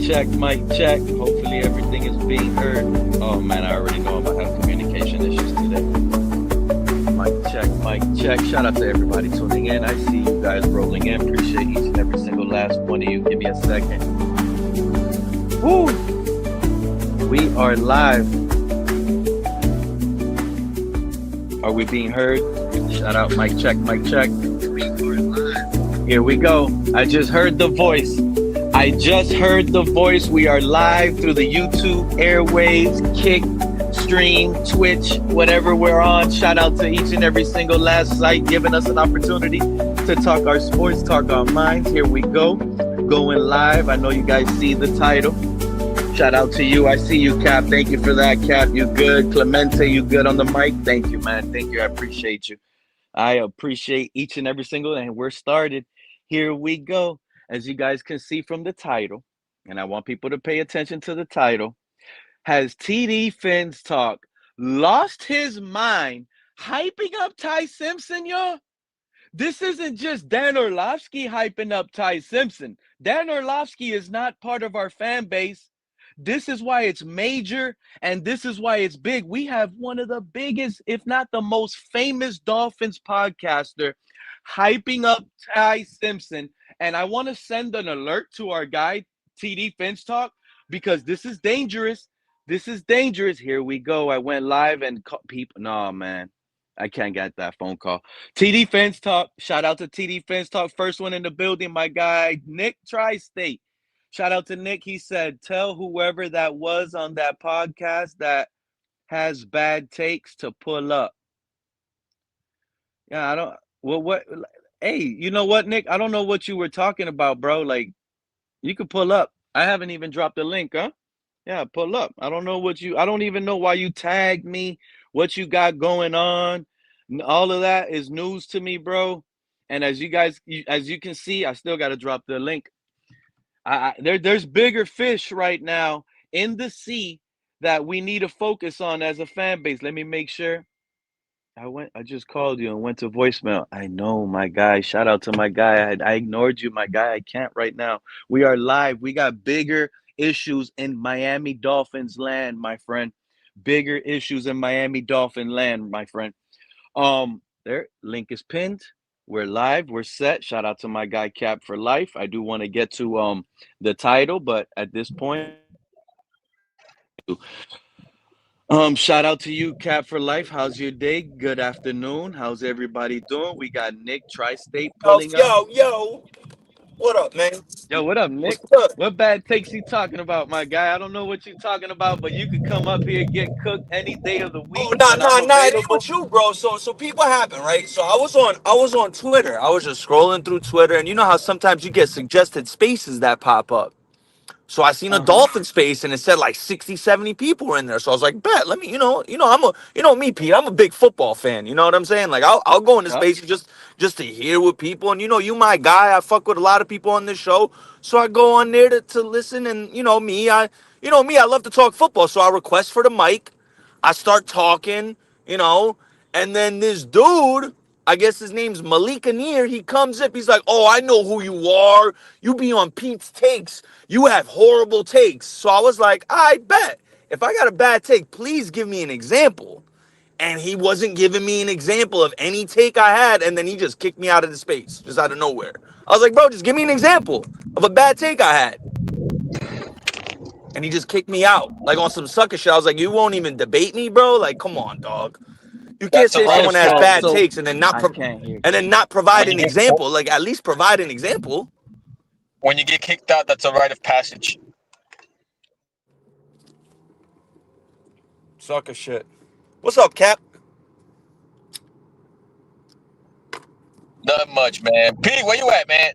check, mic check. Hopefully everything is being heard. Oh man, I already know I'm gonna have communication issues today. Mic check, mic check. Shout out to everybody tuning in. I see you guys rolling in. Appreciate each and every single last one of you. Give me a second. Woo! We are live. Are we being heard? Shout out, mic check, mic check. We are live. Here we go. I just heard the voice. We are live through the YouTube airwaves, Kick, Stream, Twitch, whatever we're on. Shout out to each and every single last site giving us an opportunity to talk our sports, talk our minds. Here we go. Going live. I know you guys see the title. Shout out to you. I see you, Cap. Thank you for that, Cap. You good. Clemente, you good on the mic? Thank you, man. Thank you. I appreciate you. I appreciate each and every single, and we're started. Here we go. As you guys can see from the title, and I want people to pay attention to the title, has TD Phins Talk lost his mind hyping up Ty Simpson, y'all? This isn't just Dan Orlovsky hyping up Ty Simpson. Dan Orlovsky is not part of our fan base. This is why it's major, and this is why it's big. We have one of the biggest, if not the most famous Dolphins podcaster hyping up Ty Simpson. And I want to send an alert to our guy, TD Phins Talk, because this is dangerous. This is dangerous. Here we go. I went live and people. No, man. I can't get that phone call. TD Phins Talk. Shout out to TD Phins Talk. First one in the building, my guy, Nick Tri-State. Shout out to Nick. He said, tell whoever that was on that podcast that has bad takes to pull up. Yeah, I don't. Well, what? Hey, you know what, Nick? I don't know what you were talking about, bro. Like, you could pull up. I haven't even dropped the link, huh? Yeah, pull up. I don't know what you. I don't even know why you tagged me. What you got going on? All of that is news to me, bro. And as you guys, as you can see, I still got to drop the link. There's bigger fish right now in the sea that we need to focus on as a fan base. Let me make sure. I just called you and went to voicemail. I know, my guy. Shout out to my guy. I ignored you, my guy. I can't right now. We are live. We got bigger issues in Miami Dolphins land, my friend. Bigger issues in Miami Dolphin land, my friend. There, link is pinned. We're live. We're set. Shout out to my guy Cap for life. I do want to get to the title, but at this point, shout out to you, Cap for life. How's your day? Good afternoon. How's everybody doing? We got Nick Tri-State pulling up. Yo, what up, man? Yo, what up, Nick? What's up? What bad takes you talking about, my guy? I don't know what you're talking about, but you could come up here and get cooked any day of the week Oh, nah, when I'm nah, nah. It ain't available. with you, bro. So people happen, right? So I was on Twitter. I was just scrolling through Twitter, and you know how sometimes you get suggested spaces that pop up. So I seen a Uh-huh. Dolphin space and it said like 60, 70 people were in there. So I was like, bet, let me, me, Pete, I'm a big football fan. You know what I'm saying? Like I'll go into Yep. spaces just to hear what people, and you my guy, I fuck with a lot of people on this show. So I go on there to listen, and I love to talk football. So I request for the mic. I start talking, and then this dude, I guess his name's Malik Willis, he comes up, he's like, oh, I know who you are. You be on Pete's takes. You have horrible takes. So I was like, I bet. If I got a bad take, please give me an example. And he wasn't giving me an example of any take I had, and then he just kicked me out of the space, just out of nowhere. I was like, bro, just give me an example of a bad take I had. And he just kicked me out, like on some sucker shit. I was like, you won't even debate me, bro? Like, come on, dog. You can't That's a say right Oh, someone of has so bad so takes and then not I can't hear. provide when you an get example. Like, at least provide an example. when you get kicked out. That's a rite of passage. Sucker shit. What's up, Cap? Not much, man. Pete, where you at, man?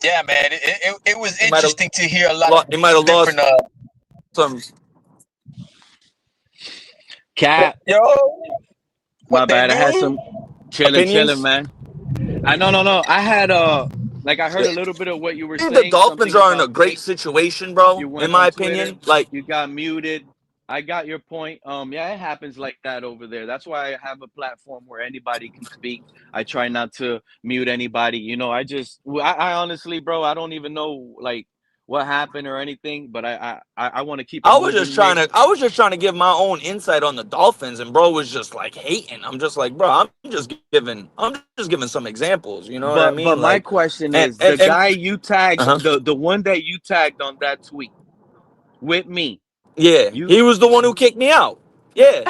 Yeah, man. It was He might have interesting to hear a lot of different. lost some. Cap. Yo, My what they bad. I had do? some chilling, Opinions. man. No. I had like I heard a Shit. little bit of what you were I think the saying, Dolphins something are in a about great takes. situation, bro. You In went my on Twitter, opinion, like, you got muted. I got your point. Yeah, it happens like that over there. That's why I have a platform where anybody can speak. I try not to mute anybody. I honestly, bro, I don't even know like what happened or anything, but I want to keep it I was just moving, Nick. trying to give my own insight on the Dolphins, and bro was just like hating. I'm just like, bro, I'm just giving some examples. You know what I mean? But Like, my question is, and the guy you tagged, uh-huh. the one that you tagged on that tweet with me, Yeah, you he was the one who kicked me out. Yeah,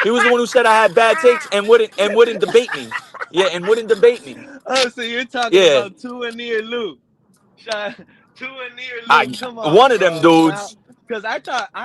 he was the one who said I had bad takes and wouldn't debate me. Yeah, and wouldn't debate me. Oh, so you're talking Yeah, about Tua near Luke. Shot Tua near I Luke. Come on, one of them bro. Now, dudes. because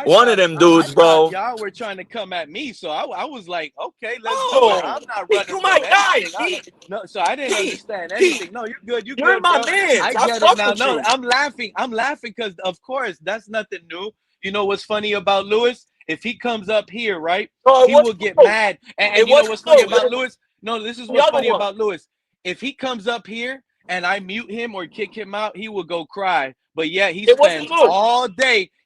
One of them I dudes, thought bro. y'all were trying to come at me, so I was like, okay, let's do it. Oh, I'm not Pete, running you from my guy, anything. Pete. No, so I didn't Pete, understand Pete, anything. No, you you're good, my bro. man. I I get it fuck now. with No, you. I'm laughing. I'm laughing because, of course, that's nothing new. You know what's funny about Lewis? If he comes up here, right, No, it he will wasn't get Luke. mad. And It you know wasn't what's funny Luke. about It was Lewis? No, this is the what's other funny one. about Lewis. If he comes up here and I mute him or kick him out, he will go cry. But yeah, It wasn't Luke.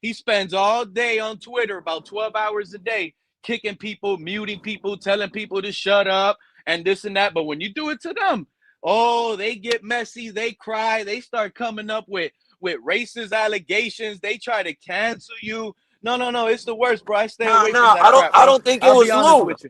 he spends all day on Twitter, about 12 hours a day, kicking people, muting people, telling people to shut up and this and that. But when you do it to them, oh, they get messy, they cry, they start coming up with racist allegations, they try to cancel you. No, it's the worst, bro. I stay Nah, away from nah. that crap, I bro. don't think it I'll be was honest Luke. with you.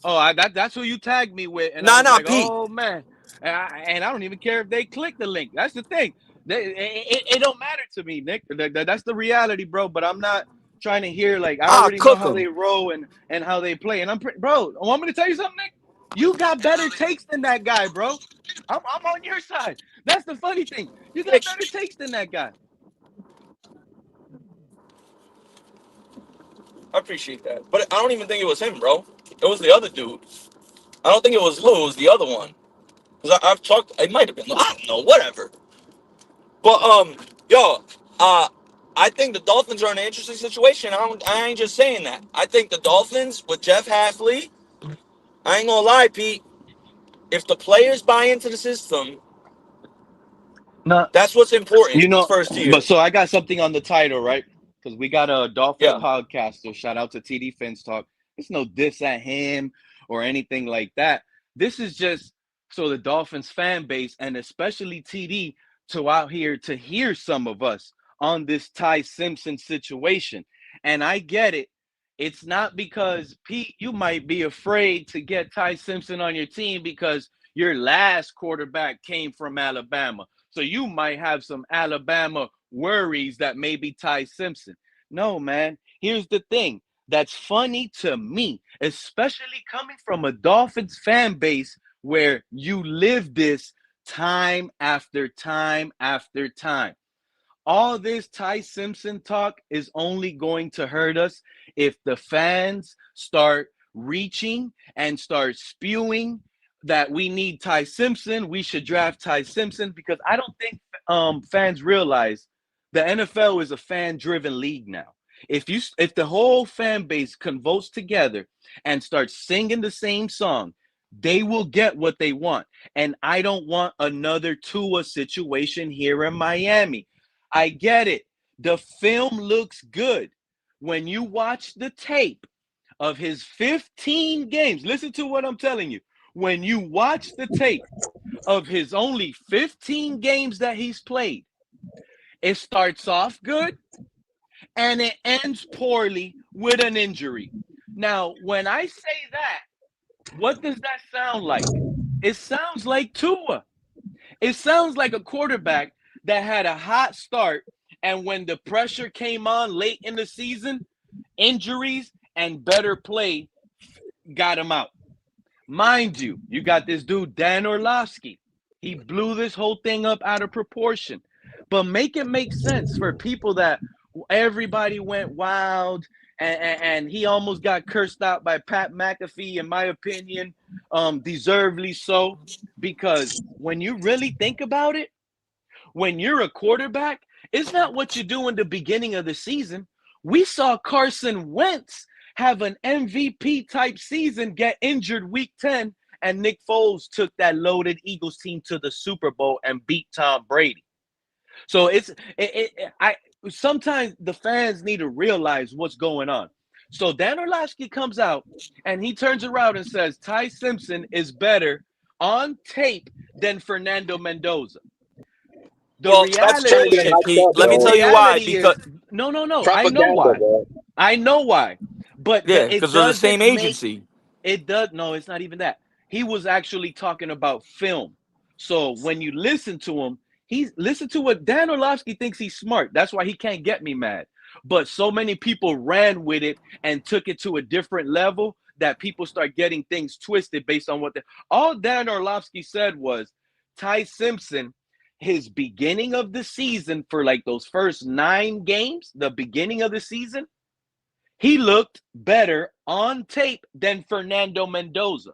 Oh, that's who you tagged me with, and I Nah, was nah, like, Pete. oh man, and I don't even care if they click the link. That's the thing. It don't matter to me, Nick. That's the reality, bro. But I'm not trying to hear like I I'll already know cook how him. they roll and how they play. And bro. Want me to tell you something, Nick? You got better takes than that guy, bro. I'm on your side. That's the funny thing. You got better takes than that guy. I appreciate that. But I don't even think it was him, bro. It was the other dude. I don't think it was Lou. It was the other one. Because I've talked. It might have been Lou. I don't know. Whatever. But yo, uh, I think the Dolphins are in an interesting situation. I ain't just saying that. I think the Dolphins with Jeff Halfley. I ain't gonna lie, Pete. If the players buy into the system, No, that's what's important. you know, First but year. so I got something on the title, right? Because we got a Dolphins Yeah. podcaster. Shout out to TD Phins Talk. It's no diss at him or anything like that. This is just so the Dolphins fan base and especially TD to out here to hear some of us on this Ty Simpson situation. And I get it. It's not because Pete, you might be afraid to get Ty Simpson on your team because your last quarterback came from Alabama. So you might have some Alabama worries that maybe Ty Simpson. No, man. Here's the thing that's funny to me, especially coming from a Dolphins fan base where you live this time after time after time. All this Ty Simpson talk is only going to hurt us if the fans start reaching and start spewing that we need Ty Simpson. We should draft Ty Simpson because I don't think fans realize the NFL is a fan-driven league now. If the whole fan base convotes together and starts singing the same song, they will get what they want. And I don't want another Tua situation here in Miami. I get it. The film looks good. When you watch the tape of his 15 games, listen to what I'm telling you. When you watch the tape of his only 15 games that he's played, it starts off good and it ends poorly with an injury. Now, when I say that, what does that sound like? It sounds like Tua. It sounds like a quarterback that had a hot start, and when the pressure came on late in the season, injuries and better play got him out. Mind you, you got this dude, Dan Orlovsky. He blew this whole thing up out of proportion. But make it make sense for people that everybody went wild and he almost got cursed out by Pat McAfee, in my opinion, deservedly so. Because when you really think about it, when you're a quarterback, it's not what you do in the beginning of the season. We saw Carson Wentz have an MVP type season, get injured week 10, and Nick Foles took that loaded Eagles team to the Super Bowl and beat Tom Brady. So I sometimes the fans need to realize what's going on. So Dan Orlovsky comes out and he turns around and says Ty Simpson is better on tape than Fernando Mendoza. The Well, that's reality bullshit, is, Pete. Let the me tell you why. reality is, Because no. I know Propaganda, why. bro. I know why. But yeah, it because they're the same doesn't make agency. it does. No, it's not even that. He was actually talking about film. So when you listen to him, he's listen to what Dan Orlovsky thinks he's smart. That's why he can't get me mad. But so many people ran with it and took it to a different level that people start getting things twisted based on what the all Dan Orlovsky said was Ty Simpson, his beginning of the season for like those first 9 games, the beginning of the season, he looked better on tape than Fernando Mendoza.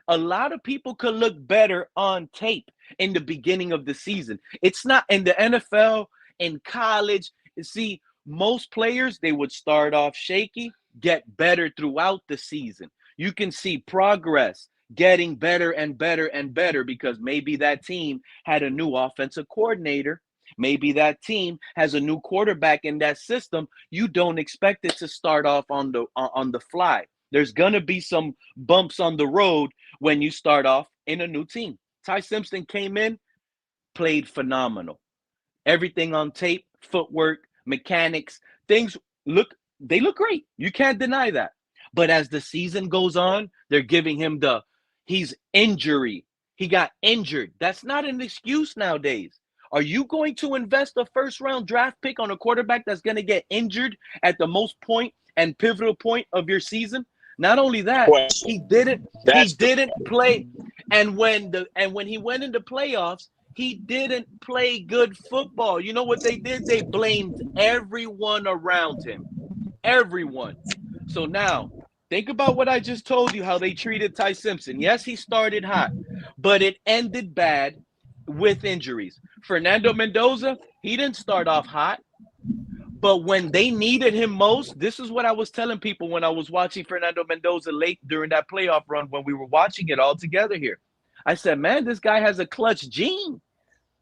A lot of people could look better on tape in the beginning of the season. It's not in the NFL, in college. See, most players, they would start off shaky, get better throughout the season. You can see progress getting better and better and better because maybe that team had a new offensive coordinator. Maybe that team has a new quarterback in that system. You don't expect it to start off on the fly. There's gonna be some bumps on the road when you start off in a new team. Ty Simpson came in, played phenomenal. Everything on tape, footwork, mechanics, things they look great. You can't deny that. But as the season goes on, they're giving him he's injury. He got injured. That's not an excuse nowadays. Are you going to invest a first round draft pick on a quarterback that's going to get injured at the most point and pivotal point of your season? Not only that, he Question. didn't he That's the didn't play and when he went into playoffs, he didn't play good football. You know what they did? They blamed everyone around him. Everyone. So now, think about what I just told you, how they treated Ty Simpson. Yes, he started hot, but it ended bad with injuries. Fernando Mendoza, he didn't start off hot, but when they needed him most, this is what I was telling people when I was watching Fernando Mendoza late during that playoff run when we were watching it all together here. I said, man, this guy has a clutch gene.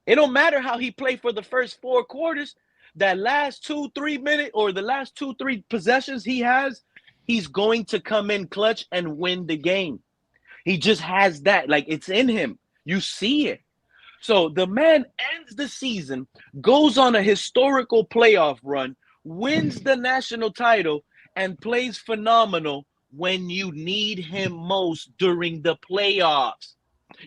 It don't matter how he played for the first 4 quarters. That last 2-3 minute or the last 2-3 possessions he has, he's going to come in clutch and win the game. He just has that. Like it's in him. You see it. So the man ends the season, goes on a historical playoff run, wins the national title, and plays phenomenal when you need him most during the playoffs.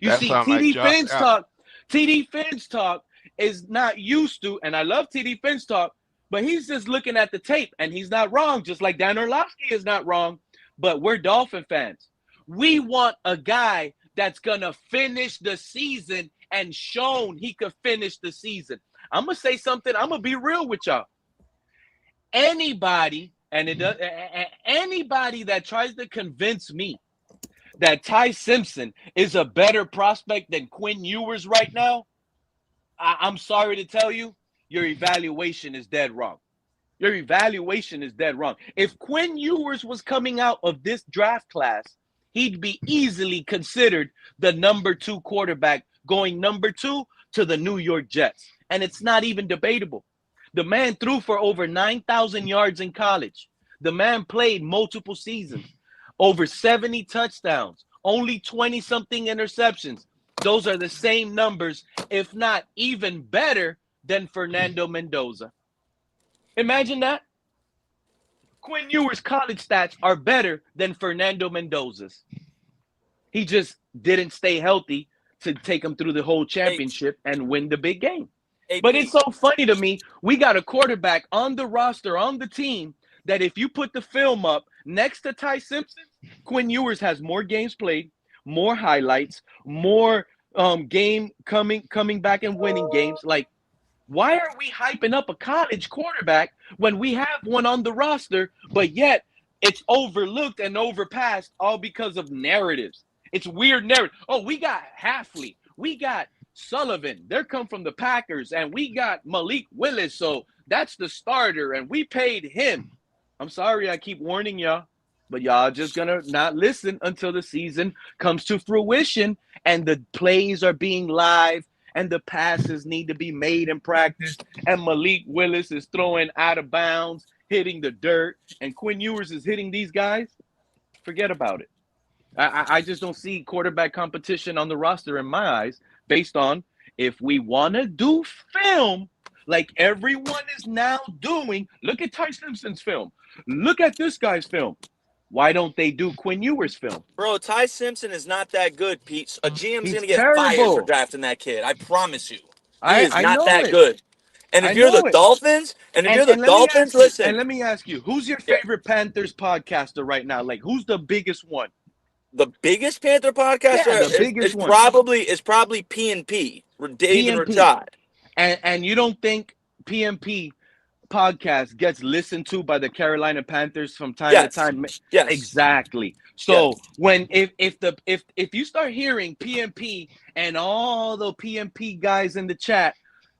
You That see, sound like Josh Allen. TD Phins Talk is not used to, and I love TD Phins Talk, but he's just looking at the tape, and he's not wrong, just like Dan Orlovsky is not wrong. But we're Dolphin fans. We want a guy that's going to finish the season and shown he could finish the season. I'm going to say something. I'm going to be real with y'all. Anybody, and it does, anybody that tries to convince me that Ty Simpson is a better prospect than Quinn Ewers right now, I'm sorry to tell you, your evaluation is dead wrong. Your evaluation is dead wrong. If Quinn Ewers was coming out of this draft class, he'd be easily considered the number 2 quarterback going number 2 to the New York Jets. And it's not even debatable. The man threw for over 9,000 yards in college. The man played multiple seasons, over 70 touchdowns, only 20-something interceptions. Those are the same numbers, if not even better than Fernando Mendoza. Imagine that. Quinn Ewers' college stats are better than Fernando Mendoza's. He just didn't stay healthy to take him through the whole Hey, championship and win the big game. hey, But it's Pete. so funny to me. We got a quarterback on the roster, on the team, that if you put the film up next to Ty Simpson, Quinn Ewers has more games played, more highlights, more game coming back and winning games. Like, why are we hyping up a college quarterback when we have one on the roster, but yet it's overlooked and overpassed all because of narratives? It's weird narrative. Oh, we got Halfley. We got Sullivan. They're come from the Packers. And we got Malik Willis. So that's the starter. And we paid him. I'm sorry I keep warning y'all, but y'all just going to not listen until the season comes to fruition and the plays are being live and the passes need to be made in practice, and Malik Willis is throwing out of bounds, hitting the dirt, and Quinn Ewers is hitting these guys, forget about it. I just don't see quarterback competition on the roster in my eyes based on if we want to do film like everyone is now doing, look at Ty Simpson's film. Look at this guy's film. Why don't they do Quinn Ewer's film? Bro, Ty Simpson is not that good, Pete. A GM's He's gonna get fired for terrible. drafting that kid. I promise you. He is I not know that it. good. And if I you're the know it. Dolphins, And let me ask you, listen. and let me ask you, who's your Yeah. favorite Panthers podcaster right now? Like, who's the biggest one? The biggest Panther podcaster Yeah, the biggest is one. probably P&P, Dave and PMP. Rashad. And you don't think PMP podcast gets listened to by the Carolina Panthers from time to time? Yes. Exactly. So when if you start hearing PMP and all the PMP guys in the chat,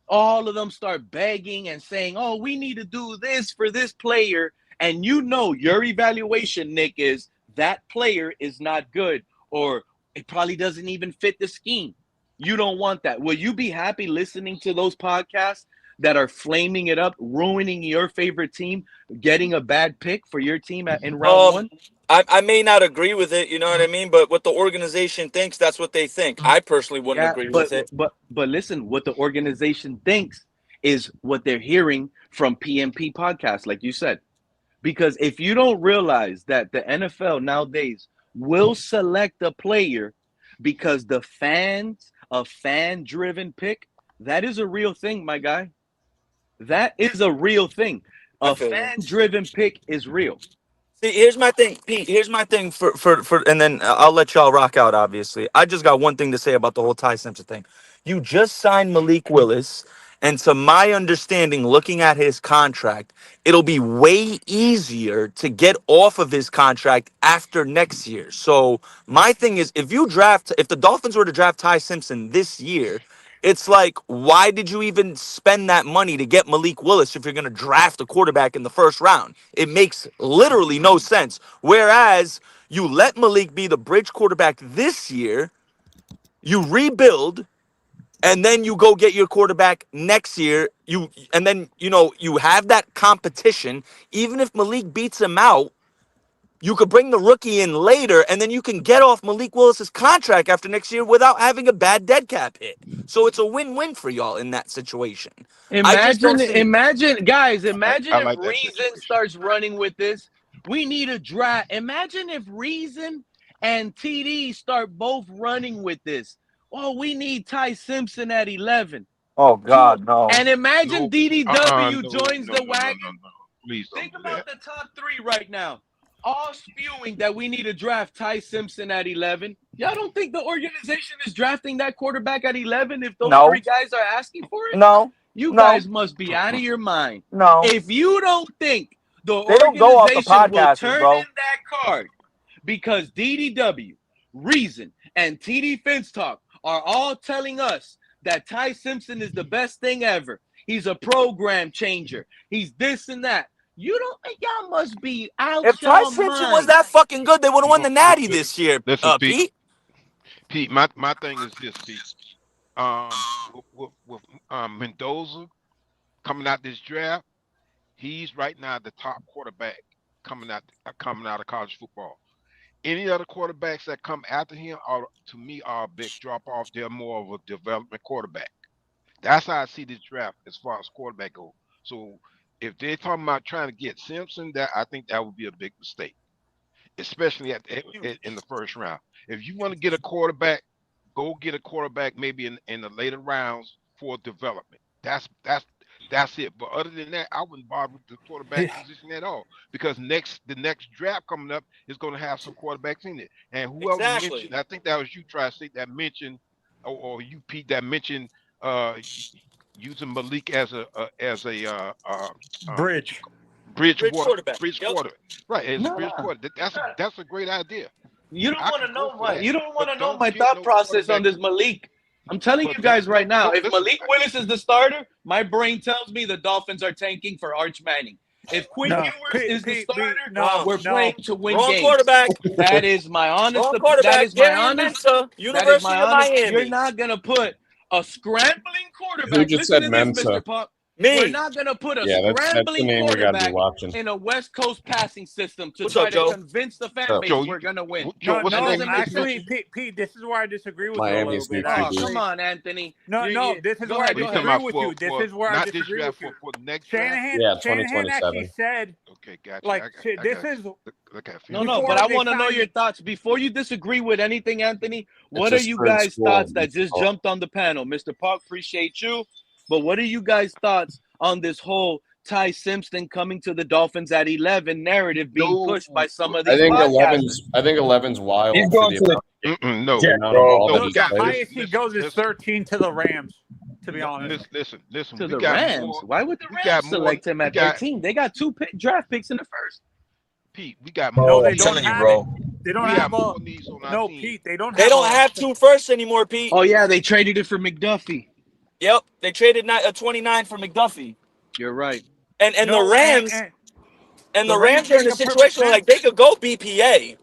all of them start begging and saying, "Oh, we need to do this for this player," and you know your evaluation, Nick, is that player is not good, or it probably doesn't even fit the scheme. You don't want that. Will you be happy listening to those podcasts that are flaming it up, ruining your favorite team, getting a bad pick for your team in round one? I may not agree with it, you know what I mean? But what the organization thinks, that's what they think. I personally wouldn't agree with it. But listen, what the organization thinks is what they're hearing from PMP podcasts, like you said. Because if you don't realize that the NFL nowadays will select a player because the fans, a fan-driven pick, that is a real thing, my guy. That is a real thing. A fan-driven pick is real. See, here's my thing, Pete. Here's my thing for, and then I'll let y'all rock out, obviously. I just got one thing to say about the whole Ty Simpson thing. You just signed Malik Willis, and to my understanding, looking at his contract, it'll be way easier to get off of his contract after next year. So my thing is, if the Dolphins were to draft Ty Simpson this year, it's like, why did you even spend that money to get Malik Willis if you're going to draft a quarterback in the first round? It makes literally no sense. Whereas you let Malik be the bridge quarterback this year, you rebuild, and then you go get your quarterback next year. You have that competition. Even if Malik beats him out, you could bring the rookie in later, and then you can get off Malik Willis's contract after next year without having a bad dead cap hit. So it's a win-win for y'all in that situation. Imagine if like Reason starts running with this. We need a draft. Imagine if Reason and TD start both running with this. Oh, we need Ty Simpson at 11. Oh, God, no. And imagine DDW joins the wagon. No. Please don't Think do about that. the top three right now. All spewing that we need to draft Ty Simpson at 11. Y'all don't think the organization is drafting that quarterback at 11 if those three guys are asking for it? No. You guys must be out of your mind. No. If you don't think the don't go off the organization will podcasters, turn bro. in that card because DDW, Reason, and TD Phins Talk are all telling us that Ty Simpson is the best thing ever. He's a program changer. He's this and that. You don't think y'all must be out If Ty Simpson was that fucking good, they would have won the Natty this year. Listen, Pete. Pete, my thing is this, Pete. With Mendoza coming out this draft, he's right now the top quarterback coming out of college football. Any other quarterbacks that come after him are, to me, are a big drop off. They're more of a development quarterback. That's how I see this draft as far as quarterback goes. So if they're talking about trying to get Simpson, I think that would be a big mistake, especially in the first round. If you want to get a quarterback, go get a quarterback maybe in the later rounds for development. That's it. But other than that, I wouldn't bother with the quarterback position at all, because the next draft coming up is going to have some quarterbacks in it. And whoever mentioned, I think that was you, Tri-State, that mentioned, or you, Pete, that mentioned using Malik as a bridge quarterback. Right, as a bridge quarterback. That's a great idea. You don't want to know what. You don't want to know my thought process on this Malik. I'm telling you guys right now, if Malik Willis is the starter, my brain tells me the Dolphins are tanking for Arch Manning. If Quinn Ewers is the starter, we're playing to win games. Quarterback. That is my honest. That is my honest. University of Miami. You're not gonna put a scrambling quarterback. Who just said Mensa? Mr. Pop. We're Me. not gonna put a Yeah, that's the scrambling name we got to be quarterback watching. in a West Coast passing system to What's try up, to Joe? convince the fan So, base Joe, we're gonna win. Joe, No, what's That the no, doesn't name? make actually, sense. Pete, this is where I disagree with you a little Miami's new bit. Oh, Actually, come on, Anthony. no, this is Go where I ahead. Are you Go talking ahead. disagree about with you. This for is where I not this disagree draft, with you. for the next draft? Shanahan, yeah, Shanahan actually 2027. said, Okay, got you. like, I this got is you. Look at No, Phins no, Talk. but before I they want to know your signed. thoughts before you disagree with anything, Anthony. It's What a are you spread guys' school. thoughts that just jumped on the panel? Mr. Park, appreciate you. But what are you guys' thoughts on this whole Ty Simpson coming to the Dolphins at 11 narrative being No, pushed by some of I these think podcasters? 11's wild He's for going the to the no, the Jets, amount of bro. ball no. that The, We he's the got played. highest he goes is 13 to the Rams, to be honest. listen. To We the got Rams. more. Why would the We got Rams more. select him We at got 13? They got draft picks in the first. Pete. We got No, more. they I'm don't telling you, have it. bro. They don't We have have a. more needs on our No, team. Pete, they don't They have don't a. have 2 firsts anymore, Pete. Oh, yeah, they traded it for McDuffie. Yep, they traded a 29 for McDuffie. You're right. And the No, Rams and the the Rams Rams are in make a a perfect situation where, like, they sense. could go BPA.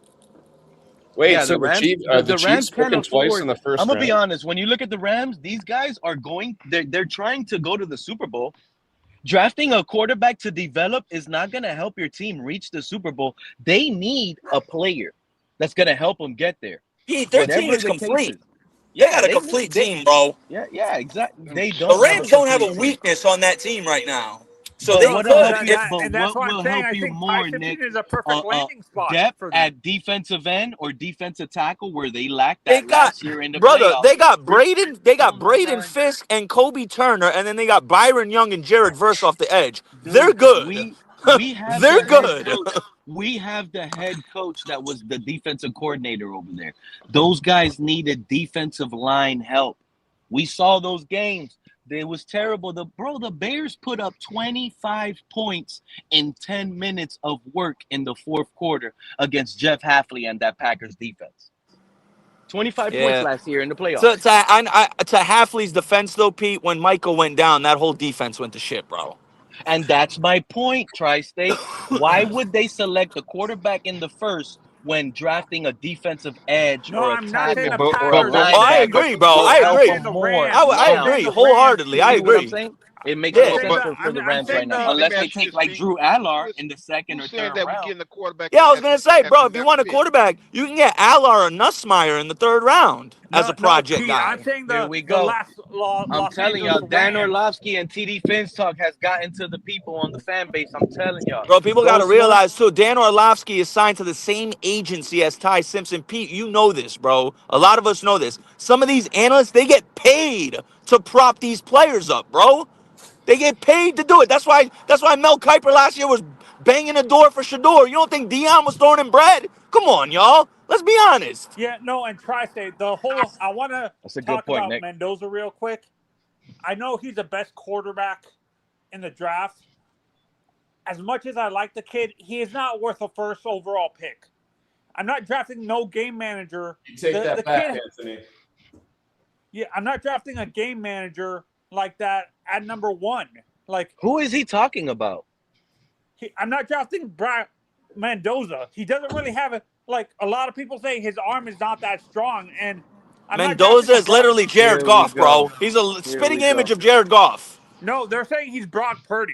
Wait, Yeah, so the Rams, the the Chiefs Rams took can't him twice afford. in the first I'm gonna be round? honest. When you look at the Rams, these guys are going. They're trying to go to the Super Bowl. Drafting a quarterback to develop is not gonna help your team reach the Super Bowl. They need a player that's gonna help them get there. Pete, their team Whatever is the case complete. is. They Yeah, got a they complete need. team, bro. Yeah, exactly. They The don't have a Rams don't have a complete team. weakness on that team right now. So But they No, what'll no, help could, you? if But and that's what why I'm will saying help I you think Ty more, Simpson Nick? is a perfect landing spot Depth for them. at defensive end or defensive tackle, where they lacked they that got, last year in the brother, playoffs. they got Oh my Braden God, Fisk and Kobe Turner, and then they got Byron Young and Jared Verse off the edge. They're dude, good. we have They're the head good. coach. We have the head coach that was the defensive coordinator over there. Those guys needed defensive line help. We saw those games. It was terrible. The Bears put up 25 points in 10 minutes of work in the fourth quarter against Jeff Hafley and that Packers defense. 25 points Yeah. last year in the To playoffs. to Hafley's defense, though, Pete, when Michael went down, that whole defense went to shit, bro. And that's my point, Tri-State. Why would they select a quarterback in the first when drafting a defensive edge No, or a I'm not saying Yeah, the tackle but or a Packers. Oh, I linebacker agree, bro. will I I'm help agree. saying them the more Rams. I I'm now? saying agree the Rams, wholeheartedly. You I see Pete. what I'm agree. saying? It makes I'm Yeah. no saying sense but the. for the I'm Rams right saying now, the. let unless me they ask you take this, like Pete. Drew Allar Who is in the second or who's saying third that we're round. getting a quarterback Yeah, I was at gonna say, at bro, the if you left want a pick? quarterback, you can get Allar or Nussmeyer in the 3rd round as a No, project Pete. I'm guy. saying Here we the go. last I'm Los telling Angeles y'all, Dan Rams. Orlovsky and TD Phins Talk has gotten to the people on the fan base. I'm telling y'all. Bro, people got to Those ones, realize, too, Dan Orlovsky is signed to the same agency as Ty Simpson. Pete, you know this, bro. A lot of us know this. Some of these analysts, they get paid to prop these players up, bro. They get paid to do it. That's why Mel Kiper last year was banging the door for Shador. You don't think Dion was throwing him bread? Come on, y'all. Let's be honest. Yeah, no, and Tri-State. The whole. I want to that's a good talk point, about Nick. Mendoza real quick. I know he's the best quarterback in the draft. As much as I like the kid, he is not worth a first overall pick. I'm not drafting no game manager. The kid, Anthony. yeah, I'm not drafting a game manager like that at number 1. Like, Who is he talking about? I'm not drafting Mendoza. He doesn't really have it. Like a lot of people say, his arm is not that strong, and I'm not Mendoza drafting a is literally Jared Here we Goff, bro. go. He's a Here spitting we go. image of Jared Goff. No, they're saying he's Brock Purdy.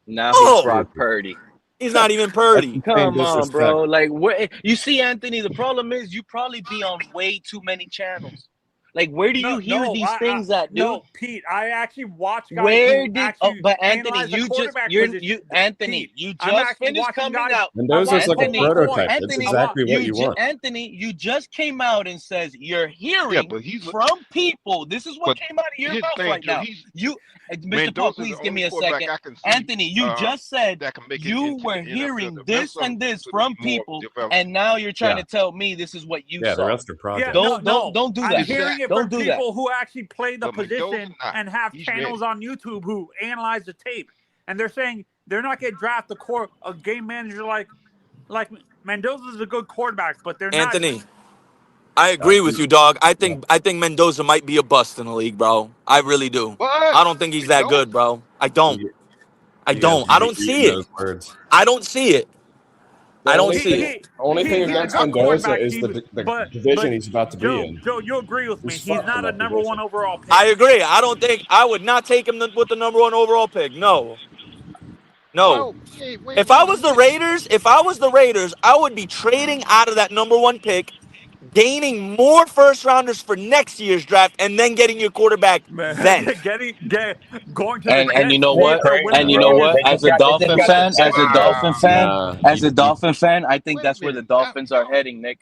Now he's Oh, Brock Purdy. he's not even Purdy. Come on, bro. Like, what? You see, Anthony, the problem is you probably be on way too many channels. Like, where do you hear these things at, dude? No, Pete, I actually watch guys Where who did? actually But Anthony, analyze the you just quarterback you're position. you Anthony, Pete, you I'm just actually finished watching coming guys. out. Mendoza's like a Anthony, prototype. That's Anthony, exactly what you want. Anthony, you just came out and says you're Yeah, hearing but he's from people. This is what but came out of your here's the mouth thing, right Joe. now. He's You, Mr. Paul, Mendoza's please the give me only a quarterback second. I can see Anthony, you just said that can make it you into were the NFL. hearing The this rest of and them this to from be more people, developed. and now you're trying Yeah. to tell me this is what you Yeah, the saw. rest are projects. Yeah, Don't do I'm that. hearing it Don't from do that. people who actually play the But Mendoza position not. and have He's channels ready. on YouTube who analyze the tape, and they're saying they're not going to draft a game manager like Mendoza's a good quarterback, but they're not. Anthony, I agree with you, dog. I think Mendoza might be a bust in the league, bro. I really do. But I don't think he's that good, bro. I don't. I You guys don't. I don't eating see it. those words. I don't see it. I don't see it. Only thing he's a against good Mendoza quarterback, is Steve, the division he's about to be in. Joe, you agree with me? He's He's fucked in not a that number one division. overall pick. I agree. I would not take him with the number one overall pick. No. Well, hey, wait a If I minute. was the Raiders, I would be trading out of that number one pick, gaining more first rounders for next year's draft, and then getting your quarterback then. Going to the And you Jets know to see if what? they're Crazy, winning And you the know bro. what? division. As a They just Dolphin got the fan, Jets. Nah, as a Dolphin fan, I think Wait a that's where the minute. Dolphins are Y'all- heading, Nick.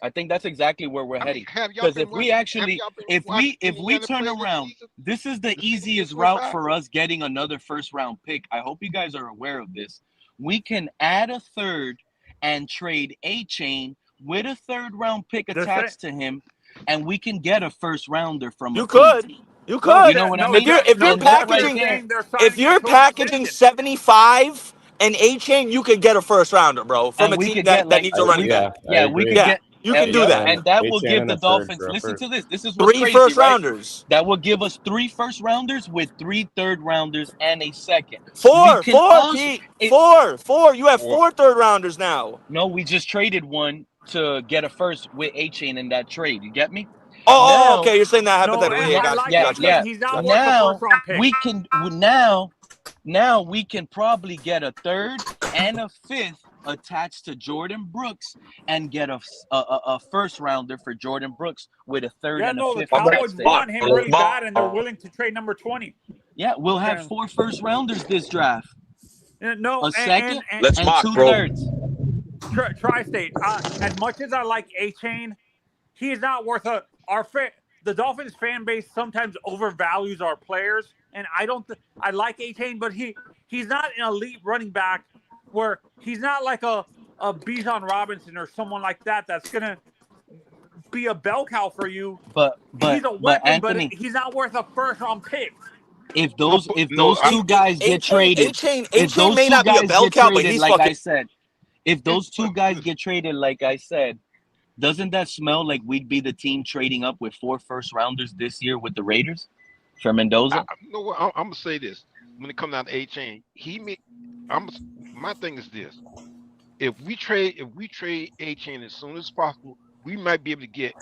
I think that's exactly where we're I mean, heading. have y'all Because been if we watching? Have actually, y'all been if watching we Indiana turn play this around, season? this is the The season easiest just went route by. for us getting another first round pick. I hope you guys are aware of this. We can add a third and trade A-Chain with a third round pick They're attached to him, and we can get a first rounder from a You team. could. You could. You know what I no, mean? If you're And that right packaging there, they're if signing him you're to an packaging extension. 75 and A-Chain, you could get a first rounder, bro, from and a we team could that, get that like needs a running back. I we agree. could Yeah, get you can do yep, that. and that will A-Chain give and the a third Dolphins. for a Listen first. to this. This is what's 3 crazy, first right? rounders. That will give us 3 first rounders with 3 third rounders and a second. We Four, can also Pete. Four. You have Or 4 third rounders now. no, we just traded one to get a first with A-Chain in that trade. You get me? Oh, Now, okay. You're saying that No, hypothetically. Yeah, I got you. like yeah, Got you. Got yeah. you. He's not Got you. worth a Now first round pick. we can now we can probably get a third and a fifth attached to Jordan Brooks and get a first rounder for Jordan Brooks with a third and a The fifth Cowboys attached to him. want him really bad, and they're willing to trade number 20. Yeah, we'll have 4 first rounders this draft. No, A second Let's and mock, 2 bro. thirds. Tri-State. As much as I like A-Chain, he is not worth the Dolphins fan base sometimes overvalues our players, and I don't. I like A-Chain, but he's not an elite running back where he's not like a Bijan Robinson or someone like that that's gonna be a bell cow for you. But He's a weapon, Anthony, but he's not worth a first round pick. if those no, two guys get traded, A-Chain if those may two not be a guys bell get cow, but traded, he's like fucking. I said, if those 2 guys get traded, like I said, doesn't that smell like we'd be the team trading up with 4 first rounders this year with the Raiders for Mendoza? you know what? I'm gonna say this. When it comes down to A-Chain, my thing is this. If we trade A-Chain as soon as possible, we may be able to get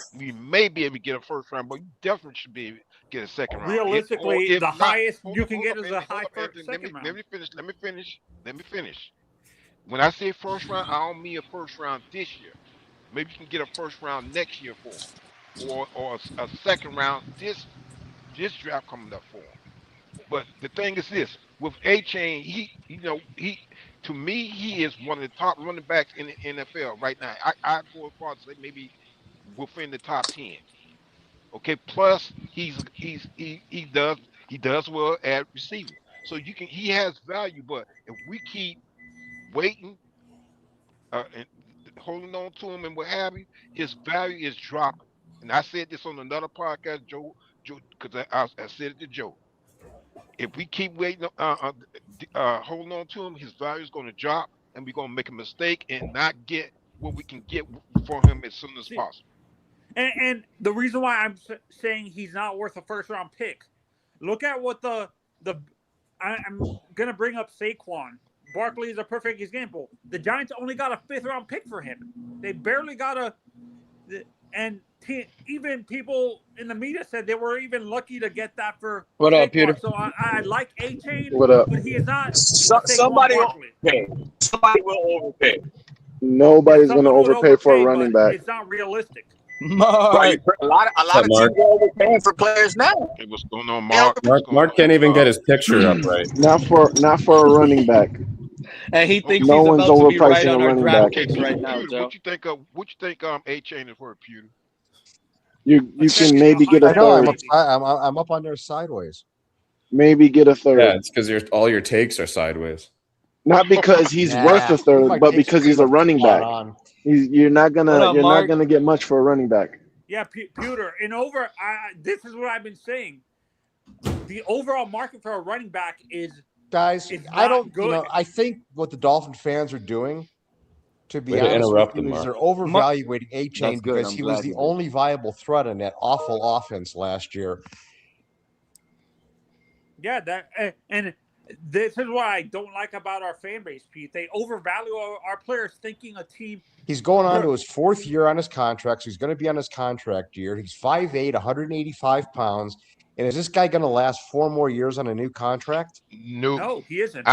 a first round, but you definitely should be able to get a second round. Realistically, If the not, highest hold you up, can hold get up, is a Anthony, high hold up, first, Anthony. second round. Let me finish. When I say first round, I don't mean a first round this year. Maybe you can get a first round next year for him, or a second round this draft coming up for him. But the thing is this: with A-Chain, he to me he is one of the top running backs in the NFL right now. I go as far as to say maybe within the top 10. Okay, plus he does well at receiving. So he has value, but if we keep waiting and holding on to him and what have you, his value is dropping. And I said this on another podcast, Joe, because I said it to Joe. If we keep waiting, holding on to him, his value is going to drop, and we're going to make a mistake and not get what we can get for him as soon as possible. And the reason why I'm saying he's not worth a first round pick, look at what I'm gonna bring up Saquon. Barkley is a perfect example. The Giants only got a 5th round pick for him. They barely got even people in the media said they were even lucky to get that for What Saquon. up, Peter? So I like A-Chain, What up? but he is not Somebody will Barkley. overpay. Somebody will overpay. Nobody's going to Someone would overpay for a overpay, running but back. It's not realistic. Right. A lot of teams Mark? are overpaying for players now. Hey, what's going on, Mark? Mark can't even get his picture up right. Not for a running back. And he thinks No he's one's about to be right overpricing on a our running draft back. picks right now, Pewter, Joe. what you think A-Chain is worth, Pewter? You can maybe get a I know third. I'm up on there sideways. Maybe get a third. Yeah, it's because all your takes are sideways. Not because he's worth a My third, but takes because he's a running spot back. on. You're not What up, Mark? gonna get much for a running back. Yeah, Pewter. This is what I've been saying. The overall market for a running back is Guys, It's I not don't good. I think what the Dolphin fans are doing, to be Way to honest interrupt with you, him, is Mark. they're overvaluating A-Chain That's good. because I'm he was glad the you did. only viable threat in that awful offense last year. and This is what I don't like about our fan base, Pete. They overvalue our players, thinking a team. He's going on to his 4th year on his contract, so he's going to be on his contract year. He's 5'8", 185 pounds. And is this guy going to last 4 more years on a new contract? No, he isn't.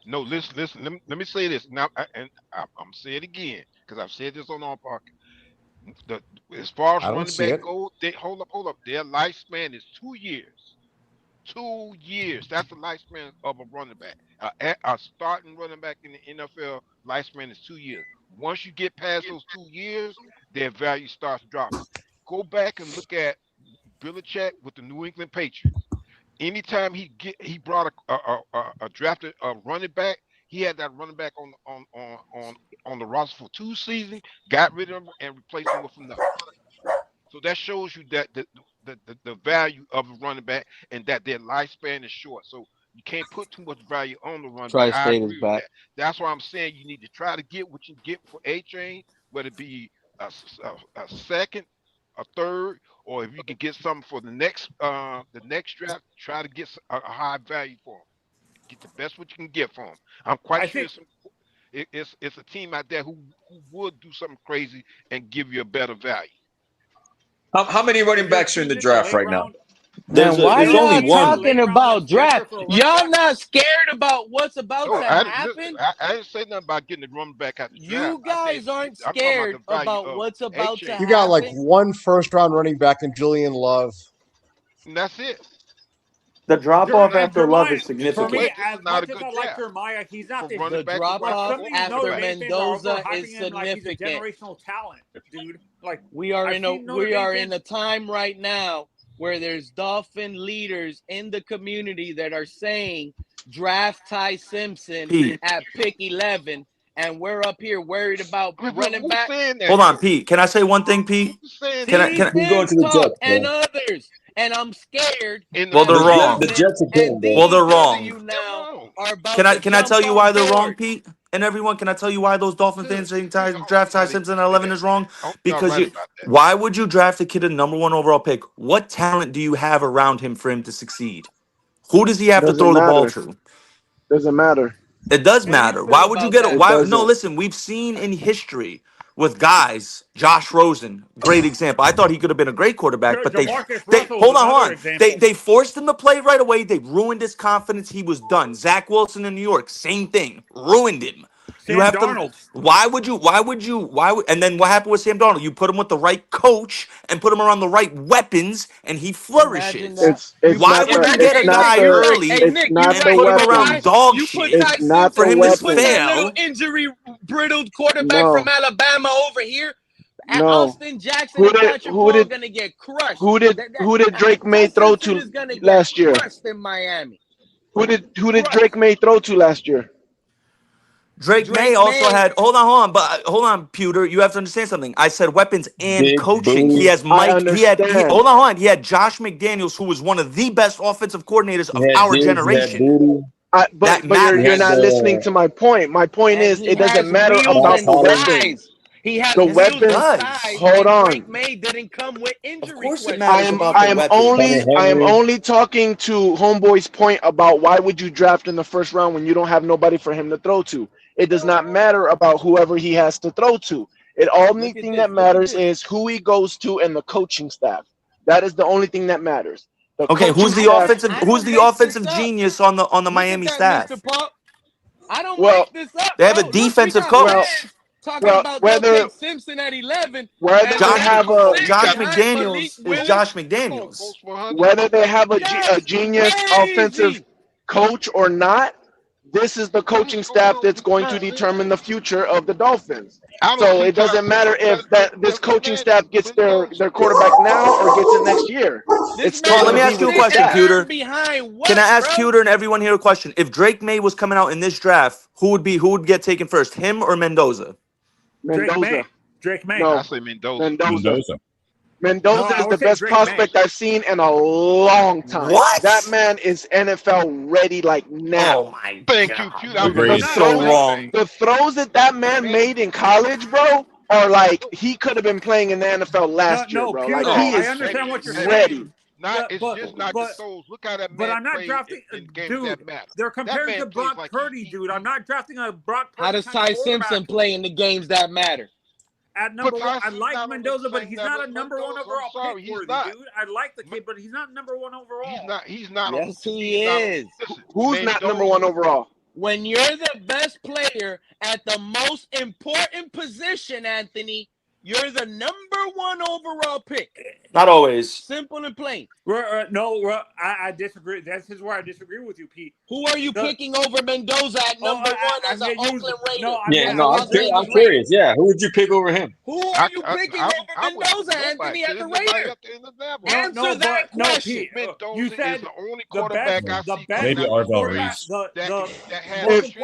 No, listen. Let me say this now, and I'm gonna say it again because I've said this on our podcast. As far as running back goes, hold up. Their lifespan is 2 years. 2 years. That's the lifespan of a running back. A starting running back in the NFL lifespan is 2 years. Once you get past those 2 years, their value starts dropping. Go back and look at Belichick with the New England Patriots. Anytime he brought a drafted running back, he had that running back on the roster for 2 seasons, got rid of him and replaced him with another. So that shows you that the value of a running back and that their lifespan is short. So you can't put too much value on the running back. I agree with that. That's why I'm saying you need to try to get what you get for A-Train, whether it be a second, a third, or if you can get something for the next draft, try to get a high value for them. Get the best what you can get for them. I'm quite sure it's a team out there who would do something crazy and give you a better value. How many running backs are in the draft right now? There's only one. Talking about draft. Y'all not scared about what's about to happen? I didn't say nothing about getting the running back out the draft. You guys aren't scared about what's about to happen. You got like 1 first-round running back in Julian Love. And that's it. The drop-off after Love is significant. For me, as much as I like Jeremiah, he's not this. The drop-off after Mendoza is significant. Like he's a generational talent, dude. Like we are in a time right now where there's Dolphin leaders in the community that are saying draft Ty Simpson at pick 11, and we're up here worried about running back. Hold on, Pete. Can I say one thing, Pete? Can I go to the Jets and others? And I'm scared. Well, they're wrong. The Jets are good. Well, they're wrong. Can I tell you why they're wrong, Pete? And everyone, can I tell you why those Dolphin fans saying draft Ty Simpson at 11 is wrong? Because why would you draft a kid a number 1 overall pick? What talent do you have around him for him to succeed? Who does he have to throw the ball to? Doesn't matter. It does matter. Why would you get it? Why? No, listen. We've seen in history with guys, Josh Rosen, great example. I thought he could have been a great quarterback, but they hold on. They forced him to play right away. They ruined his confidence. He was done. Zach Wilson in New York, same thing, ruined him. Sam Darnold. Why would and then what happened with Sam Darnold? You put him with the right coach and put him around the right weapons, and he flourishes. Why would you get a guy early and put him around dog shit for him to fail? Injury-brittled quarterback from Alabama over here. Austin Jackson and Patrick Paul are gonna get crushed. Who did Drake May throw to last year? In Miami. Who did Drake May throw to last year? Drake May also had. Hold on, Pewter. You have to understand something. I said weapons and Big coaching. boom. He has Mike. He had. Hold on. He had Josh McDaniels, who was one of the best offensive coordinators of our generation. But you're not listening to my point. My point is, it doesn't matter about the weapons. He has the weapons. Hold on. Drake May didn't come with injury. Of course it matters about the weapons. I am only talking to Homeboy's point about why would you draft in the first round when you don't have nobody for him to throw to. It does not matter about whoever he has to throw to. The only thing that matters is who he goes to and the coaching staff. That is the only thing that matters. Who's the offensive genius on the Miami staff? I don't make this up. They have a defensive coach. Talking about whether Simpson at 11. Whether Josh McDaniels is Josh McDaniels. Whether they have a genius offensive coach or not, this is the coaching staff that's going to determine the future of the Dolphins. So it doesn't matter if this coaching staff gets their quarterback now or gets it next year. Let me ask you a question, Pewter. Can I ask Pewter and everyone here a question? If Drake May was coming out in this draft, who would get taken first, him or Mendoza? Drake May. No, I say Mendoza. Mendoza is the best prospect I've seen in a long time. What? That man is NFL ready like now. Oh my Thank God. you, You're so wrong. The throws that man made in college, bro, are like he could have been playing in the NFL last year, bro. Pewter, Like he I is understand what you're ready. saying. It's just not the throws. Look how that man But I'm not played drafting, in games dude. that matter. They're comparing to plays Brock like Purdy, dude. I'm not drafting a Brock Purdy. How does Ty Simpson play in the games that matter? At number one, I Tyson's like not on the Mendoza, but same he's level not a as number one Mendoza. overall I'm sorry, pick he's worthy, not. dude. I like the kid, but he's not number one overall. He's not. Yes, he is. Listen, Who's not number one overall? When you're the best player at the most important position, Anthony, you're the number one overall pick. Not always. Simple and plain. I disagree. This is where I disagree with you, Pete. Who are you picking over Mendoza at number one as an Oakland Raider? I'm curious. Yeah, who would you pick over him? Who are you picking over Mendoza, Anthony, at the Raiders? Answer that question. You said the only quarterback I see. Maybe Arvell Reese.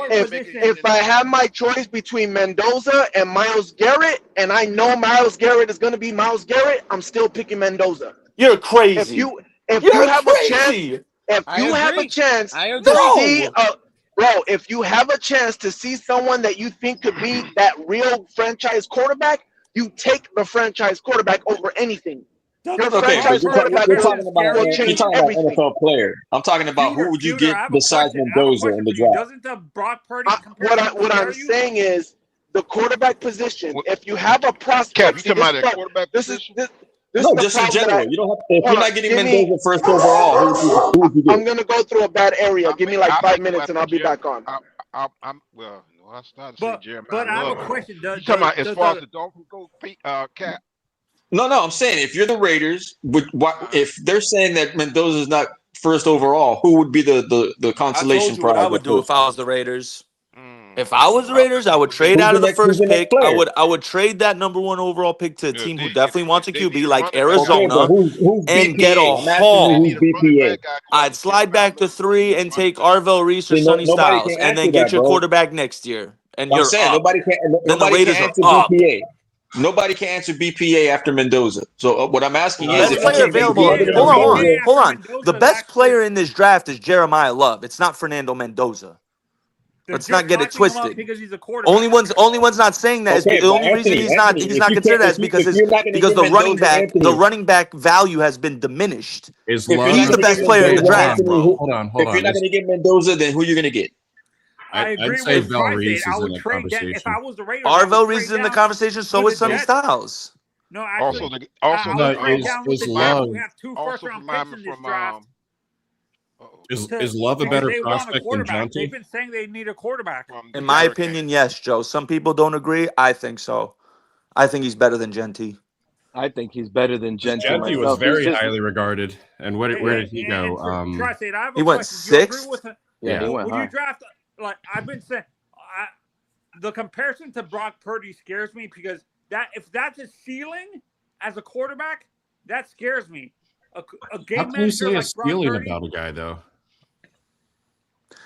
If I have my choice between Mendoza and Myles Garrett, and I know Myles Garrett is going to be Myles Garrett, I'm still picking Mendoza. You're crazy. If you have a chance to see, bro, if you have a chance to see someone that you think could be that real franchise quarterback, you take the franchise quarterback over anything. Your franchise quarterback will change everything. NFL player. I'm talking about who would you get besides Mendoza in the draft? Doesn't the Brock Purdy what I'm saying is the quarterback position. If you have a prospect, you talking about the quarterback position? No, just in general. You don't have to, if you're not getting Mendoza first overall, who would you get? I'm gonna go through a bad area. Give me like 5 minutes and I'll be back on. I started to say Jeremiah. But I have a question. You talking about as far as the Dolphins go, Cap? No, I'm saying if you're the Raiders, if they're saying that Mendoza is not first overall, who would be the consolation prize? What I would do if I was the Raiders. If I was the Raiders, I would trade out of the first pick. I would trade that number one overall pick to a team who definitely wants a QB like Arizona and get a haul. I'd slide back to 3 and take Arvell Reese or Sonny Styles and then get your quarterback next year. And you're up. Nobody can answer BPA. Nobody can answer BPA after Mendoza. So what I'm asking is, best player available. Hold on. The best player in this draft is Jeremiah Love. It's not Fernando Mendoza. Let's not get it twisted. Only one's not saying that. The only reason he's not considered that is because the running back value has been diminished. He's the best player in the draft, bro. Hold on. If you're not going to get Mendoza, then who are you going to get? I'd say Arvell Reese is in the conversation. If I was the Raiders, Arvell Reese is in the conversation. So is Sonny Styles. No, actually, is Love. We have 2 first-round picks in this draft. Is Love a better prospect than Jonte? They've been saying they need a quarterback. In my opinion, yes, Joe. Some people don't agree. I think so. I think he's better than Genty. I think he's better than Genty. Genty was very highly regarded. And where did he go? He went 6th. Yeah, he went high. Would you draft, like I've been saying, the comparison to Brock Purdy scares me because if that's a ceiling as a quarterback, that scares me. A game How can you say like a ceiling about a guy, though?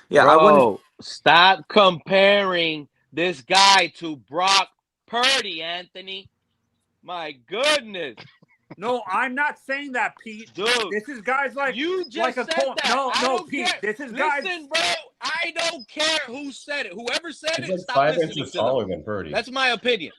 Yeah, Bro, stop comparing this guy to Brock Purdy, Anthony. My goodness. No, I'm not saying that, Pete. Dude, this is guys like you just like said that. No, Pete. Care. This is guys. Listen, bro. I don't care who said it. Whoever said He's it, like stop 5 listening inches to them. taller than Purdy. That's my opinion.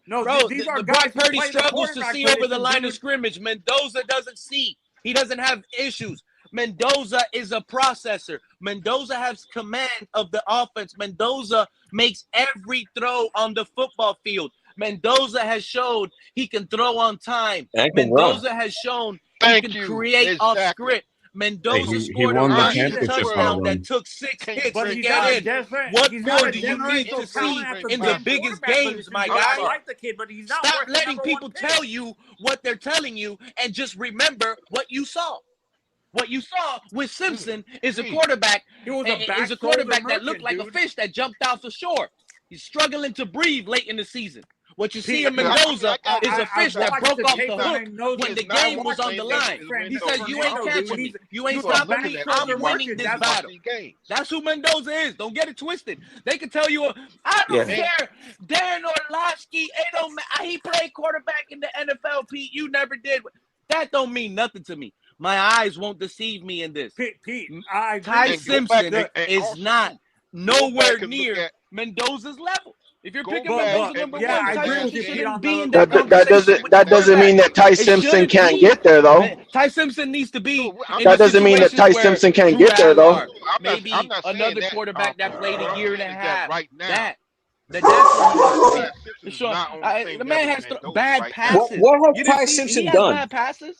No, bro. These are the guys Brock Purdy struggles to see over the line of scrimmage. Mendoza doesn't see. He doesn't have issues. Mendoza is a processor. Mendoza has command of the offense. Mendoza makes every throw on the football field. Mendoza has shown he can throw on time. Mendoza has shown he can create off script. Mendoza scored a rushing touchdown that took 6 hits to get in. What more do you need to see in the biggest games, my guy? I like the kid, but he's not. Stop letting people tell you what they're telling you and just remember what you saw. What you saw with Simpson is a quarterback. Is a quarterback that looked like a fish that jumped off the shore. He's struggling to breathe late in the season. What you see in Mendoza is a fish that broke off the hook when the game was on the line. He says, "You ain't catching me. You ain't stopping me. I'm winning this battle." That's who Mendoza is. Don't get it twisted. They can tell you, I don't care. Darren Orlovsky, he played quarterback in the NFL, Pete. You never did. That don't mean nothing to me. My eyes won't deceive me in this. Pete, Ty Simpson is not nowhere near Mendoza's level. If you're Go picking back Mendoza But and number look yeah, one, at I the Ty agree with last Simpson you, Pete, game. shouldn't on be the in that conversation with That the doesn't mean quarterbacks. that Ty It Simpson shouldn't can't be. get there though. Ty Simpson needs to be No, I'm in That the not. doesn't mean that situations Ty where Simpson can't Drew get there though. Aguilar, I'm maybe not saying another that, quarterback that Carl. played a What I'm year and a saying is that half. right now, That's where he needs to Ty be. Simpson is So not on the same the man level as has Mendoza bad right now. passes. What has You didn't Ty see he Simpson has done? bad passes.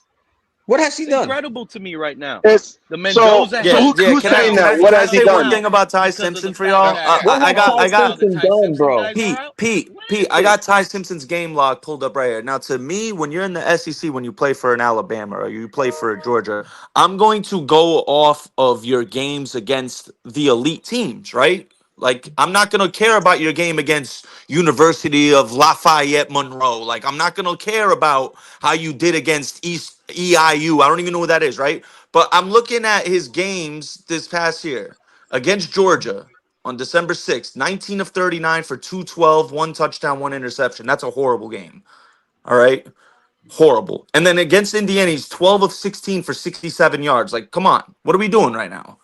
What has he It's done? incredible to me right now. It's The so Mendoza so Yeah, who's, has yeah. who's Can I saying can that? I What can I has he say right one done? thing now about Ty because of Simpson the for fact y'all? that What has all Ty I got the Simpson Ty done, Simpson bro? guys are out. Pete, I got Ty Simpson's game log pulled up right here. Now, to me, when you're in the SEC, when you play for an Alabama or you play for a Georgia, I'm going to go off of your games against the elite teams, right? Like, I'm not going to care about your game against University of Lafayette Monroe. Like, I'm not going to care about how you did against East EIU. I don't even know what that is, right? But I'm looking at his games this past year against Georgia on December 6th, 19 of 39 for 212, one touchdown, one interception. That's a horrible game. All right. Horrible. And then against Indiana, he's 12 of 16 for 67 yards. Like, come on. What are we doing right now?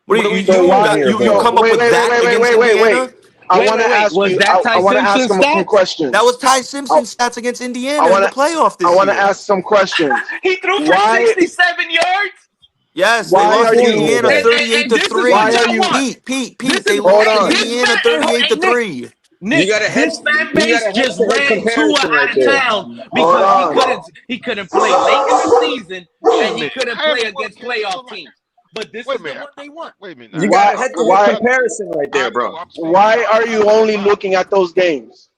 What are What are we So doing why? here, you bro? So come up with that against wait. Indiana? I want to ask Was you. that I Ty want to ask Simpson him some stats? That questions. was Ty I, Simpson's stats against I Indiana in want the to. playoff I this want to year. ask some questions. He threw for Why? 67 yards. Yes, they What are Why we lost are to doing you? here, Indiana though? And 38 to this is what Why 3. are y'all you? want. Pete, This they is Hold lost to on. Indiana 38 to 3. You Nick, got a head. this fan You got base a just head-to-head ran Tua comparison right out of there. town Hold because on. he couldn't play late in the season Wait a and he minute. couldn't How in play the world against can you feel playoff like? teams. But this Wait a is the minute. one they want. Wait a minute You now. got Why? a head-to-head Why? comparison right I there, know. bro. I'm saying Why are I'm you talking only about. looking at those games?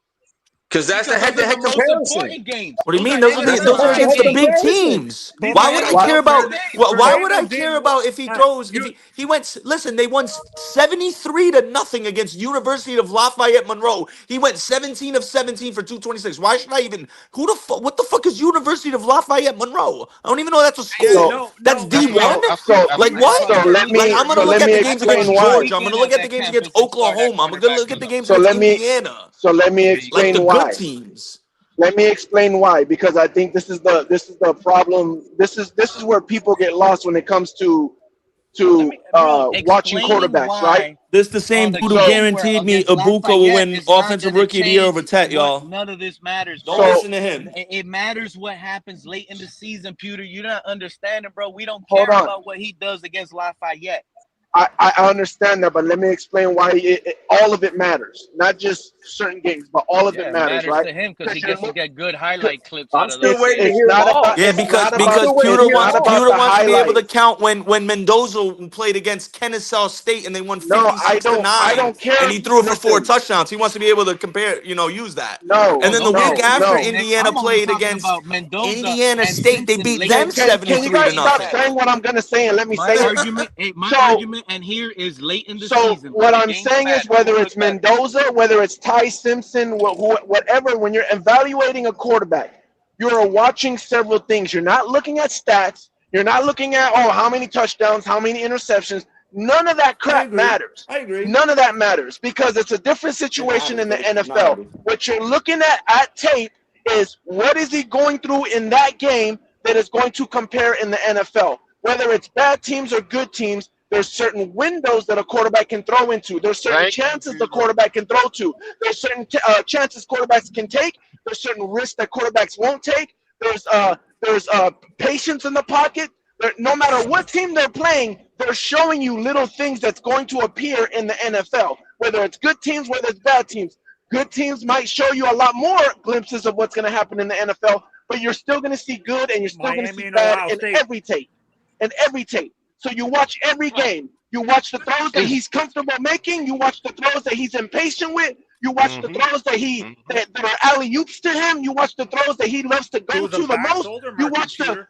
Because that's the Because those are head-to-head the most comparison. important games. What do you Those mean? are Those are That's the the those are NFL against head-to-head the games. big comparison. teams. These Why are would I Why? care NFL about games. why for would him, I Dean, care about if he throws if he went listen, they won 73 to nothing against University of Lafayette Monroe. He went 17 of 17 for 226. Why should I even who the fuck what the fuck is University of Lafayette Monroe? I don't even know that's a yeah, school. So That's no, That's what Dean. D1? I see. I Like see. That's what? why so they're let Like me I'm unemployed. gonna so look let at me the games That's explain against why this why. Georgia. I'm gonna weekend look at at the that games campus, against they start at Oklahoma. I'm gonna look at the 7 o'clock. games So against let me Indiana. so let me Like the explain good why. teams. Let me explain why, because I think this is the problem. This is where people get lost when it comes Let to me, bro, watching explain quarterbacks, right? why This the on same a dude who So game where guaranteed me against Ibuka will Lafayette win is not offensive going to rookie of the year over change Tet, what y'all. none of this matters, Don't bro. so listen to him. It matters what happens late in the season, Pewter. You're not understanding, bro. We don't hold care on. about what he does against Lafayette. I understand that, but let me explain why all of it matters, not just certain games, but all of it Yeah, it matters, matters right? to him because he Because you're gets to look, get good highlight clips I'm out of still those waiting to games. hear Maul. Yeah, it's not I'm about because still waiting to Pewter hear Maul. Pewter the wants to be able to highlights. count when Mendoza played against Kennesaw State and they won No, I 56 to don't. I 9 don't care. and he threw it for 4 Listen, touchdowns. He wants to be able to compare, use that. And no, then the week Okay, after no. listen, Nick. Indiana I'm only played talking against about Mendoza Indiana and State, they Simpson beat late them in the Can you 73 to guys season. stop nothing. saying what I'm gonna say and let me say it? My So, argument, and here is late in the so season where what the I'm games saying is matter. whether Who it's looked better? Mendoza, whether it's Ty Simpson, whatever, when you're evaluating a quarterback, you're watching several things. You're not looking at stats. You're not looking at how many touchdowns, how many interceptions. None of that I crap agree. matters. I agree. None of that matters because it's a different It situation matters, in the but it's not NFL. everything. What you're looking at tape is what is he going through in that game that is going to compare in the NFL. Whether it's bad teams or good teams, there's certain windows that a quarterback can throw into. There's certain Thank you, chances the Peter. quarterback can throw to. There's certain chances quarterbacks can take. There's certain risks that quarterbacks won't take. There's patience in the pocket. No matter what team they're playing, they're showing you little things that's going to appear in the NFL. Whether it's good teams, whether it's bad teams. Good teams might show you a lot more glimpses of what's going to happen in the NFL, but you're still going to see good and you're still going to see Miami and bad Ohio in State. every tape. In every tape. So you watch every game. You watch the throws that Is he's comfortable making. You watch the throws that he's impatient with. You watch the throws that are alley oops to him. You watch the throws that he loves to go Through the to the back most. shoulder You marking, watch Peter.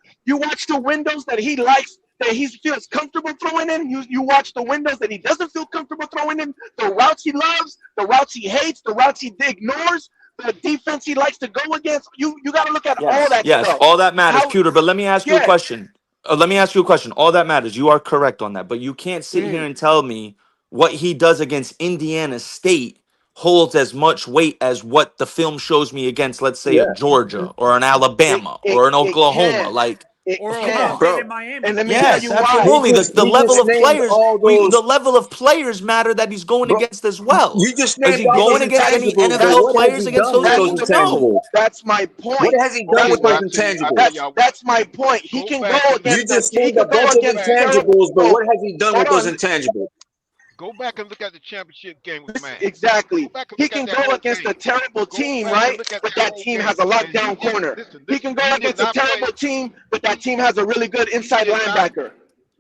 the windows that he likes, that he feels comfortable throwing in. You watch the windows that he doesn't feel comfortable throwing in. The routes he loves, the routes he hates, the routes he ignores, the defense he likes to go against. You got to look at all Yes, that yes, stuff. all that matters, How? Pewter. But let me ask you a Yeah. question. Let me ask you a question. All that matters. You are correct on that. But you can't sit here and tell me what he does against Indiana State holds as much weight as what the film shows me against, let's say, a Yeah. Georgia or an It Alabama it or an it Oklahoma. can. Like, It or Ohio can. State bro. and Miami. And let me tell Yes, you why. absolutely. The He level just of named players, all the those, level of players matter that he's going bro. against as well. You just Is named he all those going against any intangibles, but NFL what has players he against done those with those teams? No. intangibles? That's my What point. has he done Okay, with That's well, my those I intangibles? tell y'all, that's my point. He go can back go and You against the just he named a can go bunch of against back. terrible. intangibles, but No, what has he done hold with those on. intangibles? Go back and look at the championship game with Miami. Go Exactly. back and He look at can that go whole against a game. terrible Go team, back and right? look at But that that whole team game. has a And he lockdown didn't corner. listen. He can go He did against a not play. terrible team, but that team has a really good inside did not- linebacker.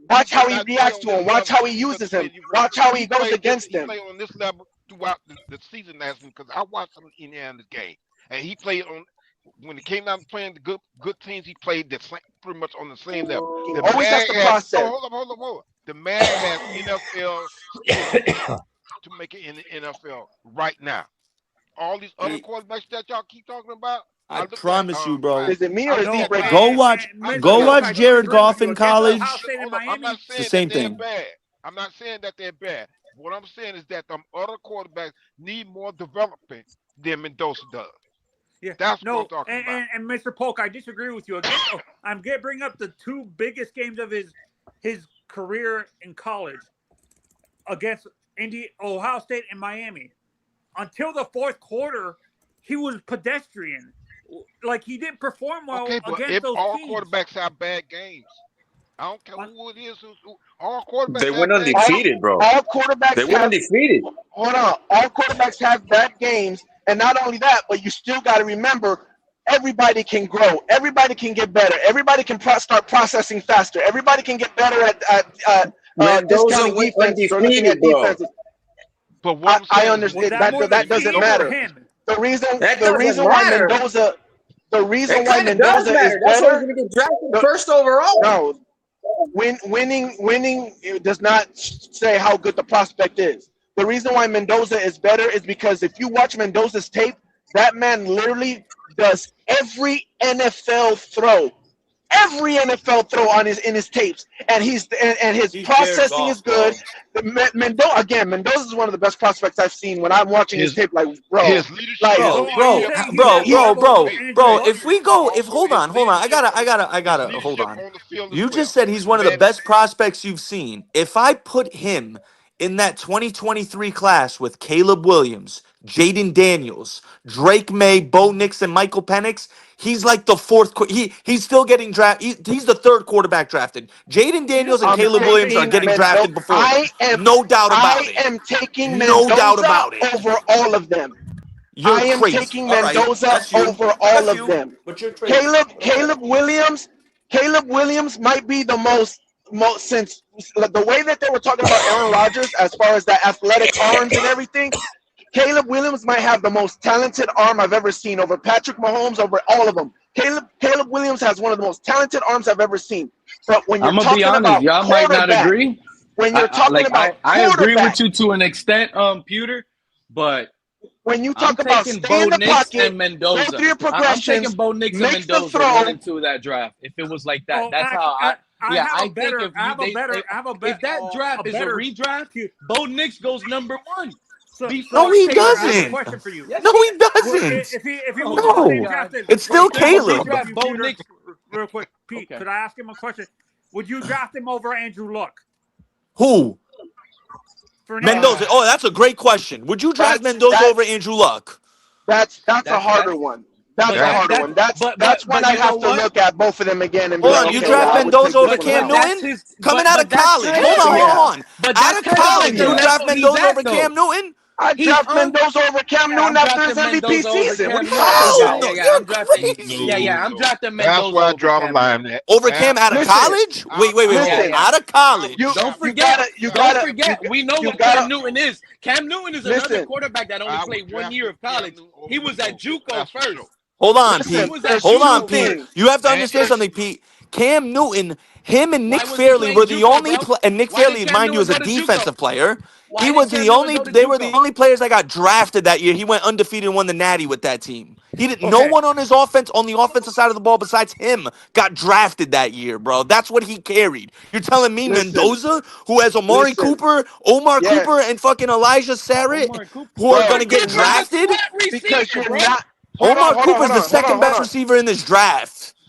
Watch He how did he not play reacts on to this him. Watch level how he because uses him. he Watch how he he goes played against he him. played on this level throughout the season last week because I watched some of Indiana's game and he played on when it came down to playing the good teams. He played the same, pretty much on the same level. He The always has man to has process. hold up. The man has NFL skills to make it in the NFL right now. All these other quarterbacks that y'all keep talking about, I looked promise at, you, bro. Is it me I or is looked he No, at breaking? Go Miami. watch, Mr. go Polk, watch I do Jared agree with Goff you. in Against Ohio college. State and Hold up. I'm Miami, not It's the saying same that they're thing. bad. I'm not saying that they're bad. What I'm saying is that them other quarterbacks need more development than Mendoza does. yeah, That's what I'm no, talking about. and Mr. Polk, I disagree with you. Again, I'm going to bring up the two biggest games of his career in college against Ohio State and Miami. Until the fourth quarter, he was pedestrian. Like, he didn't perform well Okay, but against if those all teams. quarterbacks have bad games, I don't care who it is. All quarterbacks They have went bad games. undefeated, bro. All They quarterbacks went have undefeated. hold on. All quarterbacks have bad games, and not only that, but you still got to remember, everybody can grow. Everybody can get better. Everybody can start processing faster. Everybody can get better at Mendoza discounting went defenses or looking undefeated, at bro. defenses. But what I'm I saying is, Was understand that more the that he doesn't team or matter. him? The reason That the doesn't reason why matter. Mendoza the reason It why kind of does Mendoza is matter. That's why he's better. going to get drafted No, first overall. no, winning it does not say how good the prospect is. The reason why Mendoza is better is because if you watch Mendoza's tape, that man literally does every NFL throw. Every NFL throw in his tapes, and his He's Jared processing Goff, is good. Mendoza is one of the best prospects I've seen. When I'm watching his tape, like bro, his leadership. like So are you saying he's at the level of Andrew bro. Luck? If we go, if Also, hold his on, leadership, I gotta, his hold leadership on. on the field as You well. just said he's The one of the man, best prospects you've seen. If I put him in that 2023 class with Caleb Williams, Jaden Daniels, Drake May, Bo Nix, and Michael Penix, he's like the fourth. He's still getting drafted. He's the third quarterback drafted. Jaden Yeah, Daniels and I'm Caleb Williams are taking getting Mendoza. drafted before him. No doubt about it. I am taking No doubt Mendoza about it. over all of them. You're I am crazy. taking All right, Mendoza that's you. over all That's of you. them. But you're crazy. Caleb Williams might be the most since the way that they were talking about Aaron Rodgers as far as the athletic arms and everything. Caleb Williams might have the most talented arm I've ever seen over Patrick Mahomes, over all of them. Caleb Williams has one of the most talented arms I've ever seen. But when you're I'm gonna be talking honest, about y'all might not quarterback, agree. when you're talking about I agree quarterback, with you to an extent, Pewter, but when you I'm talk about taking stay Bo in the Nix pocket, and go Mendoza. through your I'm taking progressions, Bo Nix and make the Mendoza going throw. into that draft. If it was like that, Oh, that's how I yeah, have I a better. think if I have a you, better. if that draft is a redraft, Bo Nix goes number one. So, No, he Peter, I have a doesn't. question for you. No, he doesn't. If he Oh was the my same No, draft as it's still Caleb. draft Bo Peter, Nix. real quick, Pete, Okay. could I ask him a question? Would you draft him over Andrew Luck? Who? For Mendoza. Oh, that's a great question. Would you draft Mendoza over Andrew Luck? That's a harder one. That's a harder one. That's one I'd have to look at both of them again and be Hold like, on, you okay, draft yeah, I would take Mendoza over this one Cam out. Newton? Coming out of that's college. kinda Hold like- on. But Out that's of kind of college, like the you draft level he's Mendoza at, over though. Cam Newton? I draft Mendoza over Cam Newton I'm after his drafting MVP Mendoza over season. What are Cam you Newton. talking Hell about? no, Yeah, you're I'm drafting. crazy. Yeah, I'm drafting That's Mendoza why I over draw the Cam line Newton. at. Over Cam out of Listen, college? Wait. listen. Out of college. Don't You forget. gotta, We know you what gotta, Cam Newton is. Cam Newton is another listen. quarterback that only I played would 1 draft year of Cam college. Newton over He was at Mendoza. JUCO That's for first. sure. Hold on, Listen, Pete. there's Hold on, two Pete. things. You have to And understand something, Pete. Cam Newton, him and Why Nick was he Fairley playing were the JUCO, only bro? and Nick Why did Fairley, Cam mind you, Newton is a go to defensive JUCO? player. Why He did was Cam the Newton only go to they were the JUCO? only players that got drafted that year. He went undefeated and won the Natty with that team. He didn't no Okay. one on his offense on the offensive side of the ball besides him got drafted that year, bro. That's what he carried. You're telling me Listen, Mendoza, who has Omar listen. Yeah, Cooper, and fucking Elijah Sarrett, Omar Cooper. who are bro, gonna get Cooper's a drafted? flat because receiver, you're bro. not. Omar Hold Cooper's on, the second best receiver in this draft.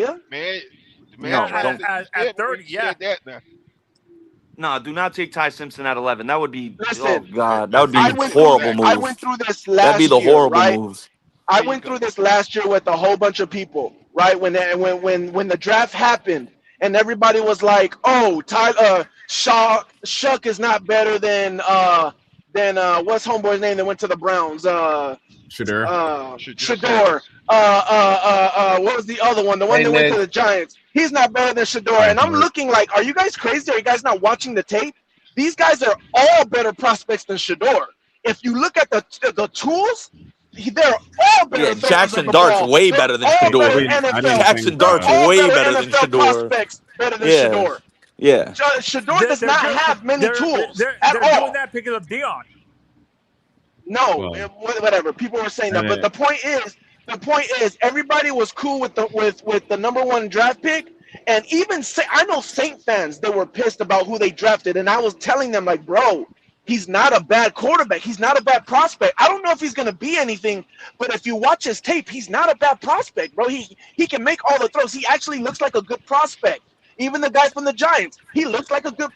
Yeah. Man, No, that's right. don't. You said at when 30, you yeah. said that now. No, do not take Ty Simpson at 11. That would be, Listen, oh God, that would be I a went through horrible this. move. I went through this That'd be last the year, horrible right? move. I went through this last year with a whole bunch of people, right? When the draft happened, and everybody was like, "Oh, Shuck is not better than what's homeboy's name that went to the Browns? Shador. Shador. What was the other one? The one that went to the Giants. He's not better than Shador." And I'm looking like, are you guys crazy? Are you guys not watching the tape? These guys are all better prospects than Shador. If you look at the tools, they're all better. Yeah, Jackson Dart's way better than Shador. Jackson Dart's way better than Shador. Prospects better than Shador. Yeah. Shador does not have many tools at all. They're doing that because of Dion. No, whatever. People were saying that, but the point is, everybody was cool with the #1 draft pick, and even I know Saint fans that were pissed about who they drafted, and I was telling them like, bro, he's not a bad quarterback. He's not a bad prospect. I don't know if he's gonna be anything, but if you watch his tape, he's not a bad prospect, bro. He can make all the throws. He actually looks like a good prospect. Even the guy from the Giants, he looks like a good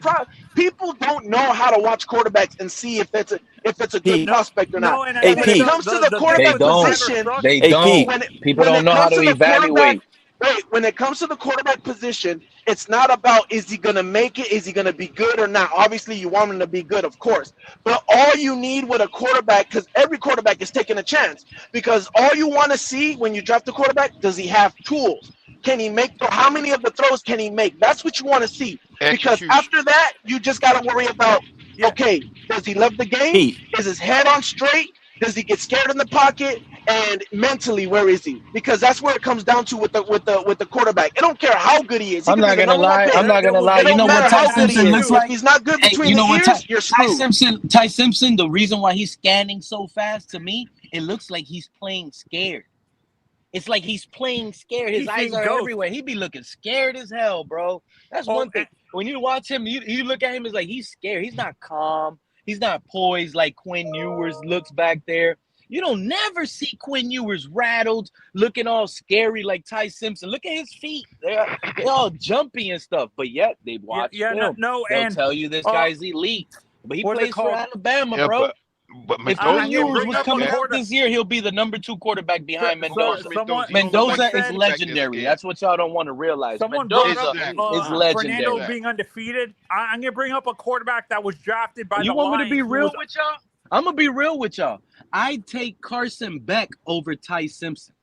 People don't know how to watch quarterbacks and see if it's a good prospect or not. and when it comes to the quarterback position, they don't. People don't know how to evaluate. When it comes to the quarterback position, it's not about is he going to make it, is he going to be good or not. Obviously, you want him to be good, of course. But all you need with a quarterback, because every quarterback is taking a chance, because all you want to see when you draft a quarterback, does he have tools? Can he make how many of the throws can he make? That's what you want to see. Because after that, you just got to worry about, okay, does he love the game? Is his head on straight? Does he get scared in the pocket? And mentally, where is he? Because that's where it comes down to with the quarterback. I don't care how good he is. I'm not gonna lie. You know what Ty Simpson looks like? He's not good between the ears. You're screwed. Ty Simpson. The reason why he's scanning so fast, to me, it looks like he's playing scared. It's like he's playing scared. His eyes are everywhere. He be looking scared as hell, bro. That's one thing. When you watch him, you look at him, it's like he's scared. He's not calm. He's not poised like Quinn Ewers looks back there. You don't never see Quinn Ewers rattled, looking all scary like Ty Simpson. Look at his feet. They're all jumpy and stuff. But yet they watch film. They'll tell you this guy's elite. But he plays for Alabama, bro. But if Quinn Ewers was coming out this year, he'll be the #2 quarterback behind Mendoza. Mendoza is legendary. That's what y'all don't want to realize. Mendoza is legendary. Fernando being undefeated. I'm going to bring up a quarterback that was drafted by the Lions. You want me to be real with y'all? I'm going to be real with y'all. I'd take Carson Beck over Ty Simpson.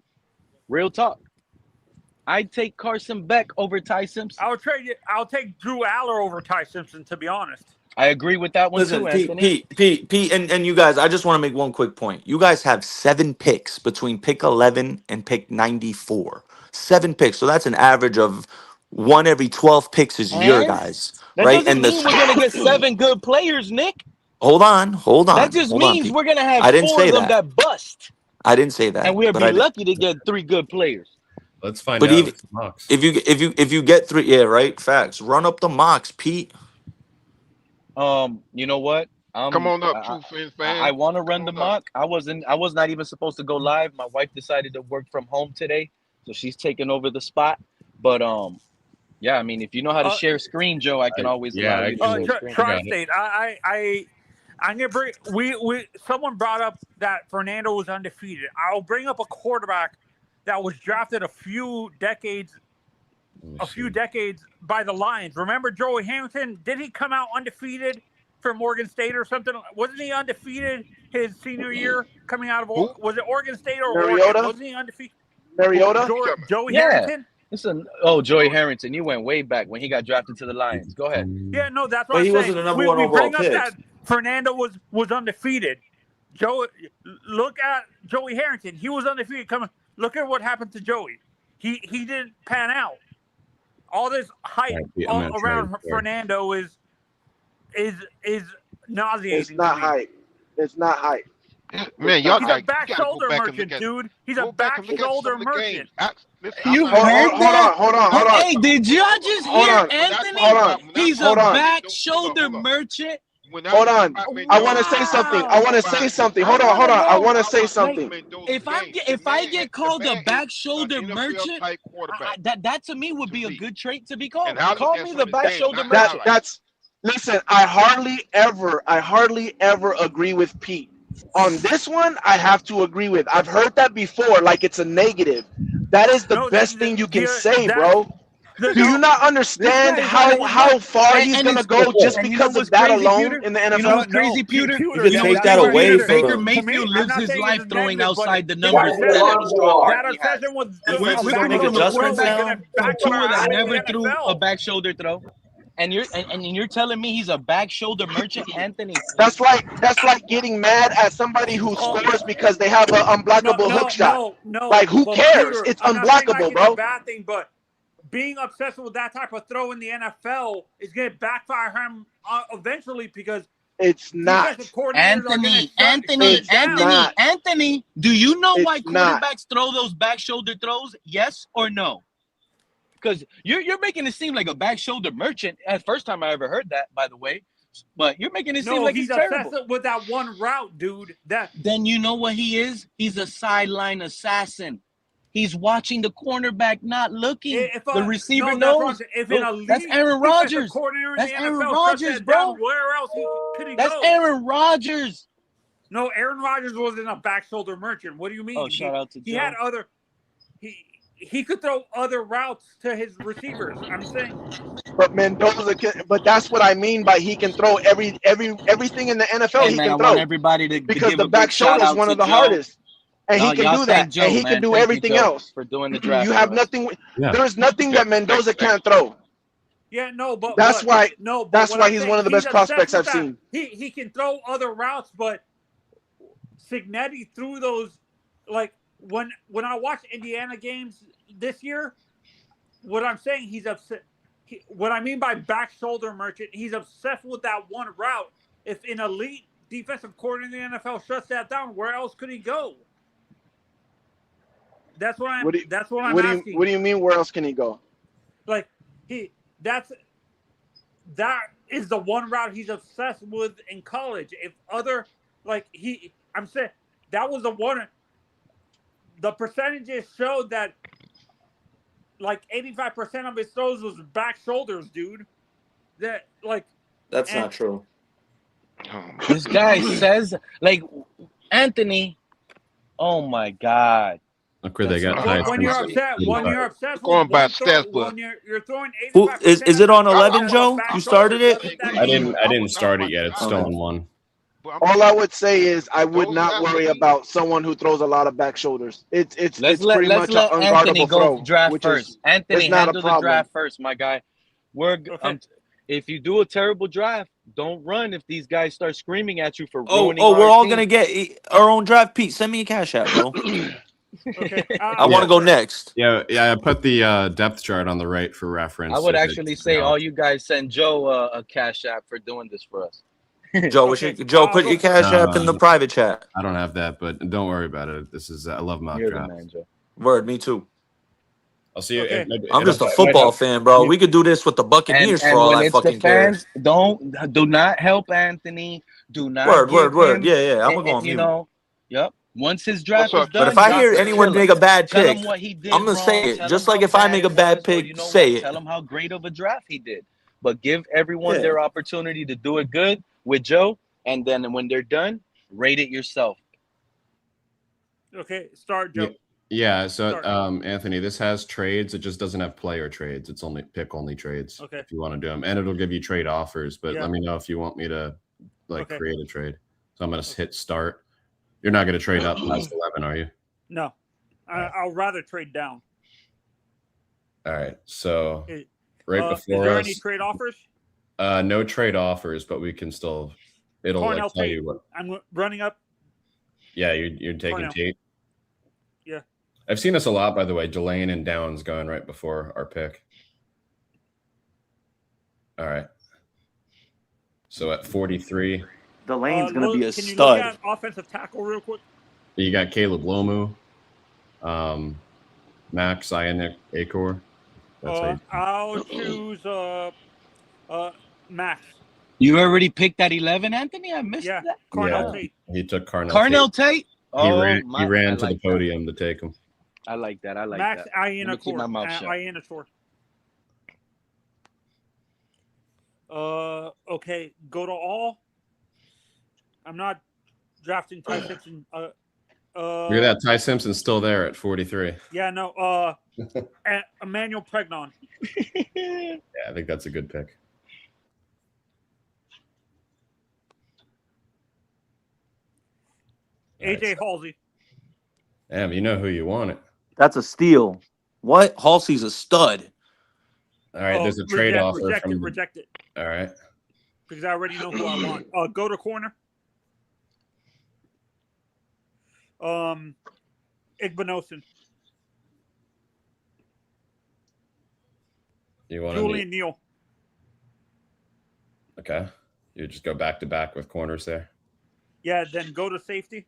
Real talk. I'd take Carson Beck over Ty Simpson. I'll take Drew Aller over Ty Simpson, to be honest. I agree with that one too, Anthony. Pete, and you guys, I just want to make one quick point. You guys have 7 picks between pick 11 and pick 94. 7 picks. So that's an average of 1 every 12 picks is your guys. That right? And mean we're going to get 7 good players, Nick. Hold on. That just means we're going to have 4 of them that bust. I didn't say that. And we'll be lucky to get 3 good players. Let's find out. Even, if you get 3, right? Facts. Run up the mocks, Pete. You know what? Come on up, True Phins fan. I want to run the mock. I was not even supposed to go live. My wife decided to work from home today, so she's taking over the spot. But yeah, I mean, if you know how to share screen, Joe, I can always allow you to share screen. Tri-State. I'm gonna bring. Someone brought up that Fernando was undefeated. I'll bring up a quarterback that was drafted a few decades by the Lions. Remember Joey Hamilton? Did he come out undefeated for Morgan State or something? Wasn't he undefeated his senior year coming out of was it Oregon State or Mariota? Oregon? Wasn't he undefeated? Mariota? Joey Harrington? Joey Harrington. You went way back when he got drafted to the Lions. Go ahead. Yeah, no, that's what I'm saying. He wasn't the number 1 overall pick. That Fernando was undefeated. Look at Joey Harrington. He was undefeated. Look at what happened to Joey. He didn't pan out. All this hype around Fernando is nauseating. It's not hype. It's not hype. Man, y'all he's a back shoulder merchant, dude. He's a back shoulder merchant. You heard that? Hold on. Hey, did y'all just hear Anthony? Hold on. He's a back shoulder merchant. Hold on. I want to say something. Hold on. I want to say something. If I get called a back shoulder merchant, that to me would be a good trait to be called. Call me the back shoulder merchant. Listen, I hardly ever agree with Pete. On this one, I have to agree with. I've heard that before, like it's a negative. That is the No, best thing you can say, that's bro. Do you not understand how far he's gonna go just And you know because what's of that crazy, alone Pewter? in the You know NFL? what's crazy, Pewter? You could You know take what's that crazy, away Pewter? from Baker him. Mayfield I'm lives not his saying life it's throwing negative, but outside the his numbers. Look at every strong arm that he has. obsession with Defenses back make shoulder adjustments throws now. gonna From Tua backfire that out in never the threw a NFL. back shoulder throw. And you're telling me he's a back shoulder merchant, Anthony? That's like getting mad at somebody who scores because they have an unblockable hook shot. Like, who But cares? Pewter, It's I'm not saying like unblockable, it's a bro. bad thing, but being obsessed with that type of throw in the NFL is going to backfire him eventually because it's not. Defensive coordinators are going to shut it down. Anthony, do you know why It's not. quarterbacks throw those back shoulder throws? Yes or no? Because you're making it seem like a back shoulder merchant. First time I ever heard that, by the way. But you're making it seem like he's it's terrible. obsessed with that one route, dude. Then you know what he is? He's a sideline assassin. He's watching the cornerback not looking. The receiver knows. That's Aaron Rodgers. That's Aaron Rodgers, bro. Where else could he go? That's Aaron Rodgers. No, Aaron Rodgers wasn't a back shoulder merchant. What do you mean? Oh, shout out to Joe. He had other. He could throw other routes to his receivers. I'm saying. But Mendoza but that's what I mean by he can throw everything in the NFL. He can I throw. want everybody to because give the a back big shout shoulder is out one to of the Joe. hardest. And he can do that. Joe, and he can do everything else. For doing the draft. You have nothing. There is nothing that Mendoza can't throw. Yeah, no, but that's why he's one of the best prospects I've seen. He can throw other routes, but Cignetti threw those. Like when I watch Indiana games this year, what I'm saying, he's upset. What I mean by back shoulder merchant, he's obsessed with that one route. If an elite defensive coordinator in the NFL shuts that down, where else could he go? That's what I'm. That's what I'm asking. What do you mean? Where else can he go? Like that is the one route he's obsessed with in college. If other I'm saying that was the one. The percentages showed that like 85% of his throws was back shoulders, dude. That's not true. This guy says Anthony. Oh my God. Look where they got Ty when you're obsessed going by stats, when you're throwing 85%. Is it on 11, Joe? You started it? I didn't start it yet. It's still on 1. All I would say is I would not worry about someone who throws a lot of back shoulders. It's pretty much an unguardable throw. Draft first. Anthony, handle the draft first, my guy. If you do a terrible draft, don't run if these guys start screaming at you for ruining we're all team. gonna get our own draft. Pete, send me a cash app, bro. Okay, I want to go next. Yeah. I put the depth chart on the right for reference. I would actually say all you guys send Joe a cash app for doing this for us. Joe, put your cash app in the private chat. I don't have that, but don't worry about it. I love mock drafts. Word, me too. I'll see you. Okay. I'm just a football fan, bro. We could do this with the Buccaneers for all I fucking care. Do not help Anthony. Do not. Word. Yeah. I'm gonna go on mute. Yep. Once his draft is done, but if I hear anyone make a bad pick, I'm gonna say it. Just like if I make a bad pick, say it. Tell him how great of a draft he did. But give everyone their opportunity to do it good with Joe, and then when they're done, rate it yourself. Okay, start, Joe. Yeah, so Anthony, this has trades. It just doesn't have player trades. It's only pick only trades. Okay. If you want to do them, and it'll give you trade offers. But let me know if you want me to create a trade. So I'm gonna hit start. You're not gonna trade up past 11, are you? No, I'll rather trade down. All right. So before is there any trade offers? No trade offers, but we can still. It'll tell you what. I'm running up. Yeah, you're taking Tate. Yeah. I've seen this a lot, by the way. Delane and Downs going right before our pick. All right. So at 43. Delane's going to be a can you stud. Look at offensive tackle real quick? You got Caleb Lomu, Max Ionic Acor. I'll choose Max. You already picked at 11, Anthony? I missed that. Carnell Tate. He took Carnell Tate? He ran to the podium to take him. I like that. Max Ionic. Ionic. Okay, go to all. I'm not drafting Ty Simpson. Look at that. Ty Simpson's still there at 43. Yeah, no. Emmanuel Pregnon. Yeah, I think that's a good pick. AJ Halsey. Damn, you know who you want it. That's a steal. What? Halsey's a stud. All right, there's a trade offer. Reject it. All right. Because I already know who I want. Go to corner. Igbinosun. You want Julian Neal. Okay. You just go back to back with corners there. Yeah, then go to safety.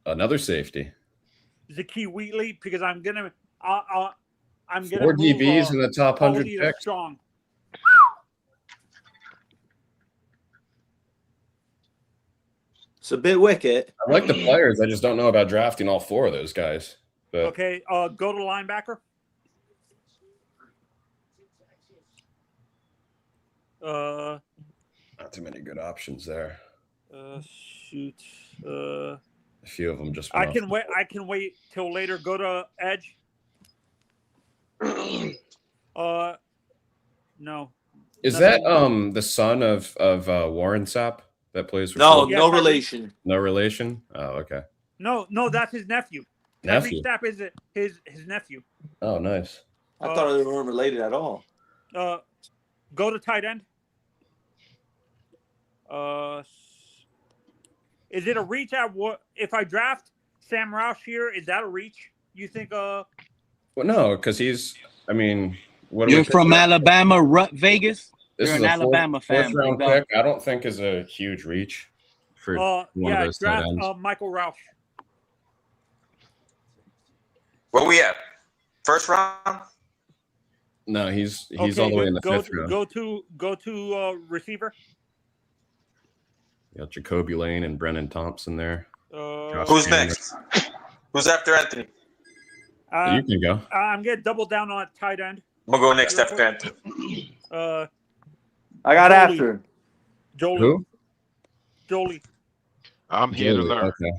Another safety. Zakee Wheatley, because I'm gonna 4 DBs in the top 100 picks. Strong. It's a bit wicked. I like the players. I just don't know about drafting all 4 of those guys. But Okay, go to linebacker. not too many good options there. Shoot. A few of them just. I can wait. I can wait till later. Go to edge. No. Is that the son of Warren Sapp that plays for? No, no relation. No relation. Oh, okay. No, that's his nephew. Nephew. Sapp is his nephew. Oh, nice. I thought they weren't related at all. Go to tight end. Is it a reach at what? If I draft Sam Roush here, is that a reach? You think? Well, no, because he's. I mean, what? You're from Alabama, Vegas. This You're is an a Alabama fan. Fourth round pick. I don't think is a huge reach for one of those tight draft ends. Michael Roush. Where we at? First round? No, he's all the way in the fifth round. Go to receiver. You got Jacoby Lane and Brennan Thompson there. Who's next? Who's after Anthony? You can go. I'm gonna double down on tight end. We'll go next after Anthony. I got after. Jolie. Who? Jolie. I'm here to learn. Okay.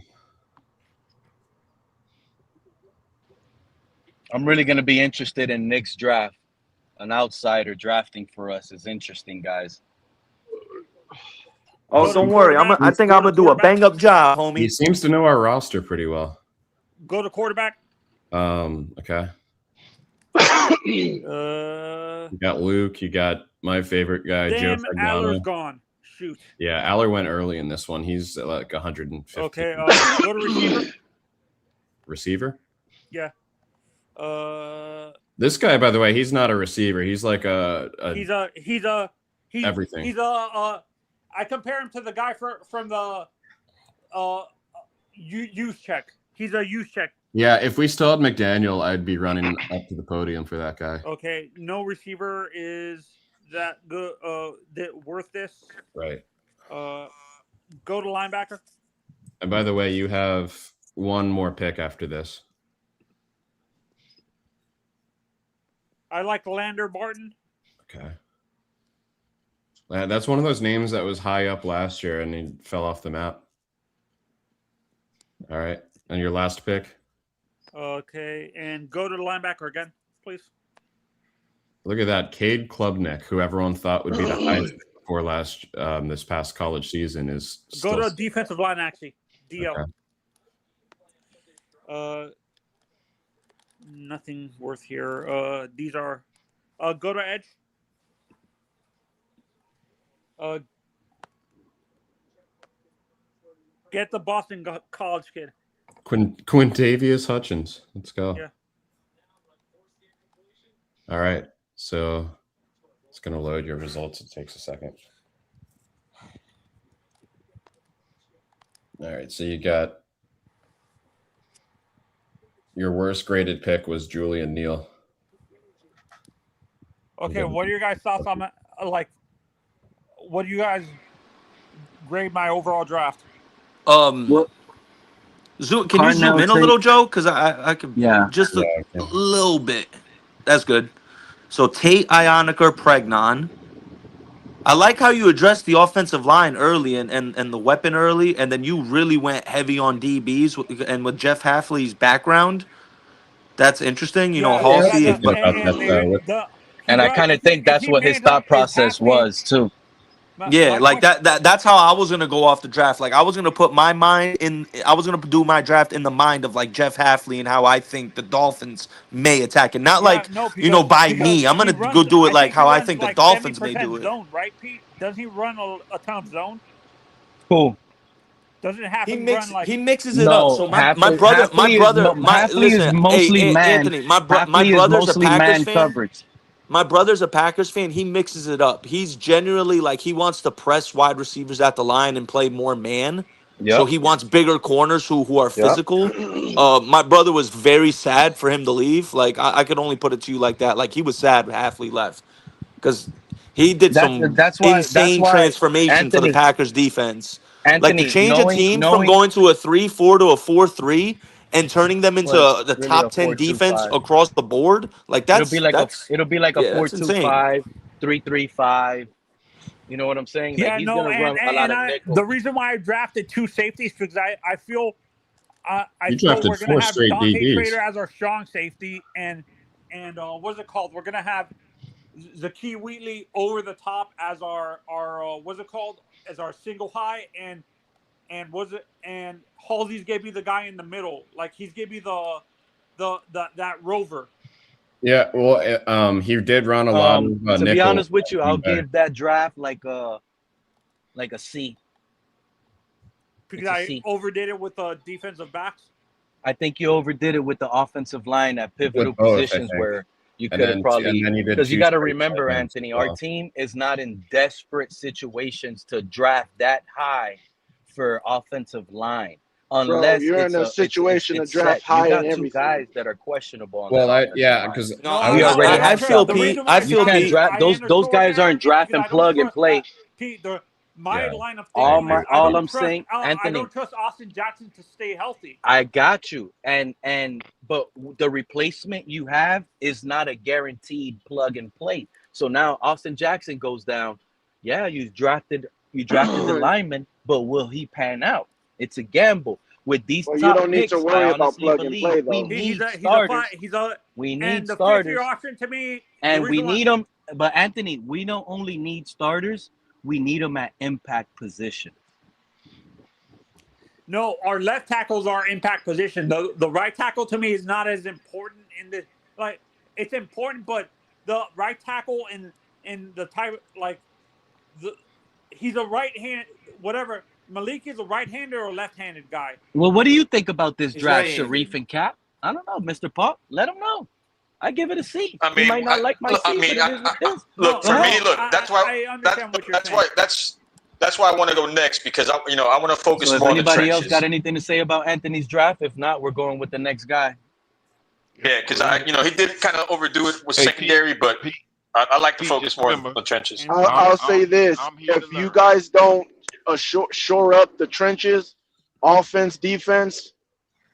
I'm really going to be interested in Nick's draft. An outsider drafting for us is interesting, guys. Oh, don't worry. I think I'm gonna do a bang up job, homie. He seems to know our roster pretty well. Go to quarterback. Okay. You got Luke. You got my favorite guy, Joe Damn, Aller's gone. Shoot. Yeah, Aller went early in this one. He's at like 150. Okay. Go to receiver. Receiver? Yeah. This guy, by the way, he's not a receiver. He's like He's everything. He's I compare him to the guy from the use check. He's a use check. Yeah, if we still had McDaniel, I'd be running up to the podium for that guy. Okay, no receiver is that good. That worth this. Right. Go to linebacker. And by the way, you have one more pick after this. I like Lander Barton. Okay. That's one of those names that was high up last year and he fell off the map. All right. And your last pick? Okay. And go to the linebacker again, please. Look at that. Cade Klubnik, who everyone thought would be the highest for this past college season, is go to defensive line, actually. DL. Okay. Nothing worth here. These are go to edge. Get the Boston College kid. Quintavious Hutchins. Let's go. Yeah. All right. So it's going to load your results. It takes a second. All right. So you got your worst graded pick was Julian Neal. Okay. What are your guys' thoughts on that? Like, what do you guys grade my overall draft? Can you zoom in a little, Joe? Because I can just a little bit. That's good. So Tate, Ionica, Pregnon. I like how you addressed the offensive line early and the weapon early, and then you really went heavy on DBs and with Jeff Halfley's background. That's interesting. You know, Yeah, Yeah, I was that's Halsey is, a thinking but about and that they with he And I runs kind of think if that's he what his mans up thought is process Halfley. was too. yeah, My like question. that's how I was gonna go off the draft. Like I was gonna put my mind in. I was gonna do my draft in the mind of like Jeff Halfley and how I think the Dolphins may attack it. Not Yeah, like no, by because me. I'm he gonna go runs. do it I like think he how I runs think the like Dolphins may do 70% it. zone, right, Pete? Doesn't he run a ton of zone? Cool. Doesn't Halfley run like? He mixes it up. No, So my Halfley is listen, mostly man. Anthony, my Halfley is brother's a mostly Packers man fan. coverage. My brother's a Packers fan. He mixes it up. He's generally like he wants to press wide receivers at the line and play more man. So Yep. he wants bigger corners who are Yep. physical. My brother was very sad for him to leave. Like I could only put it to you like that. Like he was sad Halfley left because he did some That's insane why transformation for the Anthony Packers defense. Like to Anthony change a team from knowing going to a 3-4 to a 4-3 and turning them into was the really a top 10 defense 4-2-5. across the board. Like It'll be like a yeah, that's insane. 4-2-5, 3-3-5. You know what I'm saying? Like Yeah, he's no, gonna run a lot of nickel. the reason why I drafted two safeties because I feel you drafted we're gonna 4 have straight Dante DBs. Trader as our strong safety and what's it called? We're gonna have Zakee Wheatley over the top as our what's it called? As our single high and Halsey's gonna be the guy in the middle. Like he's gonna be that rover. Yeah, well, he did run a lot of To be nickel. honest with you, I'll give that draft like a C. Because I overdid it with the defensive backs. I think you overdid it with the offensive line at pivotal With both, I positions think. where you And could have then- probably and then you did because you two got to straight remember, tight ends Anthony, as our well. team is not in desperate situations to draft that high for offensive line. Unless you're it's in a situation to draft set. high You got and two everything. guys that are questionable on Well, that offensive line. because No, we already I have feel something. Pete. I feel You can't Pete. draft those guys aren't draft and plug and play. Pete, my line of All thinking is all I'm saying, I Anthony, don't trust Austin Jackson to stay healthy. I got you. But the replacement you have is not a guaranteed plug and play. So now Austin Jackson goes down. Yeah, you drafted the lineman, but will he pan out? It's a gamble. With these Well, you top don't need picks, to worry I about honestly plug and believe play, we though. need starters. We need and the starters. fifth-year option to me, And we need them. But Anthony, we don't only need starters. We need them at impact position. No, our left tackles are impact position. The right tackle to me is not as important in the like. It's important, but the right tackle in the type like he's a right hand whatever. Malik is a right-hander or left-handed guy. Well, what do you think about this He's draft, right-handed. Sharif and Cap? I don't know, Mr. Pop. Let him know. I give it a C. I mean, you might not like my C, but it is what it is. Look, for me, look, that's why. I understand what you're saying. That's why I want to go next because I want to focus So if more on the anybody trenches. else got anything to say about Anthony's draft, if not, we're going with the next guy. Yeah, because he did kind of overdo it with secondary, but I like to focus more on the trenches. I'll say this: if you guys don't shore up the trenches, offense, defense,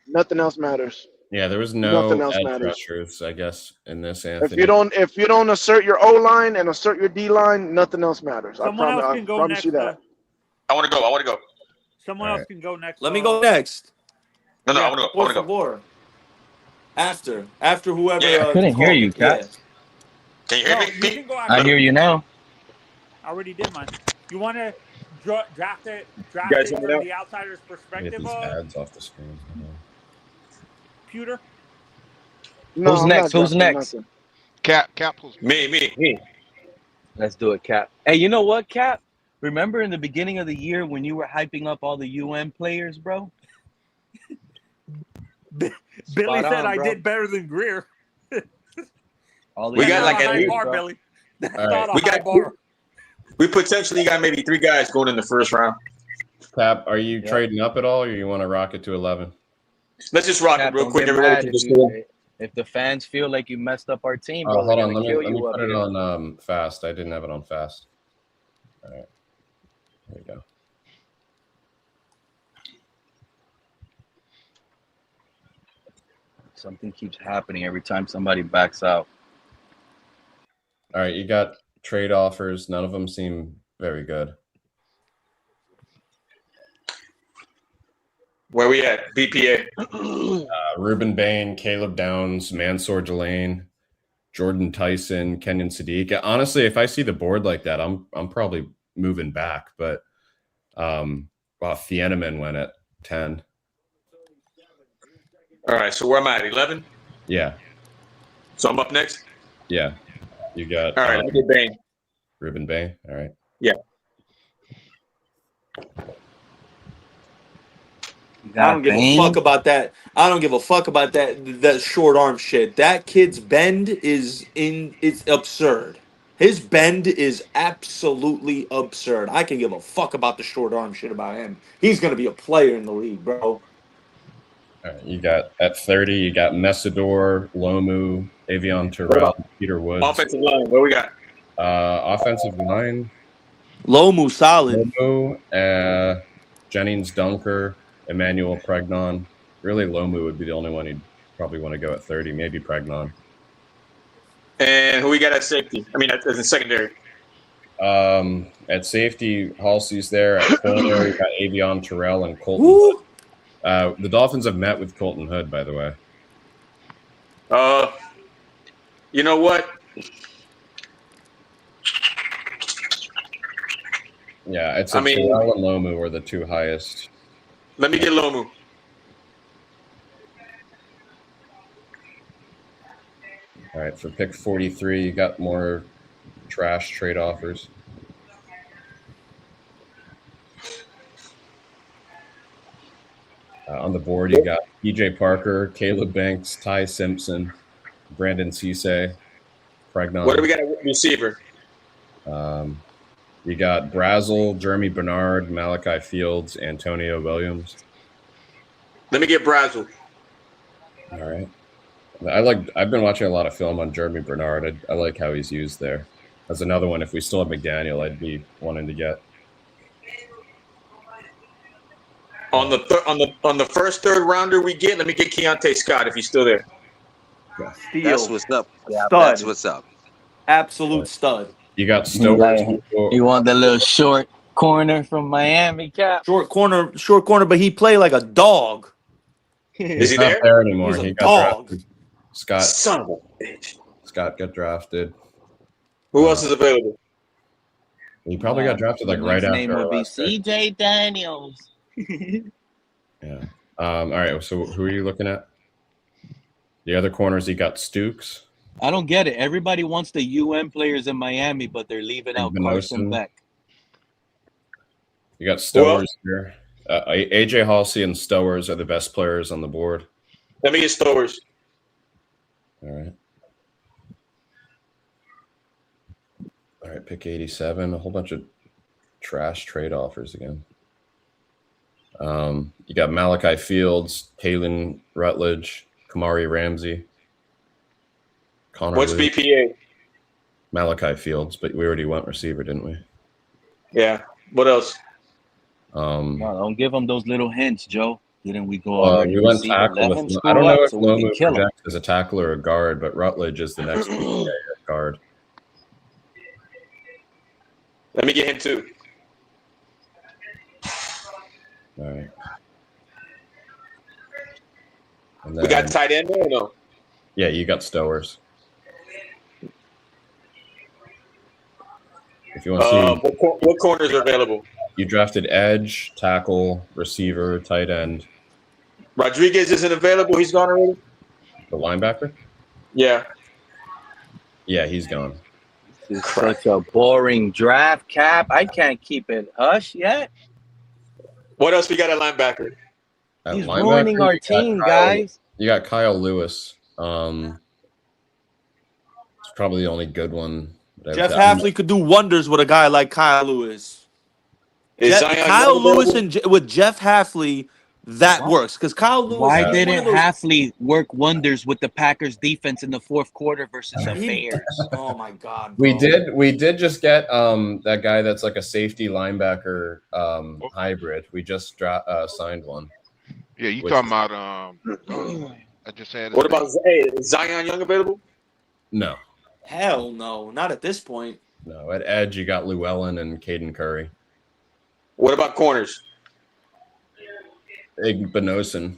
nothing else matters. Yeah, there was no Nothing else edge matters. rushers, I guess, in this, Anthony. If you don't assert your O line and assert your D line, nothing else matters. Someone else can go promise next. you that. I want to go. Someone else can go next. Let me go next. No, I want to Por go. favor. After whoever. Yeah. I couldn't hear you, Kat. Can you hear me, You Pete? can go I after. hear you now. I already did mine. You want to draft it guys from want me to the outsider's Get perspective, these ads off the screen. Pewter? No, Who's I'm next? not Who's drafting next? nothing. Cap. Me. Let's do it, Cap. Hey, you know what, Cap? Remember in the beginning of the year when you were hyping up all the UM players, bro? Billy Spot said on, I bro. did better than Greer. All the We got UM like That's at not a high least- bar, bro. Billy. That's All not right. a We high got- bar. We potentially got maybe 3 guys going in the first round. Cap, are you Yeah. trading up at all, or you want to rock it to 11? Let's just rock Cap, it real don't quick. get Everybody mad can if just you- go. If the fans feel like you messed up our team, bro, Hold they're on. gonna Let kill me you up put it here. on fast. I didn't have it on fast. All right. There you go. Something keeps happening every time somebody backs out. All right. You got trade offers. None of them seem Very good. Where we at? BPA. Ruben Bain, Caleb Downs, Mansour Delane, Jordan Tyson, Kenyon Sadiq. Honestly, if I see the board like that, I'm probably moving back. But Thieneman went at 10. All right, so where am I at? 11? Yeah. So I'm up next? Yeah. You got all right, let me get Bain. Ruben Bain. All right. Yeah. I don't give a fuck about that. I don't give a fuck about that short arm shit. That kid's bend it's absurd. His bend is absolutely absurd. I can give a fuck about the short arm shit about him. He's gonna be a player in the league, bro. All right, you got at 30, you got Messidor, Lomu, Avion Terrell, Peter Woods. Offensive line, what we got? Offensive line. Lomu solid. Lomu, Jennings Dunker, Emmanuel Pregnon. Really, Lomu would be the only one you'd probably want to go at 30, maybe Pregnon. And who we got at safety? I mean, as in secondary. At safety, Halsey's there. At corner, you got Avion Terrell and Colton Hood. The Dolphins have met with Colton Hood, by the way. You know what? Yeah, Terrell and Lomu are the two highest. Let me get Lomu. All right, for pick 43, you got more trash trade offers. On the board, you got EJ Parker, Caleb Banks, Ty Simpson, Brandon Cisse, Pregnon. What do we got at receiver? You got Brazel, Jeremy Bernard, Malachi Fields, Antonio Williams. Let me get Brazel. All right. I've been watching a lot of film on Jeremy Bernard. I like how he's used there. That's another one. If we still have McDaniel, I'd be wanting to get. On the first third rounder we get, let me get Keontae Scott if he's still there. Steal. That's what's up. Yeah, Stud. that's what's up. Absolute stud. You got Stowers. You want the little short corner from Miami, Cap? Short corner, but he played like a dog. Is he not there anymore. He's a He got dog. drafted. Scott. Son of a bitch. Scott got drafted. Who else is available? He probably got drafted like right after. Name will be CJ Daniels. Yeah. All right. So who are you looking at? The other corners, you got Stukes. I don't get it. Everybody wants the players in Miami, but they're leaving out Carson Beck. You got Stowers here. AJ Halsey and Stowers are the best players on the board. Let me get Stowers. All right. All right, pick 87. A whole bunch of trash trade offers again. You got Malachi Fields, Kalen Rutledge, Kamari Ramsey. Connor What's Lee. BPA? Malachi Fields, but we already went receiver, didn't we? Yeah. What else? No, don't give them those little hints, Joe. Didn't we go? We went tackle with. I don't know if Lomu projects as a tackle or a guard, but Rutledge is the next guard. Let me get him too. All right. And We got tight end there or no? Yeah, you got Stowers. If you want to see, what corners are available? You drafted edge, tackle, receiver, tight end. Rodriguez isn't available. He's gone already. The linebacker? Yeah. Yeah, he's gone. This is such a boring draft, Cap. I can't keep it hush yet. What else we got at linebacker? He's ruining our team, guys. You got Kyle Lewis. It's probably the only good one. Jeff Hafley could do wonders with a guy like Kyle Lewis. Kyle Lewis and with Jeff Hafley, that works because Kyle Lewis. Why didn't Hafley work wonders with the Packers defense in the fourth quarter versus the Bears? Oh my God! Bro. We did just get that guy that's like a safety linebacker hybrid. We just signed one. Yeah, you talking about I just had. What about Zion Young available? No. Hell no, not at this point. No, at edge you got Llewellyn and Caden Curry. What about corners? Igbinosun,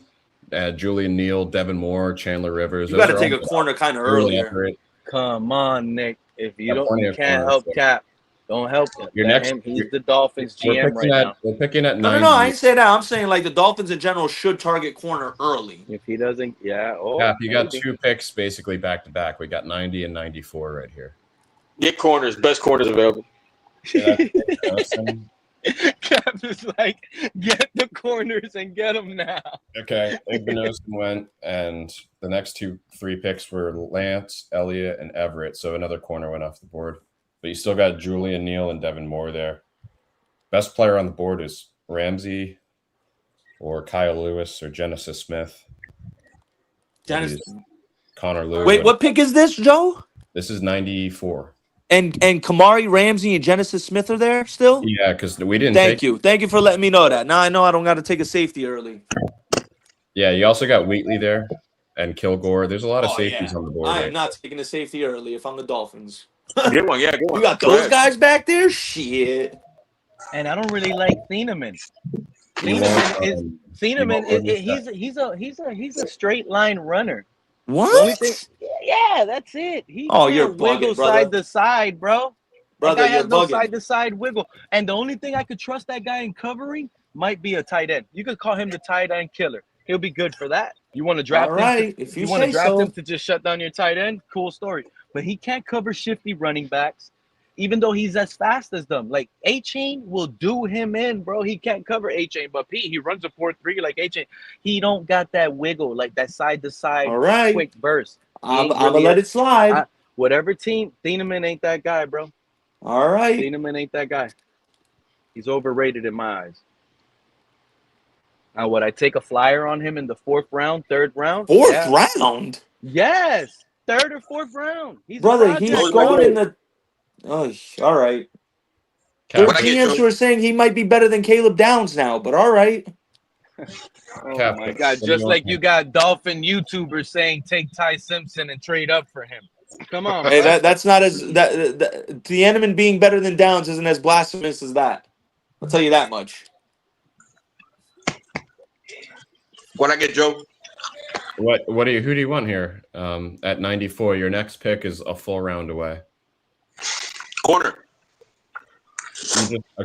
Julian Neal, Devin Moore, Chandler Rivers. You got to take a corner kind of earlier. Everett. Come on, Nick. If you Got plenty you of can't corners, help so. Cap. Don't help him. Your Let next- him. He's the Dolphins GM right now. We're picking at 90. No, I ain't saying that. I'm saying like the Dolphins in general should target corner early. If he doesn't, yeah. Oh, Yeah, you got maybe. 2 picks basically back to back. We got 90 and 94 right here. Get corners. Best corners available. Yeah, Harrison. Cap is like, get the corners and get them now. Okay, Igbinosun went, and the next 3 picks were Lance, Elliott, and Everett. So another corner went off the board. But you still got Julian Neal and Devin Moore there. Best player on the board is Ramsey or Kyle Lewis or Genesis Smith. Connor Lewis. Wait, what pick is this, Joe? This is 94. And Kamari Ramsey and Genesis Smith are there still? Yeah, because we didn't Thank you for letting me know that. Now I know I don't got to take a safety early. Yeah, you also got Wheatley there and Kilgore. There's a lot of safeties on the board. I am not taking a safety early if I'm the Dolphins. Get one, yeah, get one. You got those guys back there? Shit. And I don't really like Thieneman. He's a straight line runner. What? Yeah, that's it. He you're can't wiggle bugging, brother. side to side, bro. Brother, that guy you're has no bugging. side to side wiggle. And the only thing I could trust that guy in covering might be a tight end. You could call him the tight end killer. He'll be good for that. You want to draft All him? right, if you want to say draft so. him to just shut down your tight end? Cool story. But he can't cover shifty running backs, even though he's as fast as them. Like A-Chain will do him in, bro. He can't cover A-Chain, but Pete, he runs a 4.3 like A-Chain. He don't got that wiggle, like that side to side, All right. quick burst. I'm gonna let it slide. Whatever team, Thieneman ain't that guy, bro. All right. Thieneman ain't that guy. He's overrated in my eyes. Now, would I take a flyer on him in the 4th round, 3rd round? Fourth round? Yes. 3rd or 4th round. He's Brother, he's going in the... Oh, all right. There are GMs who are saying he might be better than Caleb Downs now, but all right. Oh, my God. Just like you got Dolphin YouTubers saying take Ty Simpson and trade up for him. Come on. Hey, bro. that's not as... the Thieneman being better than Downs isn't as blasphemous as that. I'll tell you that much. What I get, Joe? Who do you want here? At 94, your next pick is a full round away. Corner.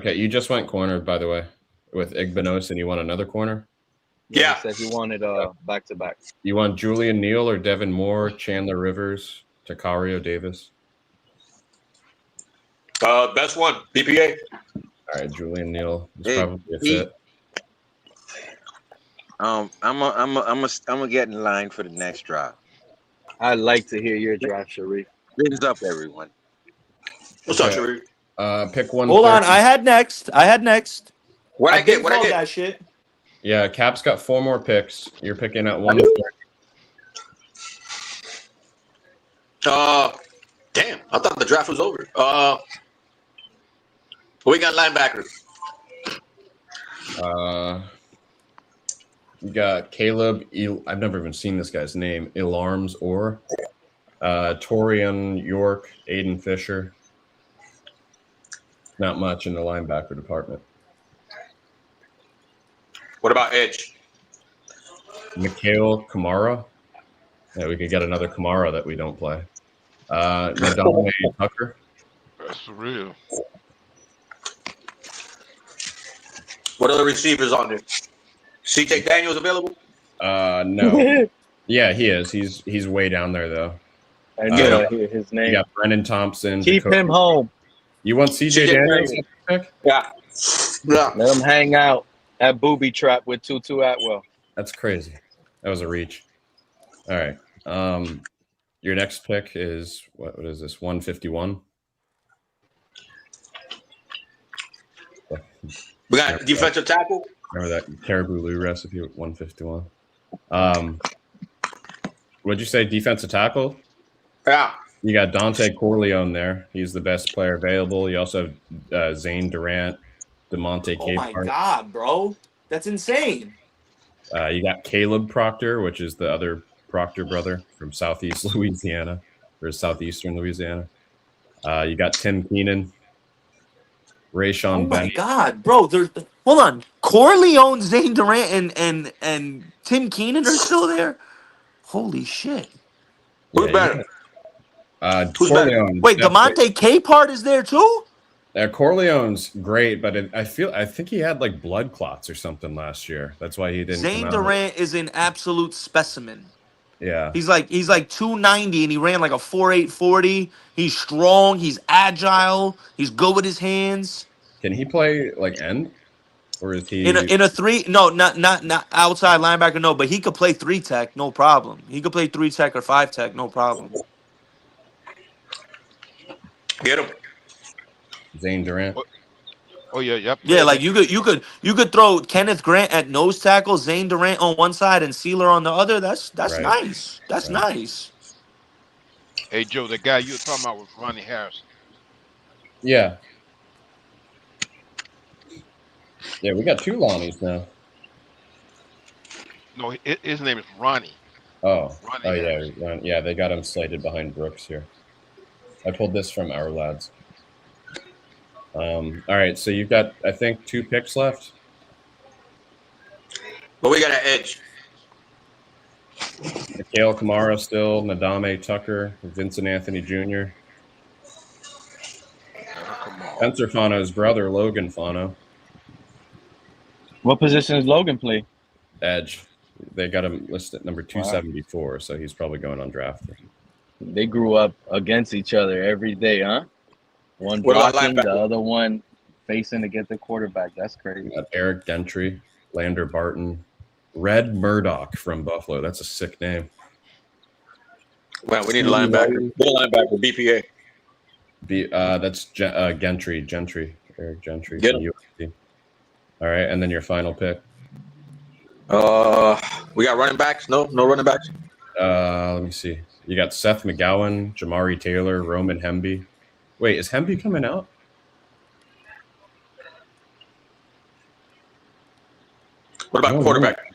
You just went corner, by the way, with Igbenos, and you want another corner? Yeah. He said he wanted back-to-back. You want Julian Neal or Devin Moore, Chandler Rivers, Takario Davis? Best one, PPA. All right, Julian Neal is probably a fit. I'm gonna get in line for the next draft. I'd like to hear your draft, Sharif. What's up, everyone? What's up, Sharif? Pick one. Hold on, I had next. What I get? That shit. Yeah, Cap's got 4 more picks. You're picking at 1. Damn, I thought the draft was over. We got linebackers. You got Caleb. I've never even seen this guy's name. Ilarms or Torian York, Aiden Fisher. Not much in the linebacker department. What about edge? Mikhail Kamara. Yeah, we could get another Kamara that we don't play. Nadame Tucker. That's for real. What other receivers on there? CJ Daniels available? No. Yeah, he is. He's way down there though. I know his name. You got Brennan Thompson. Keep him home. You want CJ Daniels? Yeah. Let him hang out at Booby Trap with Tutu Atwell. That's crazy. That was a reach. All right. Your next pick is what is this? 151. We got defensive tackle. Remember that Caribou Lou recipe with 151. What'd you say? Defensive tackle? Yeah. You got Dante Corleone there. He's the best player available. You also have Zane Durant, DeMonte Oh my Capehart. God, bro. That's insane. You got Caleb Proctor, which is the other Proctor brother from Southeast Louisiana or Southeastern Louisiana. You got Tim Keenan, Rayshon Oh my Bennett. God, bro! Hold on. Corleone, Zane Durant, and Tim Keenan are still there. Holy shit! Who's better? Who's better? Corleone. Wait, Demonte Capehart is there too? Corleone's great, but I think he had like blood clots or something last year. That's why he didn't Zane come out. Durant is an absolute specimen. Yeah. He's like 290 and he ran like a 4.8 40. He's strong, he's agile, he's good with his hands. Can he play like end? Or is he in a three? No, not outside linebacker, no, but he could play 3-tech, no problem. He could play 3-tech or 5-tech, no problem. Get him. Zane Durant? Oh yeah, yep. Yeah, like you could throw Kenneth Grant at nose tackle, Zane Durant on one side, and Sealer on the other. That's Right. nice. That's Right. nice. Hey Joe, the guy you were talking about was Ronnie Harrison. Yeah. Yeah, we got 2 Lonnies now. No, his name is Ronnie. Oh. Ronnie Harrison. Yeah. Yeah, they got him slated behind Brooks here. I pulled this from our lads. All right, so you've got, I think, 2 picks left. But we got an edge. Mikhail Kamara still, Nadame Tucker, Vincent Anthony Jr. Spencer Fano's brother, Logan Fano. What position does Logan play? Edge. They got him listed number 274, so he's probably going on draft. They grew up against each other every day, huh? One What about blocking, the linebacker? other one facing to get the quarterback. That's crazy. Got Eric Gentry, Lander Barton, Red Murdoch from Buffalo. That's a sick name. Well, we need a linebacker. Get a linebacker, BPA. That's Gentry, Eric Gentry Get from him. USC. All right, and then your final pick. We got running backs? No running backs. Let me see. You got Seth McGowan, Jamari Taylor, Roman Hemby. Wait, is Hemby coming out? What about quarterback?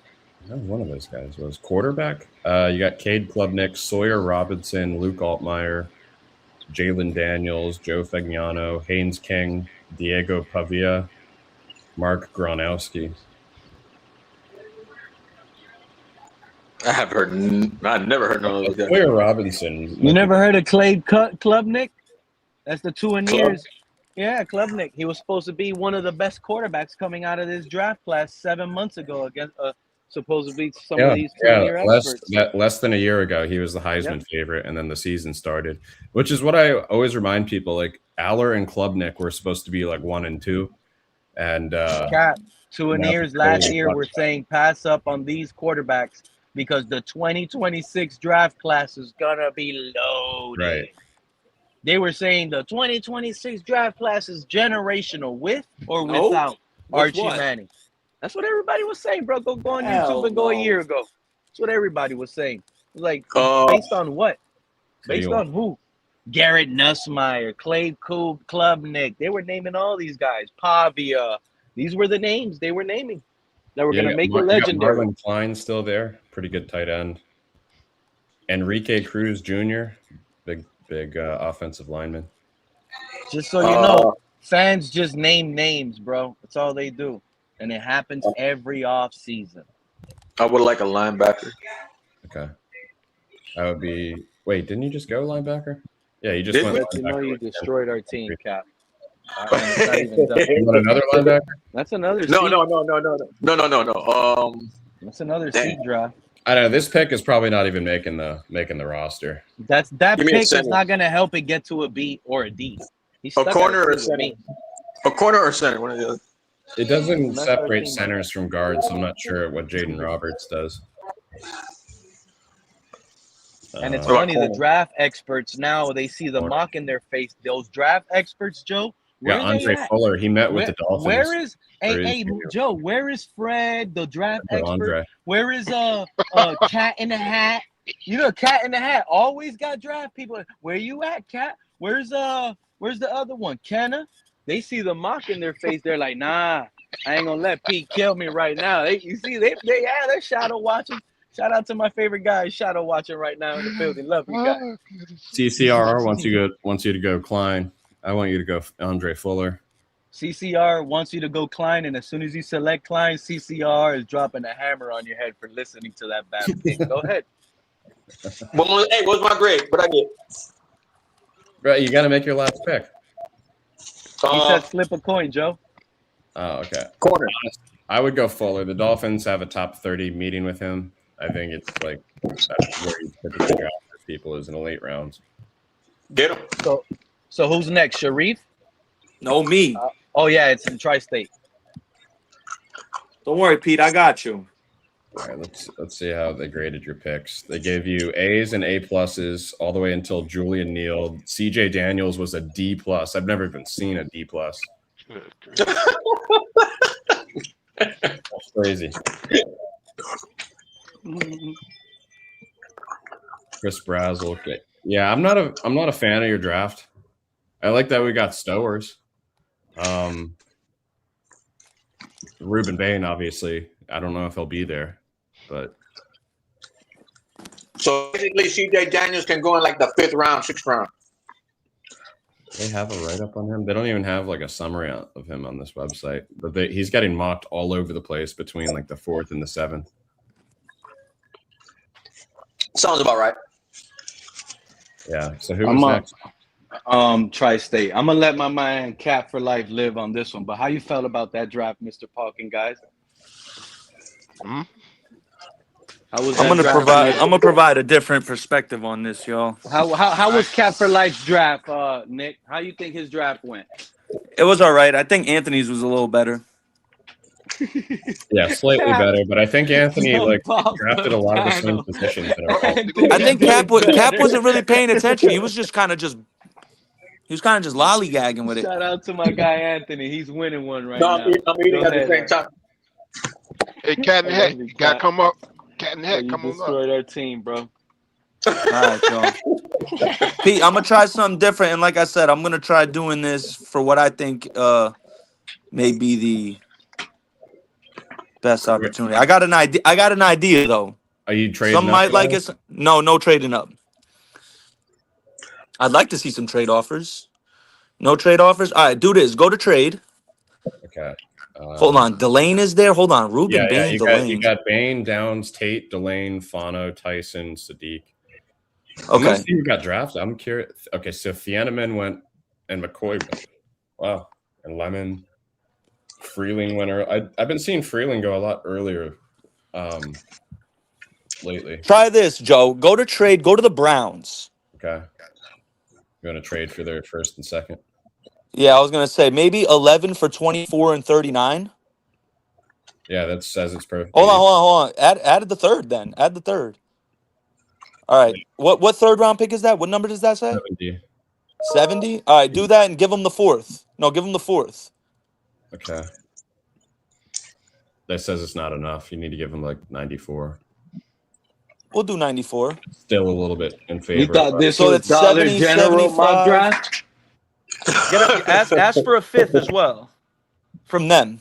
No, one of those guys was quarterback. You got Cade Klubnik, Sawyer Robinson, Luke Altmaier, Jalen Daniels, Joe Fagnano, Haynes King, Diego Pavia, Mark Gronowski. I've never heard none of those guys. Sawyer Robinson. You never heard of Clay Klubnik? That's the 2 years. Yeah, Klubnik. He was supposed to be one of the best quarterbacks coming out of this draft class 7 months ago against supposedly some of these 2-year experts. Less than a year ago, he was the Heisman favorite, and then the season started, which is what I always remind people. Like Aller and Klubnik were supposed to be like 1 and 2, and Cat, 2 years last year were saying pass up on these quarterbacks because the 2026 draft class is gonna be loaded. Right. They were saying the 2026 draft class is generational with or without Archie Manning. That's what everybody was saying, bro. Go on YouTube and go a year ago. That's what everybody was saying. Like, based on what? Based on who? Garrett Nussmeier, Clay Klubnik. They were naming all these guys. Pavia. These were the names they were naming that were going to make it legendary. Marlon Klein still there. Pretty good tight end. Enrique Cruz Jr., big offensive lineman. Just so you know, fans just name names, bro. That's all they do. And it happens every off season. I would like a linebacker. Okay. That would be. Wait, didn't you just go linebacker? Yeah, you just went. You know you destroyed our team, Cap. It's not even done. You want another linebacker? That's another. No. That's another seed draft. I don't know. This pick is probably not even making the roster. That pick is not going to help it get to a B or a D. A corner or center? A corner or center? One of the other. It doesn't separate centers from guards, so I'm not sure what Jaden Roberts does. And it's funny, the draft experts now, they see the mock in their face. Those draft experts, Joe. Yeah, Andre Fuller. He met with the Dolphins. Where is Joe? Where is Fred, the draft expert? Andre. Where is Cat in the Hat? You know, Cat in the Hat always got draft people. Where you at, Cat? Where's the other one, Kenna? They see the mock in their face. They're like, nah, I ain't gonna let Pete kill me right now. They're shadow watching. Shout out to my favorite guy, Shadow, watching right now in the building. Love you guys. CCR wants you to go Klein. I want you to go Andre Fuller. CCR wants you to go Klein, and as soon as you select Klein, CCR is dropping a hammer on your head for listening to that bad pick. Go ahead. What's my grade? What I get? Right, you got to make your last pick. He said flip a coin, Joe. Oh, okay. Corner. I would go Fuller. The Dolphins have a top 30 meeting with him. I think it's like that's where you typically draft people is in the late rounds. Get him. So who's next? Sharif? No, me. Oh yeah, it's in Tri-State. Don't worry, Pete. I got you. All right, let's see how they graded your picks. They gave you A's and A pluses all the way until Julian Neal. CJ Daniels was a D plus. I've never even seen a D plus. That's crazy. Chris Brazel. Yeah, I'm not a fan of your draft. I like that we got Stowers. Ruben Bain, obviously. I don't know if he'll be there, but so basically CJ Daniels can go in like the 5th round, 6th round. They have a write-up on him. They don't even have like a summary of him on this website, but he's getting mocked all over the place between like the 4th and the 7th. Sounds about right. Yeah. So who's next? Tri-State. I'm gonna let my man Cap for Life live on this one. But how you felt about that draft, Mr. Parkin, guys? I'm gonna provide a different perspective on this, y'all. How was Cap for Life's draft, Nick? How you think his draft went? It was all right. I think Anthony's was a little better. Yeah, slightly better, but I think Anthony drafted a lot of the same positions. I think Cap wasn't really paying attention. He was kind of just lollygagging with it. Shout out to my guy Anthony. He's winning one right now. I'm eating at the same time. Hey, Cat and Hat, you gotta come up. Cat and Hat, come on up. Destroyed our team, bro. All right, y'all. Pete, I'm gonna try something different, and like I said, I'm gonna try doing this for what I think may be the best opportunity. I got an idea though. Are you trading? Some might like it. No trading up. I'd like to see some trade offers. No trade offers. All right, do this. Go to trade. Okay. Hold on. Delane is there. Hold on. Ruben Bain, Delane. You got Bain, Downs, Tate, Delane, Fano, Tyson, Sadiq. Okay. You got drafted. I'm curious. Okay, so Thieneman went and McCoy. Wow. And Lemon. Freeling went. I've been seeing Freeling go a lot earlier lately. Try this, Joe. Go to trade. Go to the Browns. Okay. You want to trade for their 1st and 2nd? Yeah, I was going to say maybe 11 for 24 and 39. Yeah, that says it's perfect. Hold on. Add the 3rd then. Add the 3rd. All right. What 3rd round pick is that? What number does that say? 70? All right, do that and give him the 4th. No, give him the 4th. Okay. That says it's not enough. You need to give him like 94. We'll do 94. Still a little bit in favor. You thought this was Dollar General mock draft? Ask for a 5th as well. From them.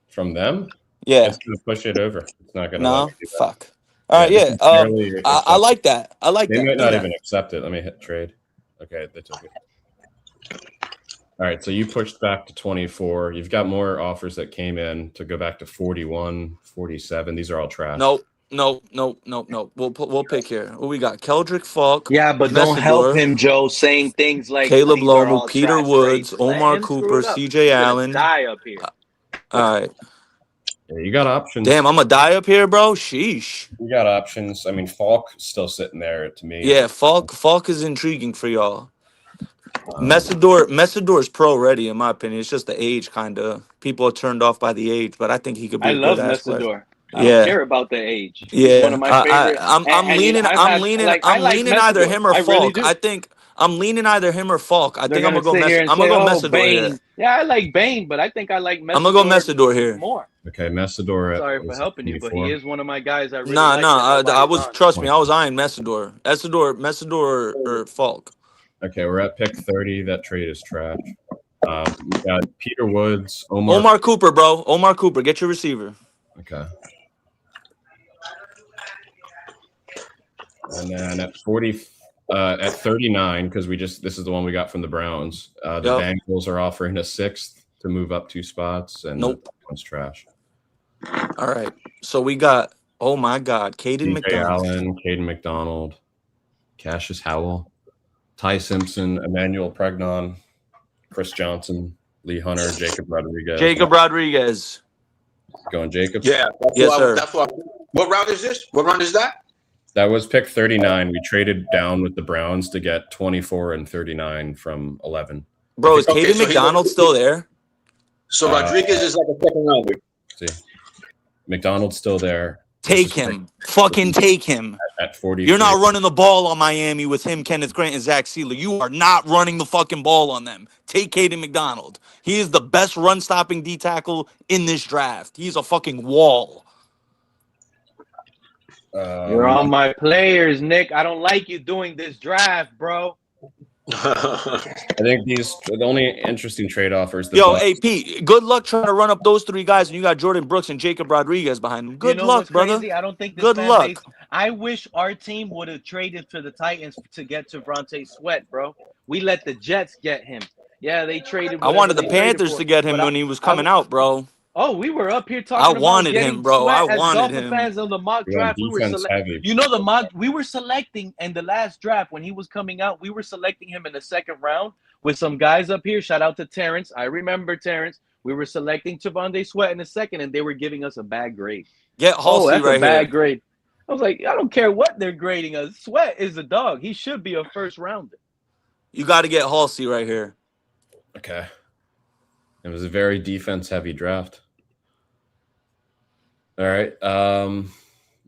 From them? Yeah. It's going to push it over. It's not going to. No, fuck. All right, yeah. I like that. I like that. They might not even accept it. Let me hit trade. Okay, they took it. All right, so you pushed back to 24. You've got more offers that came in to go back to 41, 47. These are all trash. No. We'll pick here. What we got? Keldrick Falk. Yeah, but don't help him, Joe, saying things like Caleb Lomu, Peter Woods, Omar Cooper, CJ Allen. Die up here. All right. Yeah, you got options. Damn, I'm gonna die up here, bro. Sheesh. You got options. I mean, Falk still sitting there to me. Yeah, Falk is intriguing for y'all. Messidor's pro ready, in my opinion. It's just the age, kind of. People are turned off by the age, but I think he could be a good ass player. Messidor. I don't care about the age. Yeah, one of my favorite. I'm leaning either him or Falk. Really, I think I'm leaning either him or Falk. I think I'm gonna go Messidor here. Yeah, I like Bain, but I think I like Messidor. I'm gonna go Messidor here more. Okay, Messidor. Sorry for helping you, but he is one of my guys. I really I was trust me. I was eyeing Messidor, or Falk. Okay, we're at pick 30. That trade is trash. We got Peter Woods, Omar Cooper, bro. Omar Cooper, get your receiver. Okay. And then at 39, because this is the one we got from the Browns. The Bengals are offering a 6th to move up 2 spots, and Nope. that one's trash. All right. So we got, oh my God, Caden McDonald. Allen, Caden McDonald, Cassius Howell, Ty Simpson, Emmanuel Pregnon, Chris Johnson, Lee Hunter, Jacob Rodriguez. Going Jacob? Yeah. Yes, sir. What round is this? What round is that? That was pick 39. We traded down with the Browns to get 24 and 39 from 11. Bro, is Caden McDonald still there? So Rodriguez is like a second rounder. See, McDonald's still there. Take him. Fucking take him. At 40. You're not running the ball on Miami with him, Kenneth Grant, and Zach Sealer. You are not running the fucking ball on them. Take Caden McDonald. He is the best run-stopping D tackle in this draft. He's a fucking wall. You're on my players, Nick. I don't like you doing this draft, bro. I think the only interesting trade offers. Yo, AP, good luck trying to run up those 3 guys, and you got Jordan Brooks and Jacob Rodriguez behind them. Good luck, brother. Crazy? I don't think this good luck. Base, I wish our team would have traded to the Titans to get to Vontae Sweat, bro. We let the Jets get him. Yeah, they traded. I wanted the Panthers to get him when he was coming out, bro. Oh, we were up here talking. I wanted him, bro. I wanted him. Fans on the mock draft, we were we were selecting in the last draft when he was coming out. We were selecting him in the 2nd round with some guys up here. Shout out to Terrence. I remember Terrence. We were selecting Tavonde Sweat in the 2nd, and they were giving us a bad grade. Get Halsey that's right a bad here. grade. I was like, I don't care what they're grading us. Sweat is a dog. He should be a 1st rounder. You got to get Halsey right here. Okay. It was a very defense-heavy draft. All right.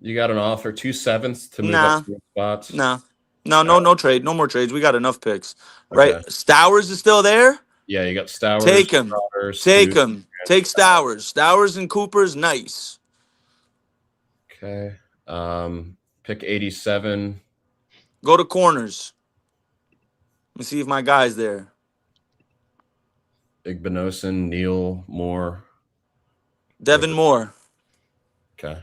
You got an offer, 2 7ths to move up 3 spots. No trade. No more trades. We got enough picks. Okay. Right? Stowers is still there? Yeah, you got Stowers. Take him. Take him. Take Stowers. Stowers and Cooper's nice. Okay. Pick 87. Go to corners. Let me see if my guy's there. Igbinosun, Neal, Moore. Devin Moore. Okay.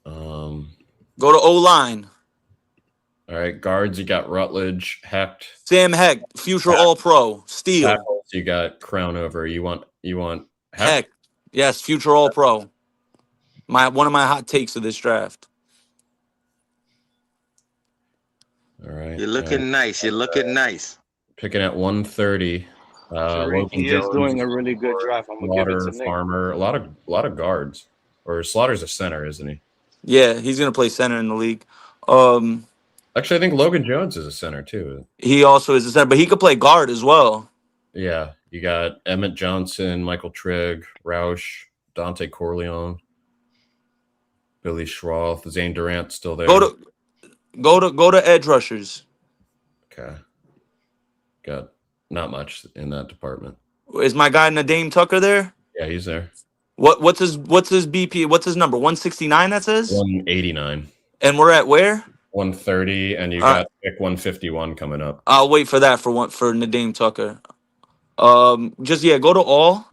Go to O-line. All right, guards, you got Rutledge, Hecht. Sam Hecht, future All-Pro. Steele. Tackles, you got Crownover. You want Hecht. Yes, future All-Pro. One of my hot takes of this draft. All right. You're looking nice. You're looking nice. Picking at 130. He is doing a really good draft. I'm gonna give it to Nick. Farmer, a lot of guards. Or Slaughter's a center, isn't he? Yeah, he's gonna play center in the league. Actually, I think Logan Jones is a center too. He also is a center, but he could play guard as well. Yeah, you got Emmett Johnson, Michael Trigg, Roush, Dante Corleone, Billy Schroth, Zane Durant still there. Go to edge rushers. Okay. Got not much in that department. Is my guy Nadeem Tucker there? Yeah, he's there. What's his BP? What's his number? 169, that says? 189. And we're at where? 130, and you got pick 151 coming up. I'll wait for that for Nadeem Tucker. Go to all.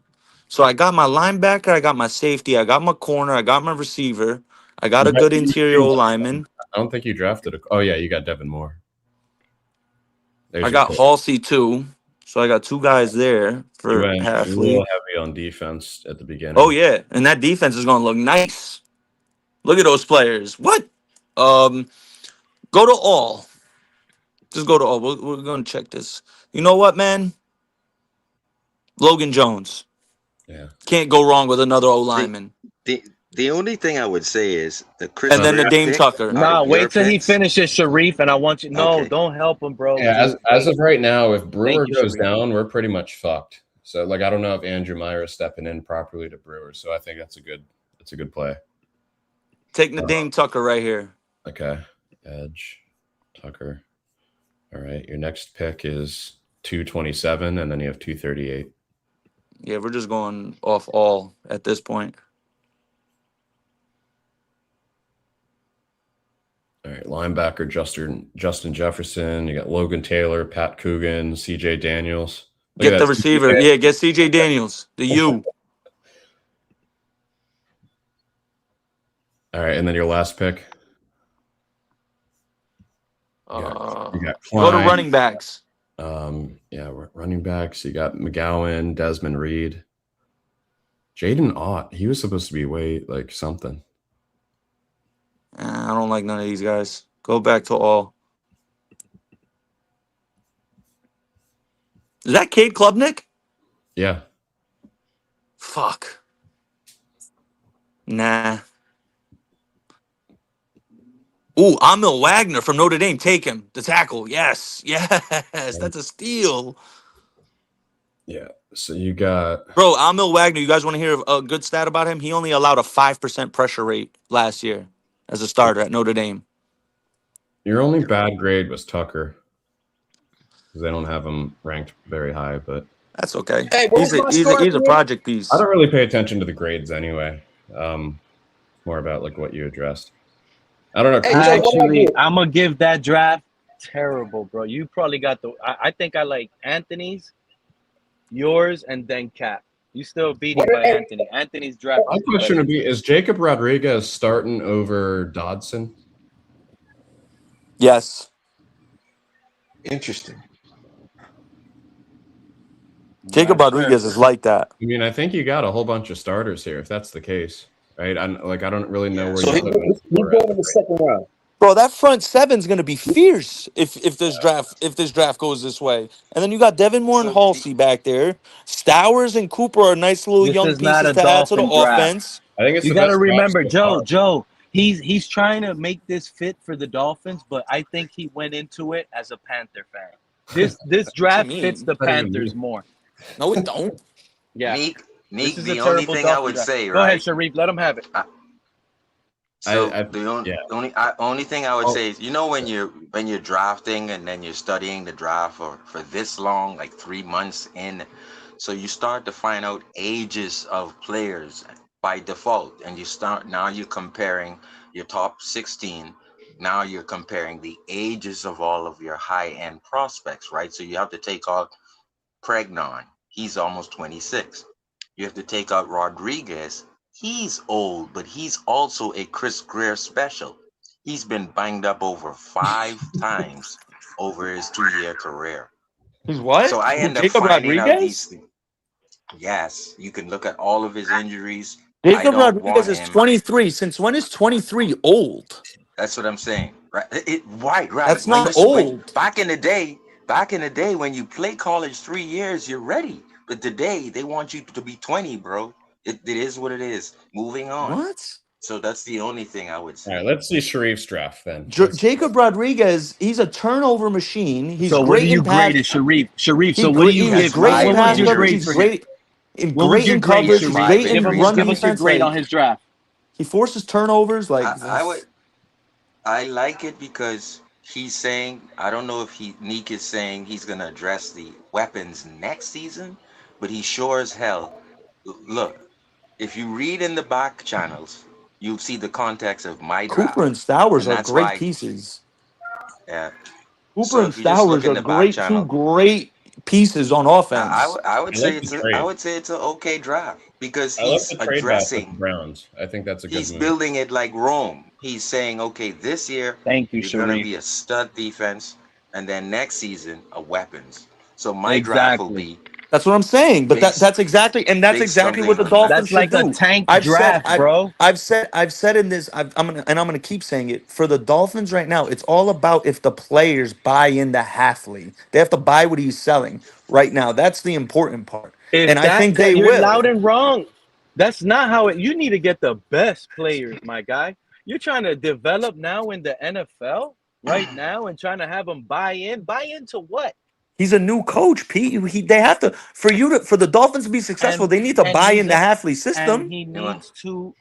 So I got my linebacker, I got my safety, I got my corner, I got my receiver, I got a good interior lineman. I don't think you drafted you got Devin Moore. I got Halsey too. So I got 2 guys there for half league. Real heavy on defense at the beginning. Oh yeah, and that defense is gonna look nice. Look at those players. What? Go to all. Just go to all. We're gonna check this. You know what, man? Logan Jones. Yeah. Can't go wrong with another O lineman. The only thing I would say is the Chris and then the Dame Tucker. Wait till he finishes, Sharif, and I want you. No, Okay. Don't help him, bro. Yeah, as of right now, if Brewer goes Sharif. down, we're pretty much fucked. So I don't know if Andrew Meyer is stepping in properly to Brewer. So I think that's a good play. Take Nadeem Tucker right here. Okay. Edge, Tucker. All right. Your next pick is 227, and then you have 238. Yeah, we're just going off all at this point. All right, linebacker Justin Jefferson. You got Logan Taylor, Pat Coogan, CJ Daniels. Get the receiver. Yeah, get CJ Daniels. The U. All right, and then your last pick. You got Go to Klein. running backs. Running backs. You got McGowan, Desmond Reed, Jaden Ott. He was supposed to be way like something. I don't like none of these guys. Go back to all. Is that Cade Klubnik? Yeah. Fuck. Nah. Ooh, Emil Wagner from Notre Dame. Take him. The tackle. Yes. That's a steal. Yeah. So you got Bro, Emil Wagner, you guys want to hear a good stat about him? He only allowed a 5% pressure rate last year as a starter at Notre Dame. your only bad grade was Tucker. Because they don't have him ranked very high, but that's okay. Hey, He's a project piece. I don't really pay attention to the grades anyway. More about like what you addressed. I don't know. Actually, I'm gonna give that draft terrible, bro. You probably got I think I like Anthony's, yours, and then Cap. You still beating by Anthony. Anthony's draft. My question would be: is Jacob Rodriguez starting over Dodson? Yes. Interesting. Jacob Rodriguez is like that. I mean, I think you got a whole bunch of starters here. If that's the case, right? I don't really know where. So he's going in the second round. Bro, that front seven's gonna be fierce if this draft goes this way. And then you got Devin Moore and Halsey back there. Stowers and Cooper are nice little This young is not pieces a to add to the Dolphin draft. offense. I think it's you the got to best remember, draft so far. Joe. He's trying to make this fit for the Dolphins, but I think he went into it as a Panther fan. This draft fits the Panthers more. No, it don't. Yeah. Neek, This is the a only terrible thing I Dolphin would draft. say, Go right? ahead, Sharif. Let him have it. The only thing I would say is, when you're drafting and then you're studying the draft for this long, like 3 months in, so you start to find out ages of players by default, and you're comparing your top 16. Now you're comparing the ages of all of your high-end prospects, right? So you have to take out Pregnon. He's almost 26. You have to take out Rodriguez. He's old, but he's also a Chris Greer special. He's been banged up over 5 times over his 2-year career. He's what? So I end up Jacob finding out Rodriguez? these things. Yes, you can look at all of his injuries. Jacob Rodriguez is 23. Since when is 23 old? That's what I'm saying. Right. That's not old. Back in the day, when you play college 3 years, you're ready. But today, they want you to be 20, bro. It is what it is. Moving on. What? So that's the only thing I would say. All right, let's see Sharif's draft then. Jacob Rodriguez, he's a turnover machine. He's So what great do you in pass. grade it, Sharif? So what do you He's give? great in What pass would you coverage. grade He's for great him? great in coverage. He's great in run Give us your defense. grade on his draft. He forces turnovers. I like it because he's saying, I don't know if Neek is saying he's gonna address the weapons next season, but he sure as hell. Look, if you read in the back channels, you'll see the context of my draft. Cooper and Stowers are that's great why- pieces. Yeah. Cooper So and if you just look Stowers in are the back channel- two great pieces on offense. I would say it's an okay draft because I love he's the trade back with addressing. the Browns. I think that's a good He's move. building it like Rome. He's saying, okay, this year Thank you, you're going to Sharif. be a stud defense, and then next season a weapons. So my draft will Exactly. be. That's what I'm saying. But Based- that's exactly based what the something on Dolphins That's like should a do. tank I've draft, said, bro. I've said in this, I'm gonna keep saying it for the Dolphins right now. It's all about if the players buy into Halfley. They have to buy what he's selling right now. That's the important part, and I think they you're will. loud and wrong. That's not how it. You need to get the best players, my guy. You're trying to develop now in the NFL right now and trying to have them buy in. Buy into what? He's a new coach, Pete. They have to for the Dolphins to be successful. They need to buy into Halfley's system.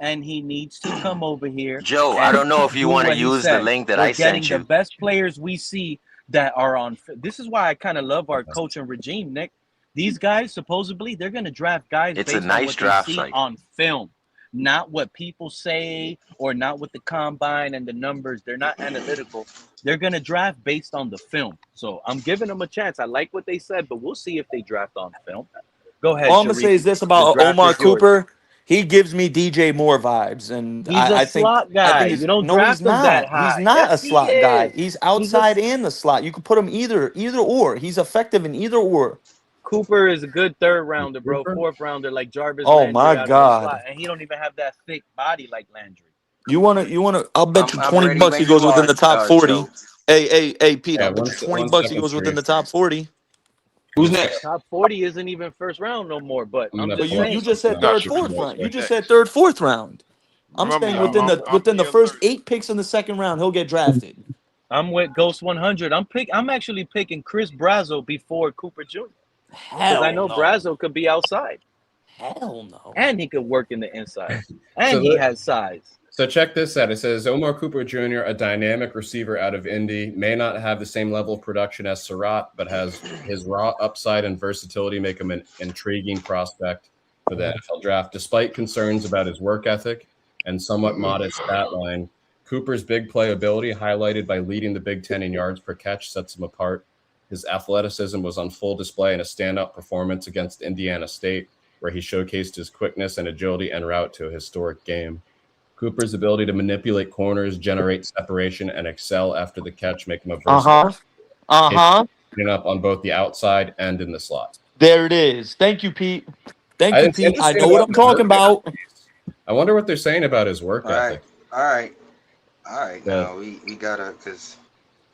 And he needs to come over here. Joe, I and don't know if you do want to what he use the said. link that We're I sent getting you. the best players we see that are on. This is why I kind of love our coaching regime, Nick. These guys supposedly they're going to draft guys It's based a nice on what draft they see site. on film, not what people say or not what the combine and the numbers. They're not analytical. They're going to draft based on the film. So I'm giving them a chance. I like what they said, but we'll see if they draft on film. Go ahead. All I'm gonna Sharif. say is this The about draft Omar is yours. Cooper. He gives me DJ Moore vibes, and He's a I think slot guy. he's You don't no, he's draft him that not. He's high. not a Yes, he slot guy. is. He's He's a outside and the slot. You can put him either or. He's effective in either or. Cooper is a good third rounder, bro. Cooper? Fourth rounder, like Jarvis Oh my Landry out of the slot, God! and he don't even have that thick body like Landry. You wanna? I'll bet you I'm ready $20 when he goes you within are, the top 40. Joe. Hey, Pete, Yeah, I'll bet you one $20 he second, goes within Sharif. the top 40. Who's next? Top 40 isn't even first round no more. But I'm I'm gonna But just pull up you saying. just said something Not third, else. fourth Sharif. round. You You're just said next. third, fourth round. I'm Remember, saying y'all. I'll within be the first alert. 8 picks in the second round, he'll get drafted. I'm with Ghost 100. I'm actually picking Chris Brazo before Cooper Jr. because I Hell know no. Brazo could be outside Hell no. and he could work in the inside So and he has size. So check this out. It says Omar Cooper Jr., a dynamic receiver out of Indy, may not have the same level of production as Surratt, but has his raw upside and versatility make him an intriguing prospect for the NFL draft. Despite concerns about his work ethic and somewhat modest stat line, Cooper's big playability, highlighted by leading the Big Ten in yards per catch, sets him apart. His athleticism was on full display in a standout performance against Indiana State, where he showcased his quickness and agility en route to a historic game. Cooper's ability to manipulate corners, generate separation, and excel after the catch make him a versatile up on both the outside and in the slot. There it is. Thank you, Pete. Thank you, It's Pete. I interesting know what about I'm the talking work about. ethic. I wonder what they're saying about his work All right, ethic. all right, all right. Yeah. Now we gotta, because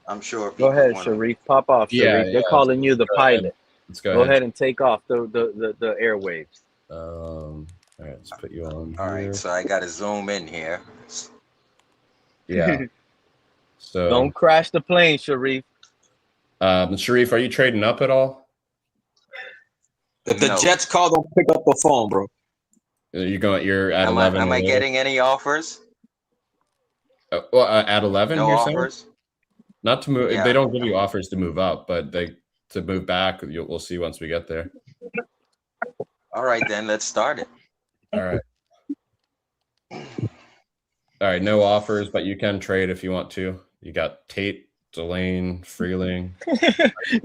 I'm sure Go people ahead, want to. Sharif. Pop off, Yeah, Sharif. They're calling you the Go ahead. pilot. Let's Go ahead and take off the airwaves. All right, let's put you on All here. right, so I gotta zoom in here. Yeah. So Don't crash the plane, Sharif. Sharif, are you trading up at all? If the Jets call, don't pick up the phone, bro. You're at Am 11. I getting any offers? At 11, No you're offers. saying? Not to move. Yeah. They don't give you offers to move up, but to move back. We'll see once we get there. All right, then let's start it. All right. All right. No offers, but you can trade if you want to. You got Tate, Delane, Freeling.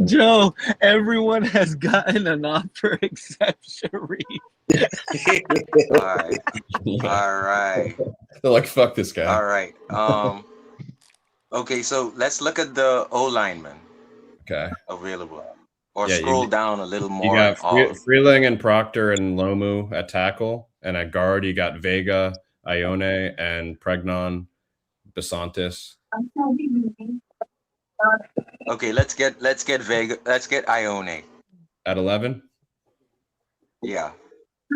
Joe, everyone has gotten an offer except Sharif. All right. All right. They're like, fuck this guy. All right. Okay, so let's look at the O linemen. Okay. Available. Or Yeah, scroll down a little more. You got Freeling and Proctor and Lomu at tackle, and at guard you got Vega, Ione, and Pregnon, Besantis. Okay, let's get Vega. Let's get Ione. At 11? Yeah.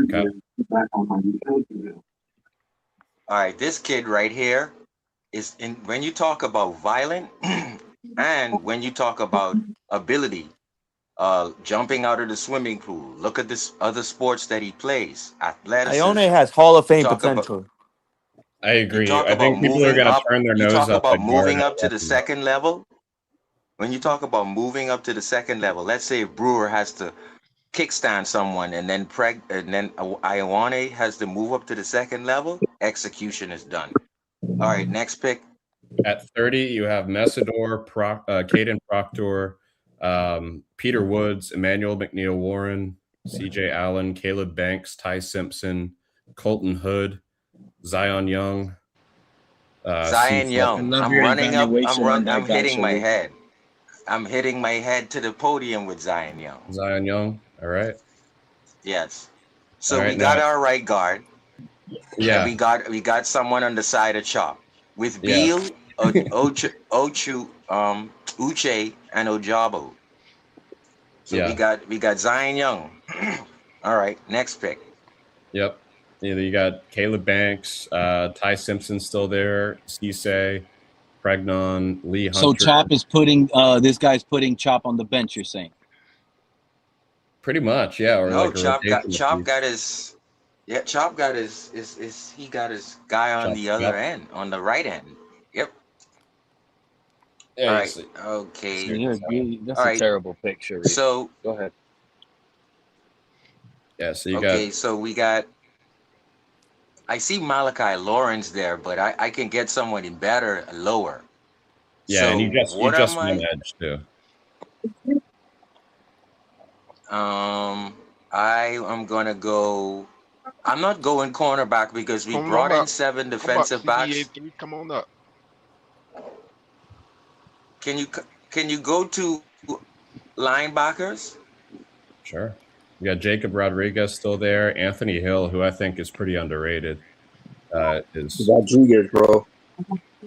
Okay. All right, this kid right here is in when you talk about violent and when you talk about ability, jumping out of the swimming pool. Look at this other sports that he plays. Athleticism. Ione has Hall of Fame potential. I agree. I think people are going to turn their nose up. You talk about at moving guard up to the second level. When you talk about moving up to the second level, let's say Brewer has to kickstand someone, and then Ione has to move up to the second level. Execution is done. All right, next pick. At 30, you have Messidor, Caden Proctor, Peter Woods, Emmanuel McNeil Warren, CJ Allen, Caleb Banks, Ty Simpson, Colton Hood, Zion Young. Zion Young. I'm running up. I'm hitting my head. I'm hitting my head to the podium with Zion Young. Zion Young. All right. Yes. So right, we got now, our right guard. Yeah. And we got someone on the side of Chop with Beal, Uche, and Ojabo. So we got Zion Young. All right, next pick. Yep. You got Caleb Banks, Ty Simpson still there, Cisse, Pregnon, Lee Hunter. So Chop is putting this guy's putting Chop on the bench, you're saying? Pretty much, yeah. Or no, like Chop got his he got his guy on the other end, on the right end. Yep. Yeah, all right. Okay. That's a terrible picture. So go ahead. Yeah, so you got so we got I see Malachi Lawrence there, but I can get someone in better lower. Yeah, so and you just won edge too. I am gonna go I'm not going cornerback because we Come brought on in up. 7 Come up, defensive backs. CBA3. Come on up. Can you go to linebackers? Sure. We got Jacob Rodriguez still there. Anthony Hill, who I think is pretty underrated, is Rodriguez, bro.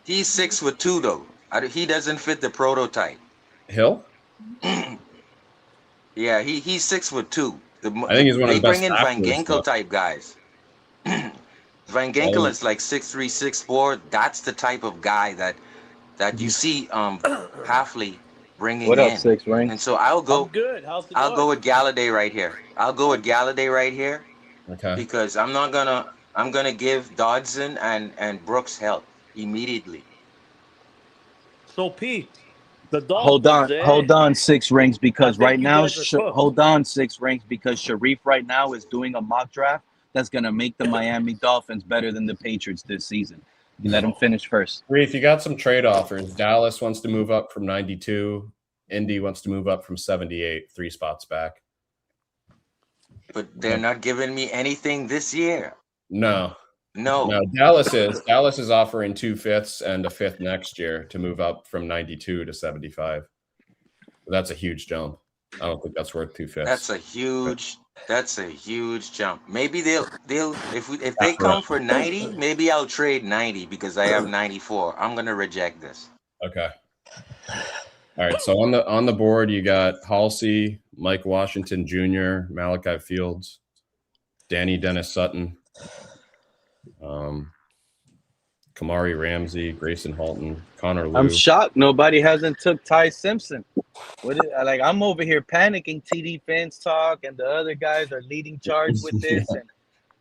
He's 6'2" though. He doesn't fit the prototype. Hill. Yeah, he's 6'2". I think he's one of the best They bring in Van tacklers, Ginkel type guys. Van Ginkel is like 6'3", 6'4". That's the type of guy that you see Halfley bringing What up, in. 6 Ring? And so I'll go. I'm good. How's it I'll going? go with Galladay right here. Okay. Because I'm gonna give Dodson and Brooks help immediately. So Pete, the Dolphins. Hold on, 6 Rings, because I think right you now, guys are cooked. hold on, 6 Rings, because Sharif right now is doing a mock draft that's gonna make the Miami Dolphins better than the Patriots this season. You let him finish first. Reef, you got some trade offers. Dallas wants to move up from 92. Indy wants to move up from 78, 3 spots back. But they're not giving me anything this year. No. No. Dallas is offering 2 fifths and a fifth next year to move up from 92 to 75. That's a huge jump. I don't think that's worth 2 fifths. That's a huge jump. Maybe they'll if they come for 90, maybe I'll trade 90 because I have 94. I'm gonna reject this. Okay. All right. So on the board, you got Halsey, Mike Washington Jr., Malachi Fields, Danny Dennis Sutton, Kamari Ramsey, Grayson Halton, Connor Liu. I'm shocked nobody hasn't took Ty Simpson. I'm over here panicking. TD Phins Talk and the other guys are leading charge with this, and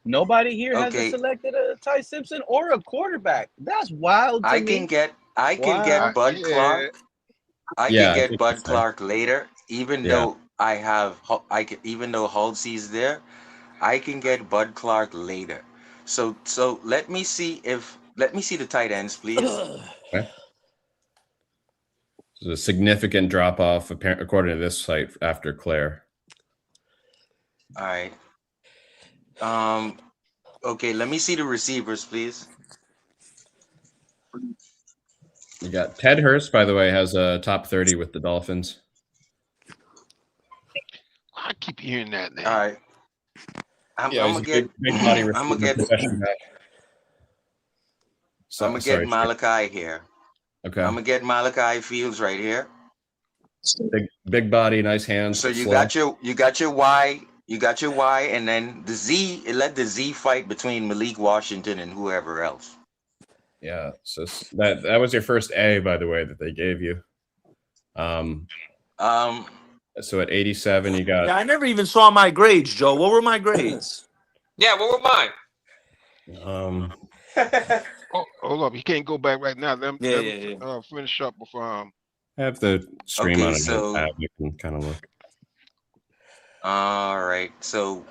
nobody here hasn't selected a Ty Simpson or a quarterback. That's wild to me. I can get Bud Clark. I can get Bud Clark later, even though even though Halsey's there, I can get Bud Clark later. So let me see the tight ends, please. Okay. There's a significant drop off, according to this site, after Claire. All right. Okay, let me see the receivers, please. You got Ted Hurst, by the way, has a top 30 with the Dolphins. I keep hearing that name. All right. I'm gonna get Malachi here. Okay. I'm gonna get Malachi Fields right here. Big body, nice hands. So you got your Y, and then the Z. Let the Z fight between Malik Washington and whoever else. Yeah. So that was your first A, by the way, that they gave you. So at 87, you got. Yeah, I never even saw my grades, Joe. What were my grades? Yeah, what were mine? Hold up, he can't go back right now. Let him finish up with I have the stream on it. So you can kind of look. All right, so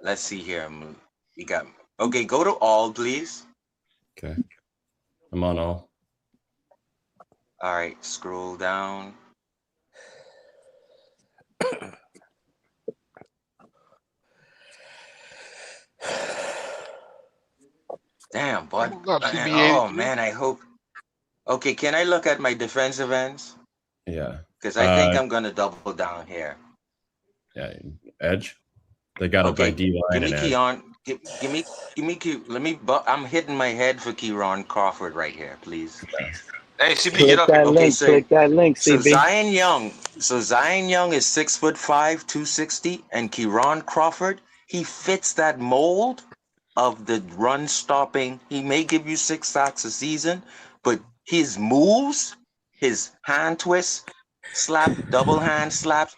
let's see here. You got go to all, please. Okay, I'm on all. All right, scroll down. Damn, bud. Oh man, I hope. Okay, can I look at my defensive ends? Yeah. Because I think I'm gonna double down here. Yeah, edge. They got it by D line and Keon. Give me. Let me. I'm hitting my head for Kieran Crawford right here, please. Okay. Hey, CB, get up. Click that link, CB. So Zion Young is 6'5", 260, and Kieran Crawford, he fits that mold of the run stopping. He may give you 6 sacks a season, but his moves, his hand twists, double hand slaps,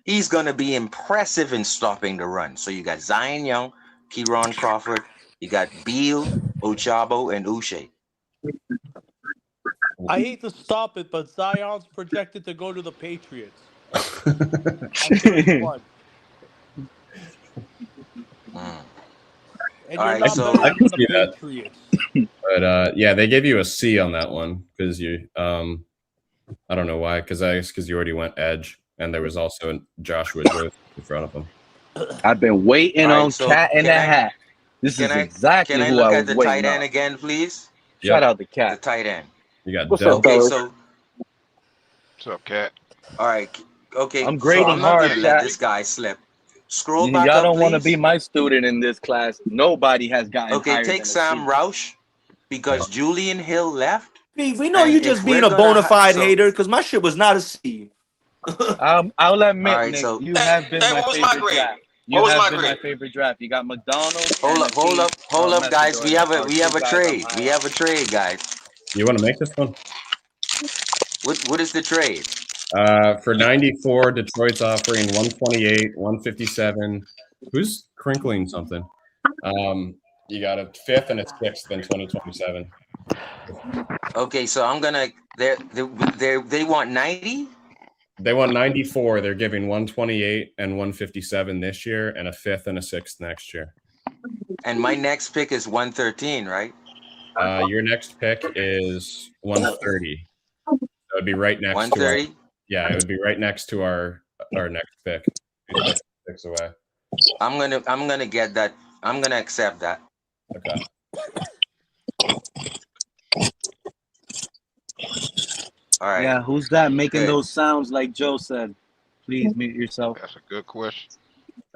he's gonna be impressive in stopping the run. So you got Zion Young, Kieran Crawford, you got Beal, Ochabo, and Uche. I hate to stop it, but Zion's projected to go to the Patriots. And I can see that. But yeah, they gave you a C on that one because you I don't know why, because you already went edge, and there was also Joshua Joseph in front of them. I've been waiting All right, on so Cat in the Hat. This is can exactly I who I look was at the tight waiting end on. again, please? Shout Yep. out to The Cat. tight end. You got What's Dell. up, Okay, fellas? so What's up, Cat? all right, okay, I'm so grading I'm not hard, gonna let Cat. this guy slip. Scroll back Y'all up, don't want to be please. my student in this class. Nobody has gotten Okay, higher take than a Sam C. Roush because Julian Hill left. Steve, we know And you if just we're being a gonna bona fide so hater because my shit was not a C. I'll all admit, right, Nick, so you have been my What was my favorite grade? draft. What You was have my been my grade? favorite draft. You got McDonald hold and up, hold Akeem up, hold up, guys. We Messidor have are a two guys I'm trade. high We on. have a trade, guys. You want to make this one? What is the trade? For 94, Detroit's offering 128, 157. Who's crinkling something? You got a 5th and a 6th in 2027. Okay, so I'm gonna they want 90. They want 94. They're giving 128 and 157 this year, and a 5th and a 6th next year. And my next pick is 113, right? Your next pick is 130. That would be right next to our. 130. Yeah, it would be right next to our next pick. 6 away. I'm gonna get that. I'm gonna accept that. Okay. All right. Yeah, who's that making Good. those sounds like Joe said? Please mute yourself. That's a good question.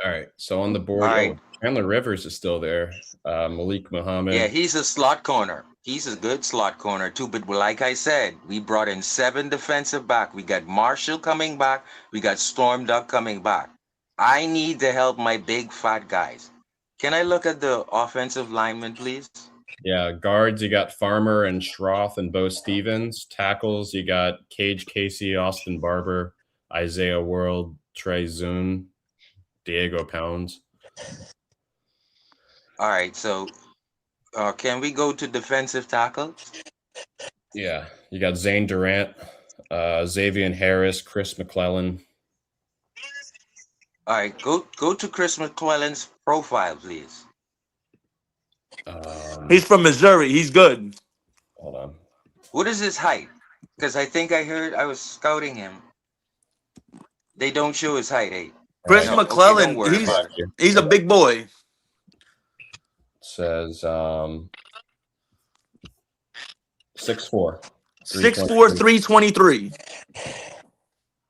All right. So on the board, All right. Chandler Rivers is still there. Malik Muhammad. Yeah, he's a slot corner. He's a good slot corner too. But like I said, we brought in 7 defensive back. We got Marshall coming back. We got Storm Duck coming back. I need to help my big fat guys. Can I look at the offensive lineman, please? Yeah, guards, you got Farmer and Schroth and Bo Stevens. Tackles, you got Cage Casey, Austin Barber, Isaiah World, Trey Zune, Diego Pounds. All right, so can we go to defensive tackles? Yeah, you got Zane Durant, Xavier Harris, Chris McClellan. All right, go to Chris McClellan's profile, please. He's from Missouri. He's good. Hold on. What is his height? Because I think I was scouting him. They don't show his height, eh? Chris McClellan, don't worry about it. he's a big boy. It says 6'4". 6'4", 323.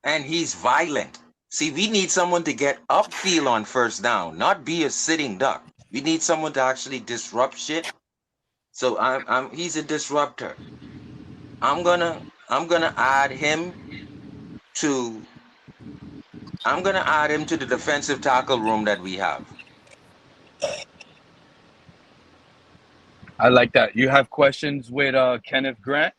And he's violent. See, we need someone to get upfield on first down, not be a sitting duck. We need someone to actually disrupt shit. So he's a disruptor. I'm gonna add him to the defensive tackle room that we have. I like that. You have questions with Kenneth Grant?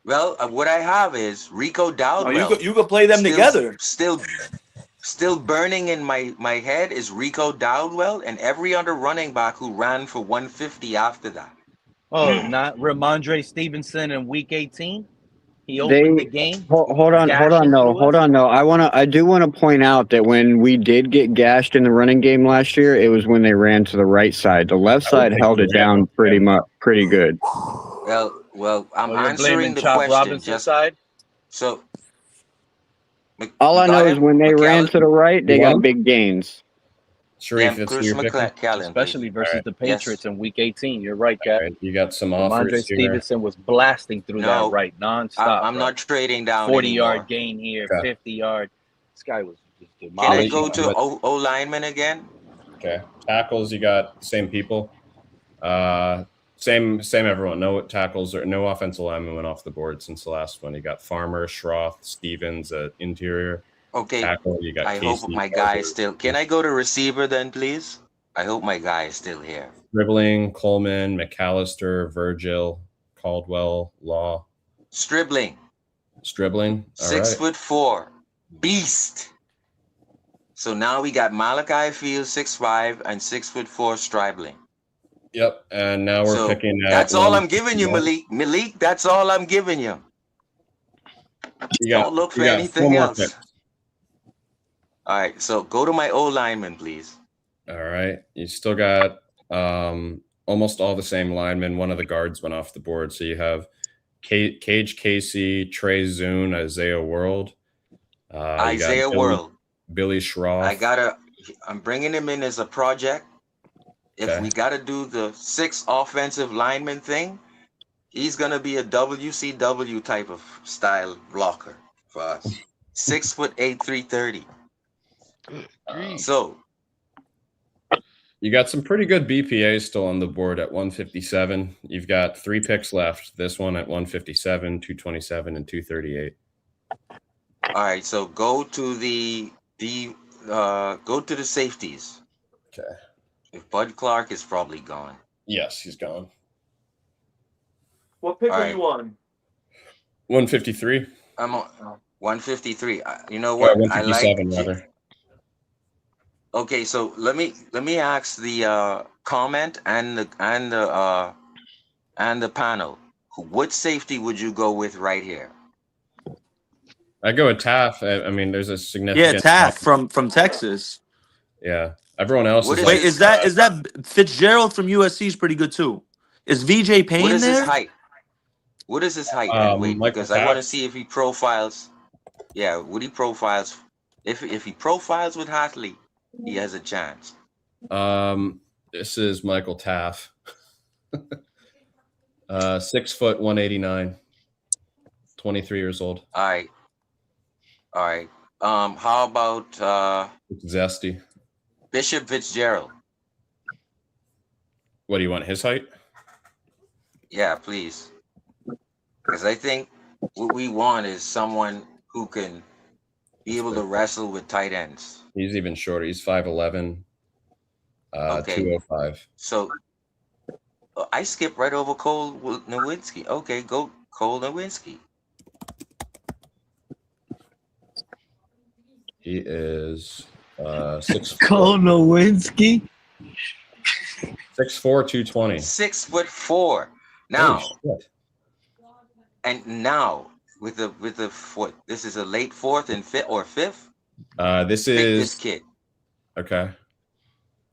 Well, what I have is Rico Dowdwell. Oh, you could play them together. Still burning in my head is Rico Dowdwell and every other running back who ran for 150 after that. Oh, not Ramondre Stevenson in Week 18. He opened the game. Hold on, though. I do want to point out that when we did get gashed in the running game last year, it was when they ran to the right side. The left side held it down pretty good. Well, I'm you're answering blaming the Chop question. Robinson's side? So All I know is when they ran to the right, they got big gains. Sharif, yeah, Chris McClellan, especially versus the Patriots in Week 18. You're right, Cat. Right, you got some Ramondre offers here. Stevenson was blasting through that right nonstop. I'm not trading down 40-yard gain here, Okay. 50-yard. This guy was just Can demolishing. I go to O lineman again? Okay. Tackles, you got same people. Same everyone. No tackles or no offensive linemen went off the board since the last one. You got Farmer, Schroth, Stevens at interior. Okay. Tackle, you got I Casey, hope my guy is still. Can I go to receiver then, please? I hope my guy is still here. Dribbling, Coleman, McAllister, Virgil, Caldwell, Law. Stribling. All 6'4", beast. So now we got Malachi Fields 6'5" and 6'4" Stribling. Yep, and now we're picking. That's all I'm giving you, Malik. Malik, that's all I'm giving you. Don't look for anything else. All right, so go to my O lineman, please. All right, you still got almost all the same linemen. One of the guards went off the board, so you have Cage Casey, Trey Zune, Isaiah World. Isaiah World. Billy Schroff. I'm bringing him in as a project. If we got to do the 6 offensive lineman thing, he's going to be a WCW type of style blocker for us. 6'8", 330. So you got some pretty good BPAs still on the board at 157. You've got 3 picks left. This one at 157, 227, and 238. All right, so go to the safeties. Okay. If Bud Clark is probably gone. Yes, he's gone. What pick are you on? 153. I'm on 153. You know what? 157 rather. Okay, so let me ask the comment and the panel. What safety would you go with right here? I go with Taff. I mean, there's a significant. Yeah, Taff from Texas. Yeah, everyone else. Is that Fitzgerald from USC is pretty good too? Is VJ Payne What is there? his height? What is his height and weight? Because I want to see if he profiles. Yeah, would he profiles? If he profiles with Hartley, he has a chance. This is Michael Taff. 6 foot 189. 23 years old. All right. How about Zesty? Bishop Fitzgerald? What do you want? His height? Yeah, please. Because I think what we want is someone who can be able to wrestle with tight ends. He's even shorter. He's 5'11", 205. So I skipped right over Cole Nowinski. Okay, go Cole Nowinski. He is 6'4". Cole Nowinski. 6'4", 220. 6'4". Now, and now with the foot, this is a late 4th and 5th or 5th. This Pick is this kid. Okay.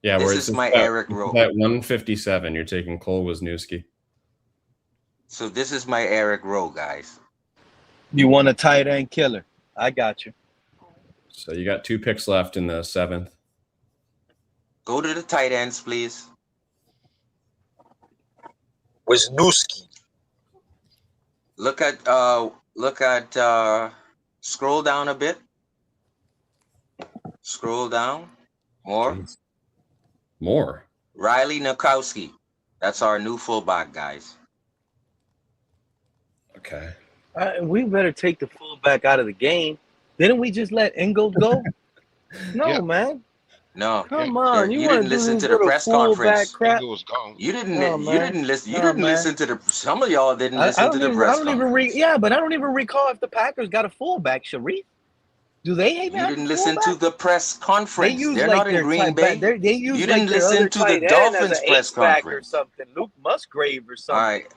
Yeah, this is my Eric Rowe. At 157, you're taking Cole Wisniewski. So this is my Eric Rowe, guys. You want a tight end killer? I got you. So you got 2 picks left in the 7th. Go to the tight ends, please. Wisniewski. Look at scroll down a bit. Scroll down. More. Jeez. More. Riley Nokowski. That's our new fullback, guys. Okay. We better take the fullback out of the game. Didn't we just let Ingold go? No, man. No. Come on. You didn't listen to the press conference. Crap. You didn't listen. You didn't listen to the. Some of y'all didn't listen to the press conference. But I don't even recall if the Packers got a fullback, Sharif. Do they even You have didn't a listen to fullback? the press conference. They're like not in their Green tight Bay. back. They use You like didn't their listen other to the tight end Dolphins as an press H-back or conference. something. Luke Musgrave or something. All right.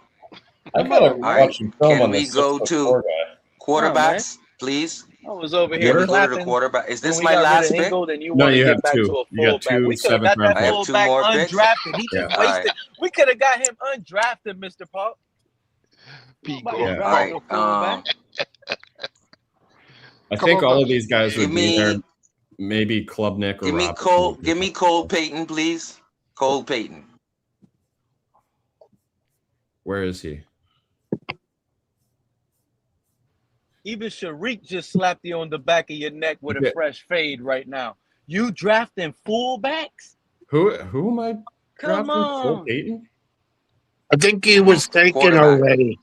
I gotta watch some film Can on we this go 6'4" to guy. quarterbacks, please? I was over Can here we go to clapping. the quarterback? Is this when we my got rid last of pick? Ingold and you No, want to you get have back 2. to a You got fullback. 2 We could have got 7th round that I have picks. 2 fullback more picks. undrafted. He just Yeah. wasted. We could have got him undrafted, Mr. Paul. Nobody Yeah. draft no fullback. I think all of these guys would be there. Maybe Klubnik or Give me Robinson. Cole. Give me Cole Payton, please. Cole Payton. Where is he? Even Sharik just slapped you on the back of your neck with a fresh fade right now. You drafting fullbacks? Who am I Come drafting? on. Cole Payton? I think he was taken already.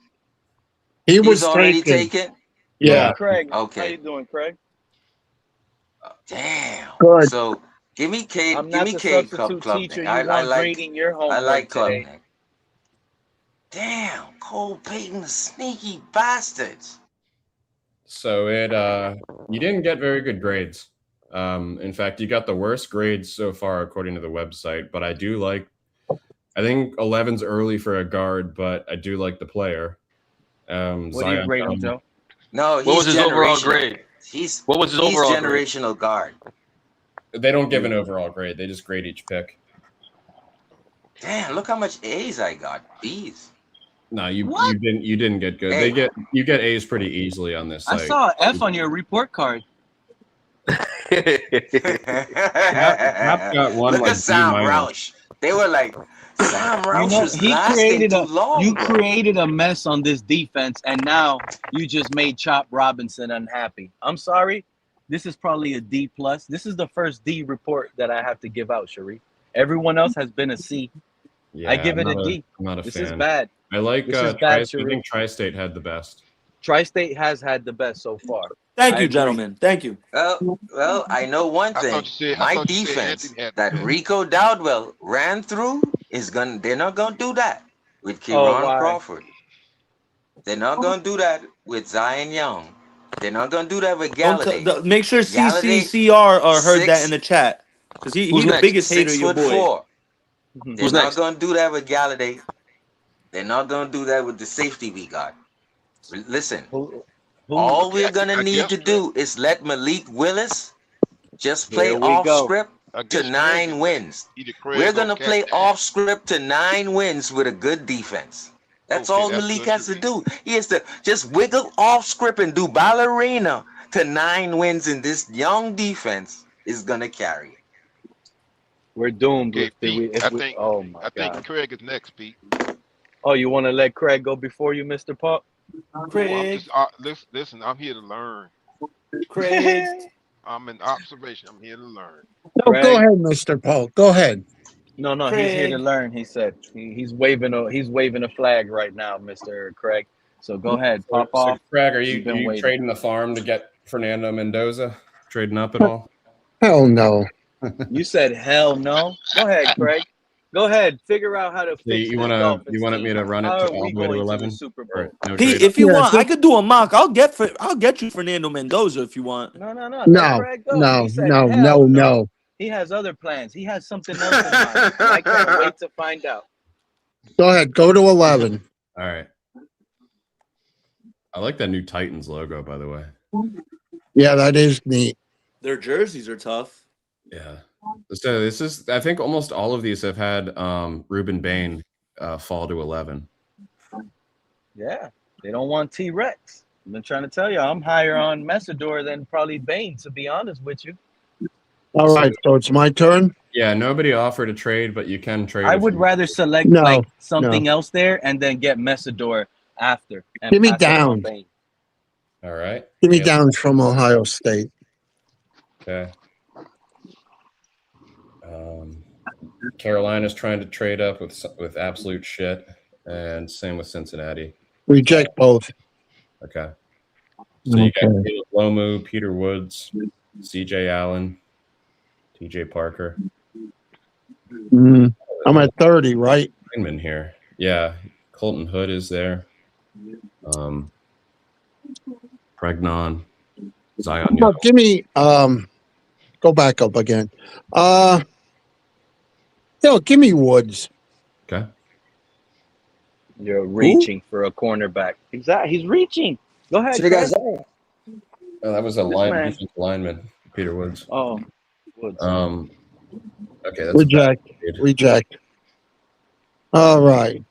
He was He's already taken. taken. Yeah. Craig. Okay. How you doing, Craig? Damn. Good. So give me Cade. I'm Give not me the Cade substitute Klubnik. teacher you I want like. grading your homework I like today. Klubnik. Damn, Cole Payton, the sneaky bastards. So you didn't get very good grades. In fact, you got the worst grades so far according to the website. But I think 11's early for a guard, but I do like the player. What do you Zion grade him, Thomas. Joe? No, he's What was his overall generational. grade? What was his overall grade? Generational guard. They don't give an overall grade. They just grade each pick. Damn, look how much A's I got. B's. No, you didn't get good. Hey. You get A's pretty easily on this I site. saw an F on your report card. Chap got one Look like at B Sam minus. Roush. They were like, Sam You Roush know, was lasting too long, you bro. created a mess on this defense, and now you just made Chop Robinson unhappy. I'm sorry. This is probably a D plus. This is the first D report that I have to give out, Sharif. Everyone else has been a C. Yeah, I give it a D. I'm not a This fan. is bad. I like This is Tri. bad, I Sharif. think Tri-State had the best. Tri-State has had the best so far. Thank I you, agree. gentlemen. Thank you. Well, I know one I thing. thought you said My Anthony defense had the that best. Rico Dowdwell ran through they're not gonna do that with Oh, Kieran why? Crawford. They're not gonna do that with Zion Young. They're not gonna do that with Don't Galladay. make sure Galladay, CCCR heard that in 6 the chat because he Who's the next? biggest hater of your boy. 6'4". They're Who's not next? gonna do that with Galladay. They're not gonna do that with the safety we got. Listen, all Okay, we're gonna I need guess to Craig. do is let Malik Willis just play Here we off go. script I to guess Craig 9 is wins. either We're Craig or gonna play Captain. off script to 9 wins with a good defense. That's Okay, all that's Malik good, has to Sharif. do. He has to just wiggle off script and do ballerina to 9 wins, and this young defense is gonna carry it. We're doomed Okay, if we. Pete. If we oh my I think God. Craig is next, Pete. Oh, you want to let Craig go before you, Mr. Pop? No, I'm Craig, just listen. I'm here to learn. Craig. I'm an observation. I'm here to learn. No, go Craig? ahead, Mr. Paul. Go ahead. No, he's here to Craig. learn. He said he's waving a flag right now, Mr. Craig. So go ahead, pop So off. Craig, are You've been you waiting. trading the farm to get Fernando Mendoza? Trading up at all? Hell no. You said hell no. Go ahead, Craig. Go ahead. Figure out how to fix You this wanted Dolphins me team. to run it How to are all we the way to going to 11? the Super Or Bowl? no Pete, trade up? if you Yeah, want, I could do a mock. I'll get you Fernando Mendoza if you want. No. Let No, Craig go. no, He said no, hell no, no. He has other plans. He has something else in mind. And I can't wait to find out. Go ahead. Go to 11. All right. I like that new Titans logo, by the way. Yeah, that is neat. Their jerseys are tough. Yeah. So this is, I think almost all of these have had Ruben Bain fall to 11. Yeah. They don't want T-Rex. I've been trying to tell you, I'm higher on Messidor than probably Bane, to be honest with you. All right, so it's my turn? Yeah, nobody offered a trade, but you can trade. I if would you- rather select No, like something no. else there and then get Messidor after. And Give me pass up on down. Bane. All right. Give me Yeah. down from Ohio State. Okay. Carolina's trying to trade up with absolute shit, and same with Cincinnati. Reject both. Okay. So you got Okay. Caleb Lomu, Peter Woods, C.J. Allen, T.J. Parker. I'm at 30, right? Lineman here. Yeah. Colton Hood is there. Pregnon. Zion. No, give me go back up again. Give me Woods. Okay. You're reaching for a cornerback. Exactly. He's reaching. Go ahead, So they got Craig. Zion. Oh, that was a This line man. defensive lineman, Peter Woods. Oh, Woods. Okay, that's Reject. Reject. All right.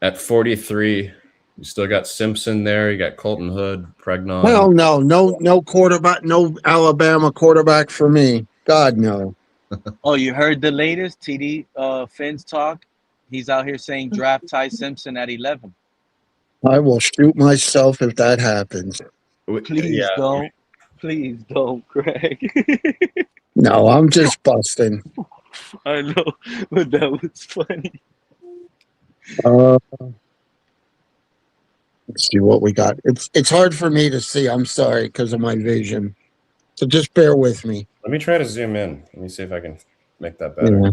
at 43. You still got Simpson there. You got Colton Hood, Pregnon. Hell no quarterback, no Alabama quarterback for me. God no. Oh, you heard the latest TD Phins Talk? He's out here saying draft Ty Simpson at 11. I will shoot myself if that happens. Please don't. Please don't, Craig. No, I'm just busting. I know, but that was funny. Let's see what we got. It's hard for me to see. I'm sorry because of my vision. So just bear with me. Let me try to zoom in. Let me see if I can make that better. Yeah.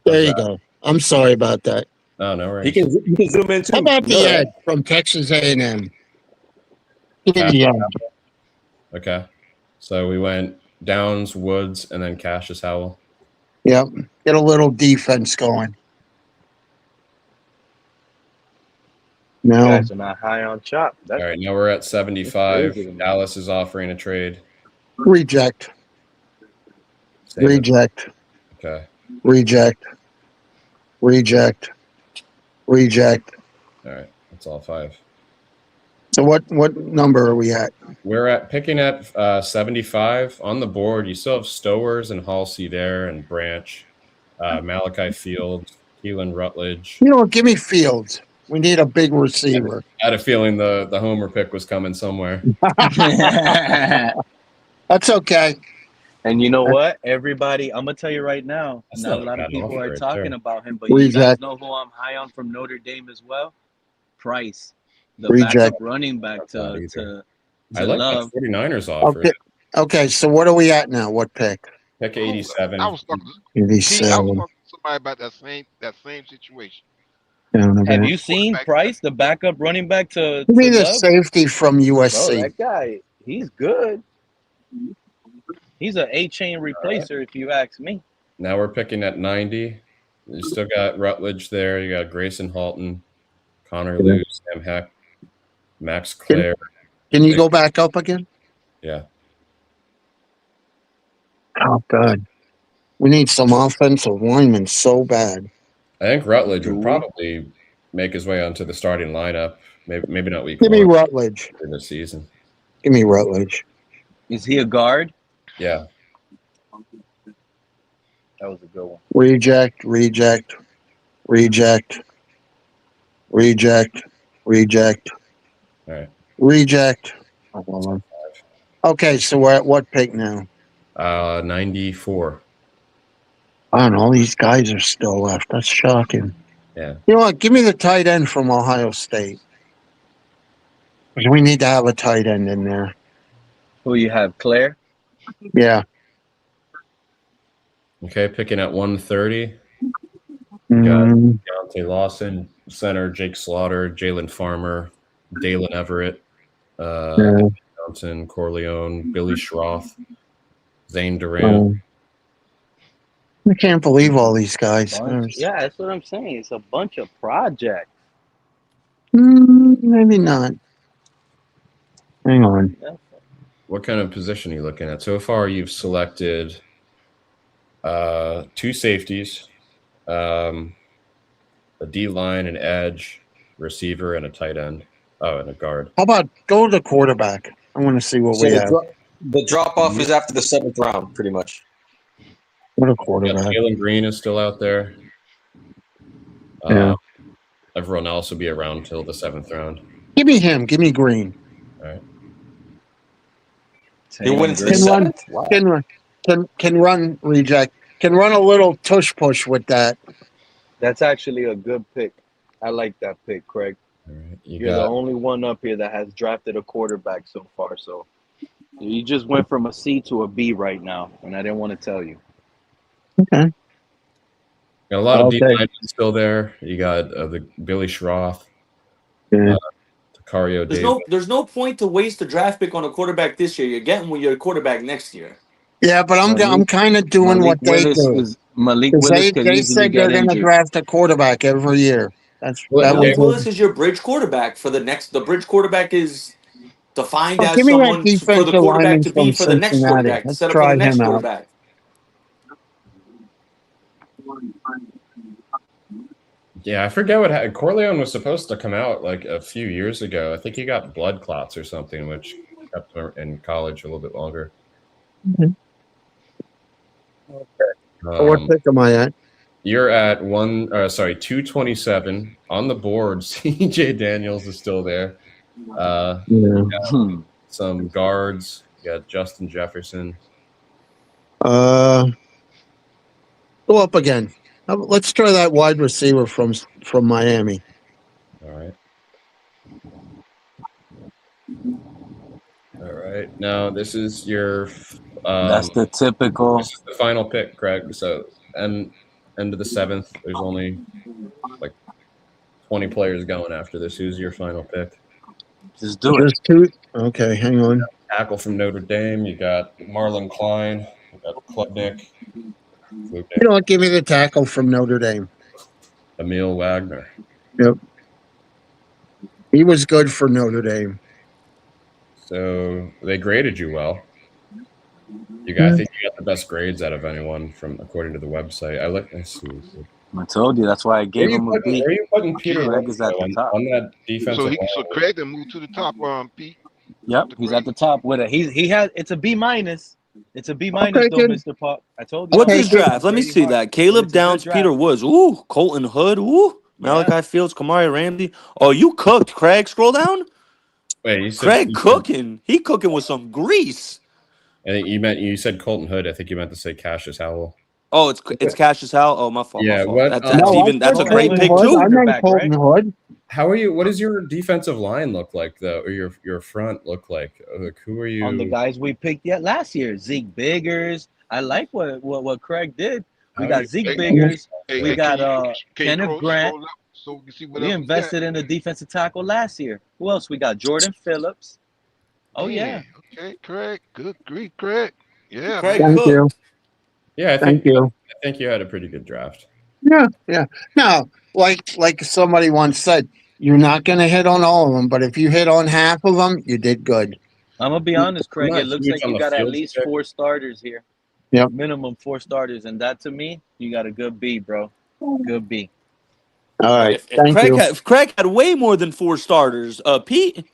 There you go. I'm sorry about that. Oh, no worries. You can zoom in too. How about the You know Ed that. from Texas A&M? Give me the Ed. Okay. So we went Downs, Woods, and then Cassius Howell. Yep. Get a little defense going. You No. guys are not high on Chop. All right, now we're at 75. crazy to me. Dallas is offering a trade. Reject. Same as- Reject. Okay. Reject. Reject. Reject. All right. That's all 5. So what number are we at? We're picking at 75 on the board. You still have Stowers and Halsey there, and Branch, Malachi Fields, Keelan Rutledge. You know what? Give me Fields. We need a big receiver. I had a feeling the homer pick was coming somewhere. That's okay. And you know what? Everybody, I'm gonna tell you right now. That's Not not a a lot of bad people offer are right talking there. about him, but you guys Reject. know who I'm high on from Notre Dame as well. Price, the Reject. backup running back Not to either. to I like love. that 49ers offer. Okay. Okay. So what are we at now? What pick? Pick 87. I was talking to 87. somebody about that same situation. Down a Have bit. you seen Price, the backup running back to Give me the Love? safety from Bro, USC. that guy, he's good. He's an A-chain replacer, if you ask me. Now we're picking at 90. You still got Rutledge there. You got Grayson Halton, Connor Lew, Sam Heck, Max Clare. Can you go back up again? Yeah. Oh, God. We need some offensive linemen so bad. I think Rutledge would probably make his way onto the starting lineup. Maybe not week Give me one. Rutledge. In the season. Give me Rutledge. Is he a guard? Yeah. That was a good one. Reject, reject, reject, reject, reject, All right. reject. Okay, so we're at what pick now? 94. I don't know. These guys are still left. That's shocking. Yeah. You know what? Give me the tight end from Ohio State. Because we need to have a tight end in there. Who you have, Claire? Yeah. Okay, picking at 130. Mm. Got Deontay Lawson, center, Jake Slaughter, Jalen Farmer, Dalen Everett, Johnson, Corleone, Billy Schroth, Zane Durant. I can't believe all these guys. Yeah, that's what I'm saying. It's a bunch of projects. Maybe not. Hang on. What kind of position are you looking at? So far, you've selected 2 safeties, a D-line, an edge, receiver, and a tight end. Oh, and a guard. How about go to the quarterback? I want to see what we have. The drop-off is after the 7th round, pretty much. What a quarterback. Jalen Green is still out there. Yeah. Everyone else will be around till the 7th round. Give me him. Give me Green. All right. He went to the 7th? Wow. Can run reject. Can run a little tush push with that. That's actually a good pick. I like that pick, Craig. All right. You're the only one up here that has drafted a quarterback so far. So you just went from a C to a B right now, and I didn't want to tell you. Okay. Got a lot of D-line still there. You got the Billy Schroth, Takario Davis. There's no point to waste a draft pick on a quarterback this year. You're getting your quarterback next year. Yeah, but I'm kind of doing what they do. Malik Willis they said they're going to draft a quarterback every year. Malik Willis is your bridge quarterback for the next. The bridge quarterback is defined as give me that someone for the quarterback to be for the next quarterback, Let's set up for try the next him out. quarterback. Yeah, I forget what happened. Corleone was supposed to come out like a few years ago. I think he got blood clots or something, which kept him in college a little bit longer. Okay. What pick am I at? You're at 227 on the board. CJ Daniels is still there. Some guards. You got Justin Jefferson. Go up again. Let's try that wide receiver from Miami. All right. All right. Now this is your. That's the typical. This is the final pick, Craig. So, end of the 7th. There's only like 20 players going after this. Who's your final pick? Just do it. Just 2. Okay, hang on. Tackle from Notre Dame. You got Marlon Klein. You got Klubnik. You know what? Give me the tackle from Notre Dame. Emil Wagner. Yep. He was good for Notre Dame. So they graded you well. I think you got the best grades out of anyone according to the website. Let's see. I told you that's why I gave him a B. Where are you putting Peter Craig Woods is at the top. on that defensive line? So Craig then moved to the top, Pete. Yep, he's at the top with it. He has it's a B minus. It's a B minus Okay, though, good. Mr. Pop. I told you. What's Okay, his good. draft? Let me Pretty see hard. that. But Caleb it's a good Downs, draft. Peter Woods. Ooh, Colton Hood. Ooh, Malachi Fields, Kamari Ramsey. Oh, you cooked, Craig. Scroll down. Wait, you said Craig cooking. He cooking with some grease. I think you said Colton Hood. I think you meant to say Cassius Howell. Oh, it's Cassius Howell. Oh, my fault. Yeah, my fault. what? That's a great pick Hood. too. I meant Colton Hood. How are you? What does your defensive line look like, though, or your front look like? Like, who are you? On the guys we picked yet last year, Zeke Biggers. I like what Craig did. We got Zeke Biggers. We got Kenneth Grant. So we can see what we invested in a defensive tackle last year. Who else? We got Jordan Phillips. Oh yeah. Okay, Craig. Good grief, Craig. Yeah, Craig Thank you. Yeah, I think you had a pretty good draft. Yeah. Now, like somebody once said, you're not going to hit on all of them, but if you hit on half of them, you did good. I'm gonna be honest, Craig. It looks like you got at least pick. 4 starters here. Yep. Minimum 4 starters, and that to me, you got a good B, bro. Good B. All right. Thank you. Craig had way more than 4 starters. Pete,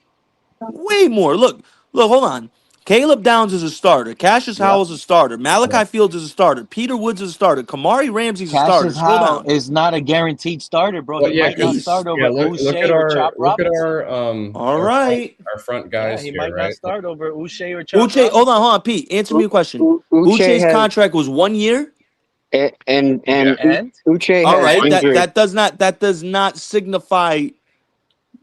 way more. Look, hold on. Caleb Downs is a starter. Cassius Howell's a starter. Malachi Fields is a starter. Peter Woods is a starter. Kamari Ramsey's a starter. Cassius Scroll Howell down. is not a guaranteed starter, bro. Well, He might not start over Uche or Chop Robinson. All right. Our front guys he here, might right? not start over Uche or Chop Uche, Robinson. hold on, Pete. Answer me a question. Uche's contract was 1 year. And Uche all has right, injury. that does not signify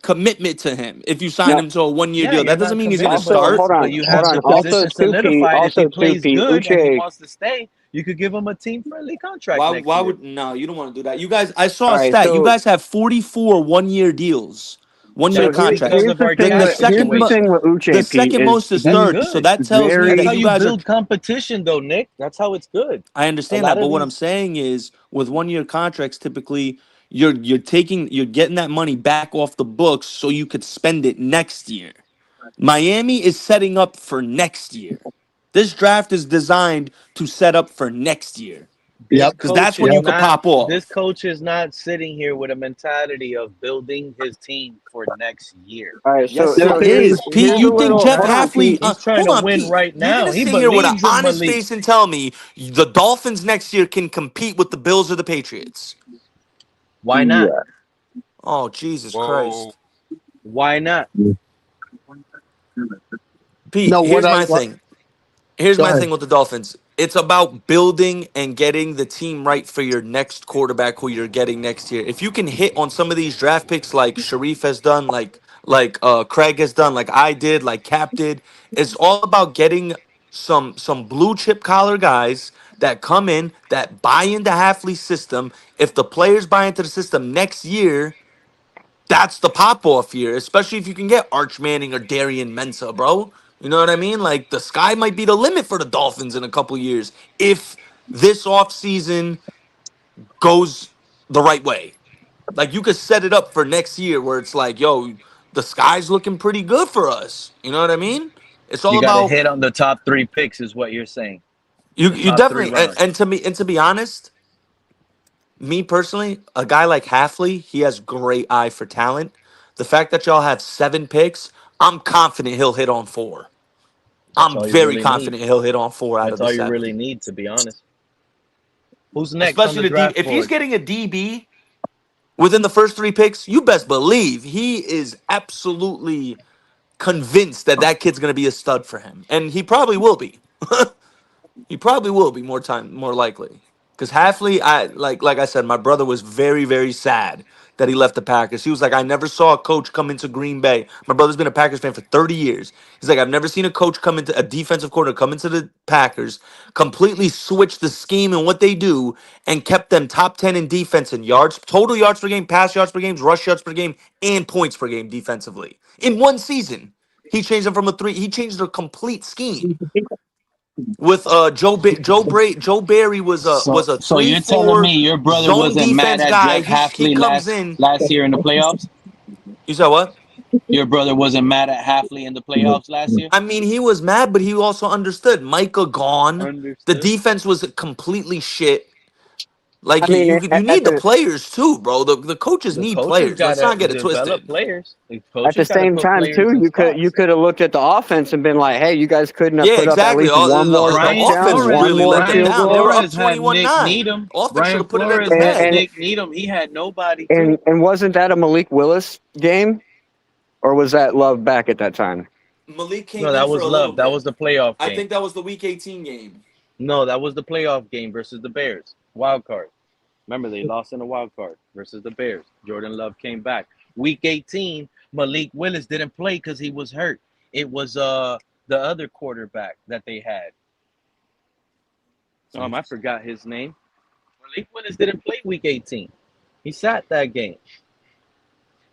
commitment to him. If you sign him to a 1 year deal, that doesn't mean he's going to start. Hold on. You have the position solidified. If he plays good and he wants to stay, you could give him a team-friendly contract. Why would no? You don't want to do that. You guys, I saw All a right, stat. so- You guys have 44 1-year deals, 1-year contracts. Here's the thing with Uche, the second most is third. So that tells me That's that how you you guys build competition, though, Nick. That's how it's good. I understand that, but what I'm saying is, with 1-year contracts, typically you're getting that money back off the books so you could spend it next year. Miami is setting up for next year. This draft is designed to set up for next year. Yep, because that's when you could pop off. This coach is not sitting here with a mentality of building his team for next year. All right, Yes, it is. Pete, you think Jeff Hafley? He's trying to win right now. You're gonna He sit here with an believes in honest Malik. face and tell me the Dolphins next year can compete with the Bills or the Patriots? Why not? Oh, Jesus Christ! Why not? Pete, here's my thing. Here's my thing with the Dolphins. It's about building and getting the team right for your next quarterback who you're getting next year. If you can hit on some of these draft picks like Sharif has done, like Craig has done, like I did, like Cap did, it's all about getting some blue chip collar guys that come in, that buy into Hafley's system. If the players buy into the system next year, that's the pop-off year, especially if you can get Arch Manning or Darian Mensah, bro. You know what I mean? Like, the sky might be the limit for the Dolphins in a couple years if this offseason goes the right way. Like, you could set it up for next year where it's like, yo, the sky's looking pretty good for us. You know what I mean? It's all You got to about hit on the top 3 picks, is what you're saying. you top definitely 3 rounds. and to be honest, me personally, a guy like Hafley, he has great eye for talent. The fact that y'all have 7 picks, I'm confident he'll hit on 4. That's I'm all you very really confident need. he'll hit on 4 out That's of the all 7. you really need, to be honest. Who's next Especially on the draft if he's board? getting a DB within the first 3 picks, you best believe he is absolutely convinced that that kid's going to be a stud for him, and he probably will be. He probably will be more likely. Because Hafley, like I said, my brother was very, very sad that he left the Packers. He was like, I never saw a coach come into Green Bay. My brother's been a Packers fan for 30 years. He's like, I've never seen a coach come into a defensive coordinator come into the Packers, completely switch the scheme and what they do, and kept them top 10 in defense in yards, total yards per game, pass yards per game, rush yards per game, and points per game defensively. In one season, he changed them from a 3. He changed their complete scheme. With Joe Barry was a 3-4 So you're telling me your brother zone wasn't mad defense at guy. Jeff He Hafley comes in. last year in the playoffs? You said what? Your brother wasn't mad at Hafley in the playoffs last year? I mean, he was mad, but he also understood. Micah gone. The defense was completely shit. Like I mean, you need the the players too, bro. The coaches The need coaches players. Let's gotta not get it develop twisted. players. The at the coaches gotta same put time players too, in you spots. could have looked at the offense and been like, hey, you guys couldn't have Yeah, put up at exactly. least one more The Brian offense touchdown, one Flores, really more let them Brian field down. They goal, were up Flores had Nick 21-9. Needham. Offense should Brian have put it at Flores his had head. Nick Needham. He had nobody too. and wasn't that a Malik Willis game, or was that Love back at that time? Malik came No, in that for was a little Love. That bit. was the playoff I game. think that was the Week 18 game. No, that was the playoff game versus the Bears. Wild card. Remember, they lost in the wild card versus the Bears. Jordan Love came back. Week 18, Malik Willis didn't play because he was hurt. It was the other quarterback that they had. I forgot his name. Malik Willis didn't play Week 18. He sat that game.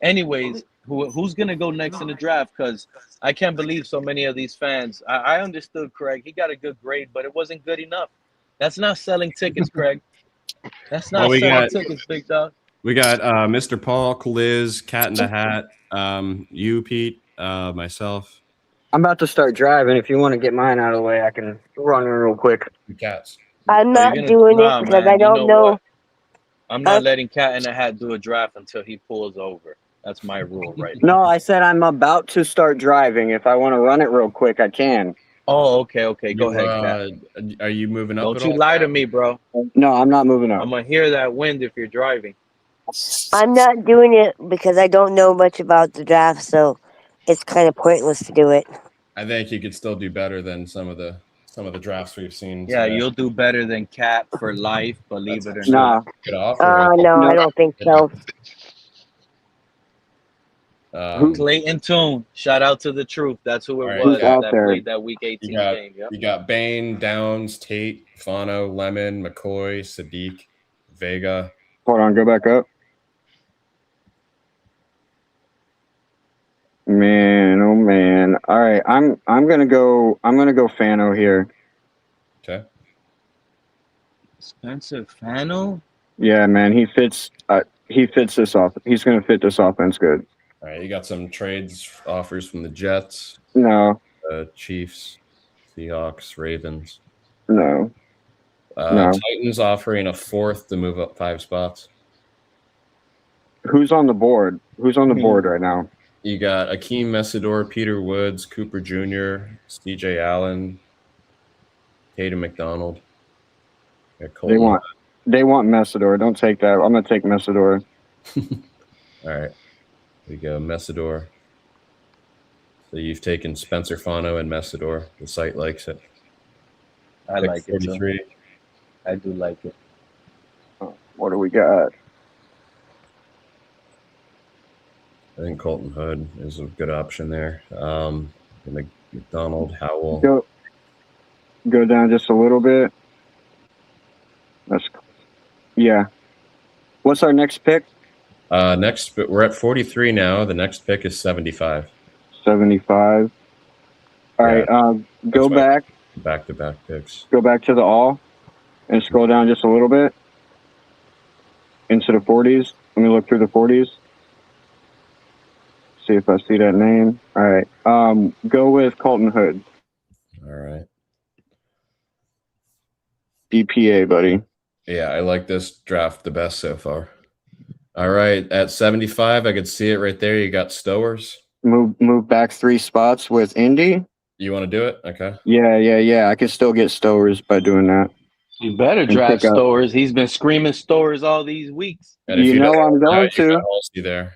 Anyways, who's going to go next in the draft? Because I can't believe so many of these fans. I understood Craig. He got a good grade, but it wasn't good enough. That's not selling tickets, Craig. That's not selling tickets, big dog. We got Mr. Paul, Liz, Cat in the Hat, you, Pete, myself. I'm about to start driving. If you want to get mine out of the way, I can run real quick. Cats. I'm not doing it because I don't know. What? I'm not letting Cat in the Hat do a draft until he pulls over. That's my rule right now. No, I said I'm about to start driving. If I want to run it real quick, I can. Oh, okay. Go ahead, Cat. Are you moving up? Don't you lie to me, bro. No, I'm not moving up. I'm going to hear that wind if you're driving. I'm not doing it because I don't know much about the draft, so it's kind of pointless to do it. I think you could still do better than some of the drafts we've seen. Yeah, you'll do better than Cat for life, believe it or not. No, I don't think so. Clayton Tune, shout out to the truth. That's who it right, was that there? played that Week 18 game. Yep. You got Bain, Downs, Tate, Fano, Lemon, McCoy, Sadiq, Vega. Hold on, go back up. Man, oh man. All right, I'm gonna go Fano here. Okay. Spencer Fano? Yeah, man, he fits this off. He's gonna fit this offense good. All right, you got some trades offers from the Jets. No. Chiefs, Seahawks, Ravens. No. No. Titans offering a fourth to move up 5 spots. Who's on the board? Who's on the board right now? You got Akeem Messidor, Peter Woods, Cooper Jr., C.J. Allen, Tatum McDonald. They want Messidor. Don't take that. I'm gonna take Messidor. All right. We go Messidor. So you've taken Spencer Fano and Messidor. The site likes it. I like it too. I do like it. What do we got? I think Colton Hood is a good option there. McDonald, Howell. Go down just a little bit. Yeah. What's our next pick? We're at 43 now. The next pick is 75. 75. All right. Go back. Back-to-back picks. Go back to the all and scroll down just a little bit into the 40s. Let me look through the 40s. See if I see that name. All right. Go with Colton Hood. All right. DPA, buddy. Yeah, I like this draft the best so far. All right, at 75, I could see it right there. You got Stowers. Move back 3 spots with Indy. You want to do it? Okay. Yeah. I can still get Stowers by doing that. You better draft Stowers. He's been screaming Stowers all these weeks. And you know I'm going to. Halsey there.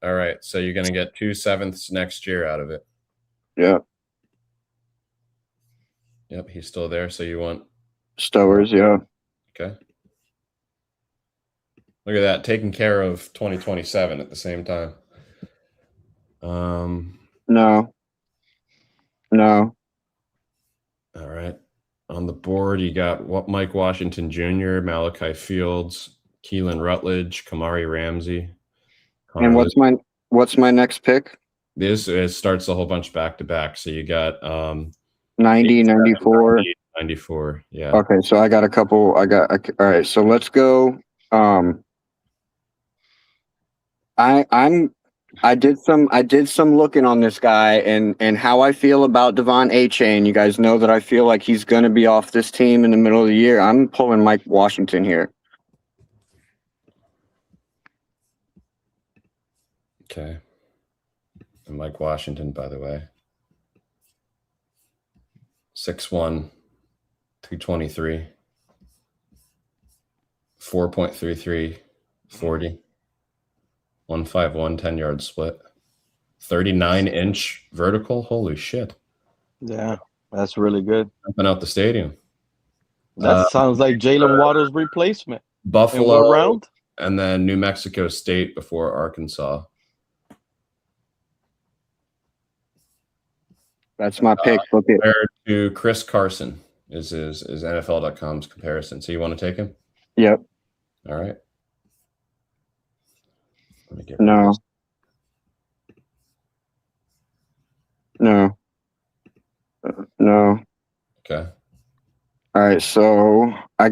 All right, so you're going to get 2 7ths next year out of it. Yeah. Yep, he's still there. So you want Stowers? Yeah. Okay. Look at that, taking care of 2027 at the same time. No. All right. On the board, you got Mike Washington Jr., Malachi Fields, Keelan Rutledge, Kamari Ramsey. And what's my next pick? It starts a whole bunch back to back. So you got 90, 94. 94. Yeah. Okay, so I got a couple. All right, so let's go. I did some looking on this guy and how I feel about Devon A-Chain. You guys know that I feel like he's going to be off this team in the middle of the year. I'm pulling Mike Washington here. Okay. And Mike Washington, by the way. 6'1", 223, 4.33, 40, 151, 10-yard split, 39-inch vertical. Holy shit. Yeah, that's really good. Jumping out the stadium. That sounds like Jalen Waddle's replacement. Buffalo, In what round? and then New Mexico State before Arkansas. That's my pick. Compared to Chris Carson is NFL.com's comparison. So you want to take him? Yep. All right. Let me get No. No. No. Okay. All right. So I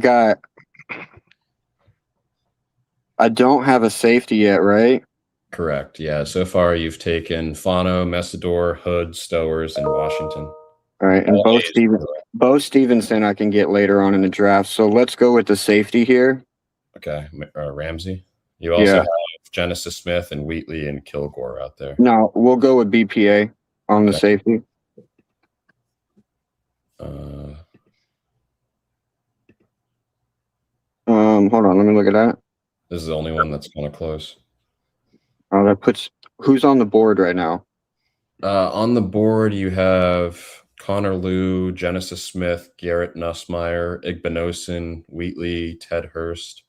don't have a safety yet, right? Correct. Yeah. So far, you've taken Fano, Messidor, Hood, Stowers, and Washington. All right. And Bo Stevenson I can get later on in the draft. So let's go with the safety here. Okay. Ramsey. You also have Genesis Smith and Wheatley and Kilgore out there. No, we'll go with BPA on the safety. Hold on. Let me look at that. This is the only one that's kind of close. Oh, that puts who's on the board right now? On the board, you have Connor Liu, Genesis Smith, Garrett Nussmeier, Igbenosin, Wheatley, Ted Hurst,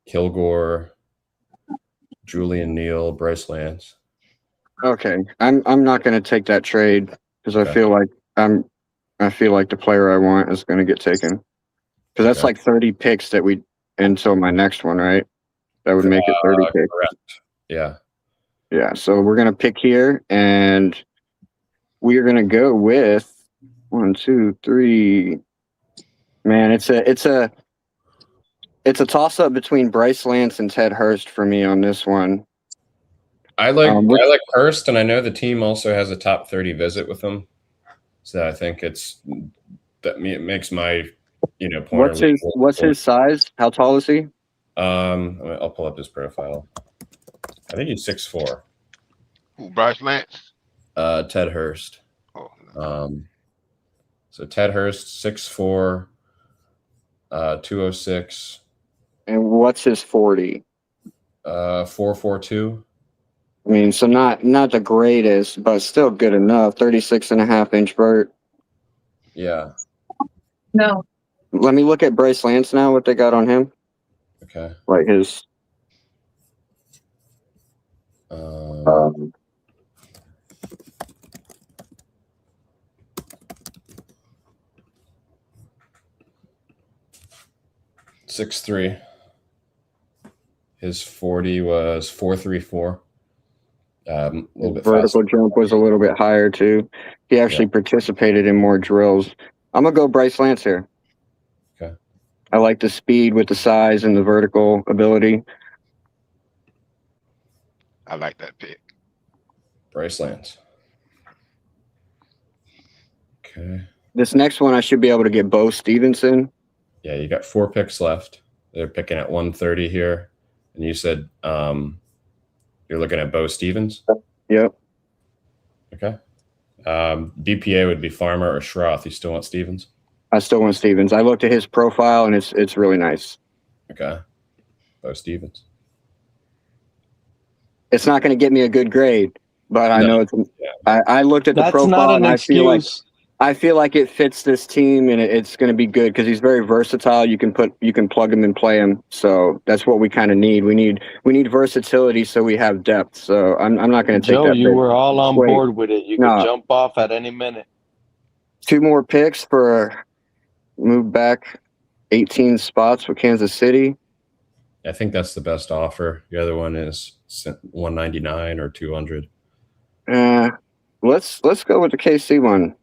Kilgore, Julian Neal, Bryce Lance. Okay, I'm not going to take that trade because I feel like the player I want is going to get taken because that's like 30 picks that we until my next one, right? That would make it 30 picks. Correct. Yeah. Yeah. So we're going to pick here, and we are going to go with 1, 2, 3. Man, it's a toss up between Bryce Lance and Ted Hurst for me on this one. I like Hurst, and I know the team also has a top 30 visit with him. So I think it makes my point. What's his size? How tall is he? I'll pull up his profile. I think he's 6'4". Who, Bryce Lance? Ted Hurst. Oh. No. So Ted Hurst, 6'4", 206. And what's his 40? 4.42. I mean, so not the greatest, but still good enough. 36.5-inch vert. Yeah. No. Let me look at Bryce Lance now, what they got on him. Okay. Like his. 6'3". His 40 was 4.34. A little bit vertical jump was a little bit higher too. He actually participated in more drills. I'm gonna go Bryce Lance here. Okay. I like the speed with the size and the vertical ability. I like that pick. Bryce Lance. Okay. This next one, I should be able to get Bo Stevenson. Yeah, you got 4 picks left. They're picking at 130 here. And you said you're looking at Bo Stevens? Yep. Okay. BPA would be Farmer or Schroth. You still want Stevens? I still want Stevens. I looked at his profile, and it's really nice. Okay. Bo Stevens. It's not going to get me a good grade, but I know it's. I looked at the profile, and I feel like it fits this team, and it's going to be good because he's very versatile. You can plug him and play him. So that's what we kind of need. We need versatility, so we have depth. So I'm not going to take that. Joe, you were all on board with it. You could jump off at any minute. 2 more picks for move back 18 spots with Kansas City. I think that's the best offer. The other one is 199 or 200. Let's go with the KC one.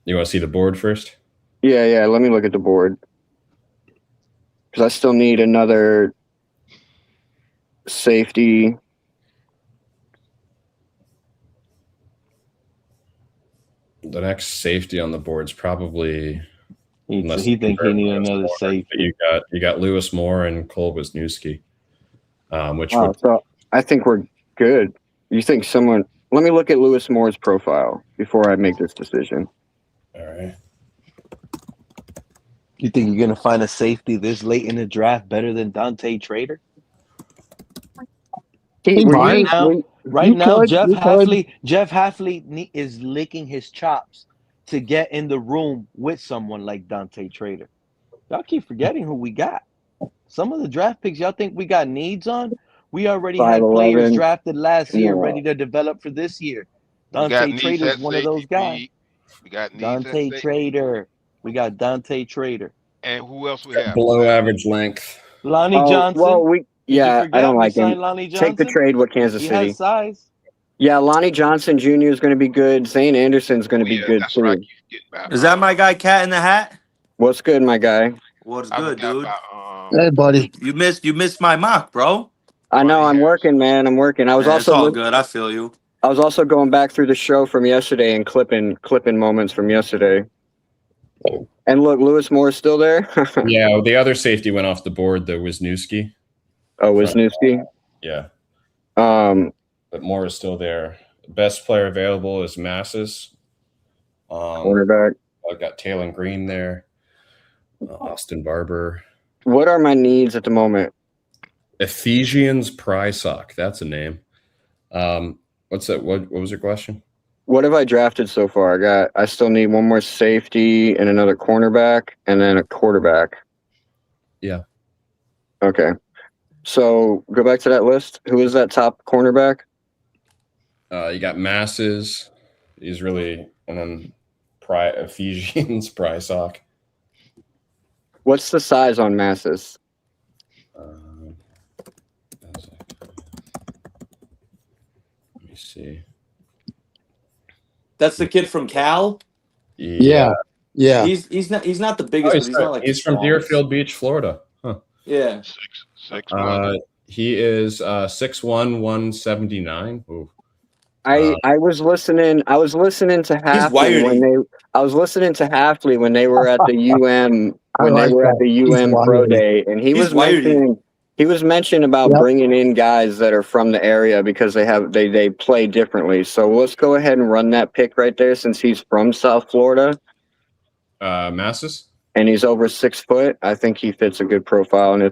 You want to see the board first? Yeah. Let me look at the board because I still need another safety. The next safety on the board is probably. He think he need another safety. You got Lewis Moore and Cole Wisniewski, which so I think we're good. You think someone? Let me look at Lewis Moore's profile before I make this decision. All right. You think you're gonna find a safety this late in the draft better than Dante Trader? He might. Right now, Jeff You could. Halfley is licking his chops to get in the room with someone like Dante Trader. Y'all keep forgetting who we got. Some of the draft picks y'all think we got needs on, we already had players 5'11". drafted last year No. ready to develop for this year. We got Dante needs Trader is at one of those safety, guys. Pete. We got needs Dante at safety. Trader. We got Dante Trader. And who else we have? Below average length. Lonnie Johnson. Well, Did you forget I don't we like him. signed Lonnie Johnson? Take the trade with Kansas He City. has size. Yeah, Lonnie Johnson Jr. is going to be good. Zane Anderson's going to be good that's too. what I keep getting about. Is that my guy, Cat in the Hat? What's good, my guy? What's I good, forgot dude? about, Hey, buddy. You missed my mock, bro. I know I'm working, man. I'm working. I was Man, it's also all good. I feel you. I was also going back through the show from yesterday and clipping moments from yesterday. And look, Lewis Moore's still there. Yeah, the other safety went off the board, though, Wisniewski. Oh, Wisniewski? Yeah. But Moore is still there. Best player available is Masses. Cornerback. I've got Taylor Green there. Austin Barber. What are my needs at the moment? Ephesians Prysock. That's a name. What's that? What was your question? What have I drafted so far? I still need one more safety and another cornerback and then a quarterback. Yeah. Okay. So go back to that list. Who is that top cornerback? You got Masses. He's really, and then Ephesians Prysock. What's the size on Masses? Let me see. That's the kid from Cal. Yeah. He's not the biggest, but he's not like he's from Deerfield Beach, Florida. Huh. Yeah. 6'1". He is 6'1", 179. Ooh. I was listening to Halfley when they were at the UM Pro Day, and he was mentioning about bringing in guys that are from the area because they play differently. So let's go ahead and run that pick right there since he's from South Florida. Masses? And he's over 6 foot. I think he fits a good profile, and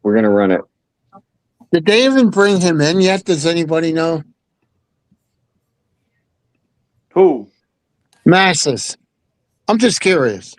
we're gonna run it. Did they even bring him in yet? Does anybody know? Who? Masses. I'm just curious.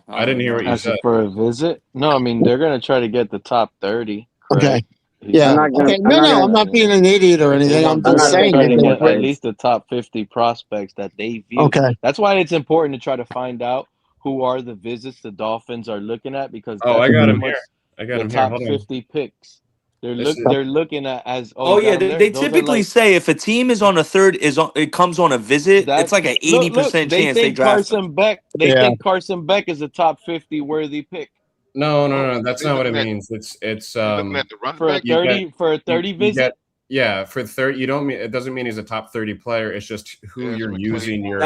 I didn't hear what you said. For a visit? No, I mean they're gonna try to get the top 30. Okay. Yeah. I'm not being an idiot or anything. I'm just saying. At least the top 50 prospects that they view. Okay. That's why it's important to try to find out who are the visits the Dolphins are looking at because I got him here. the top 50 picks. They're looking at as they typically say if a team is on a third it comes on a visit, it's like an 80% chance they draft Carson Beck. They think Carson Beck is a top 50 worthy pick. No. That's not what it means. It's for a 30 visit. Yeah, for 30. You don't mean it doesn't mean he's a top 30 player. It's just who you're using your.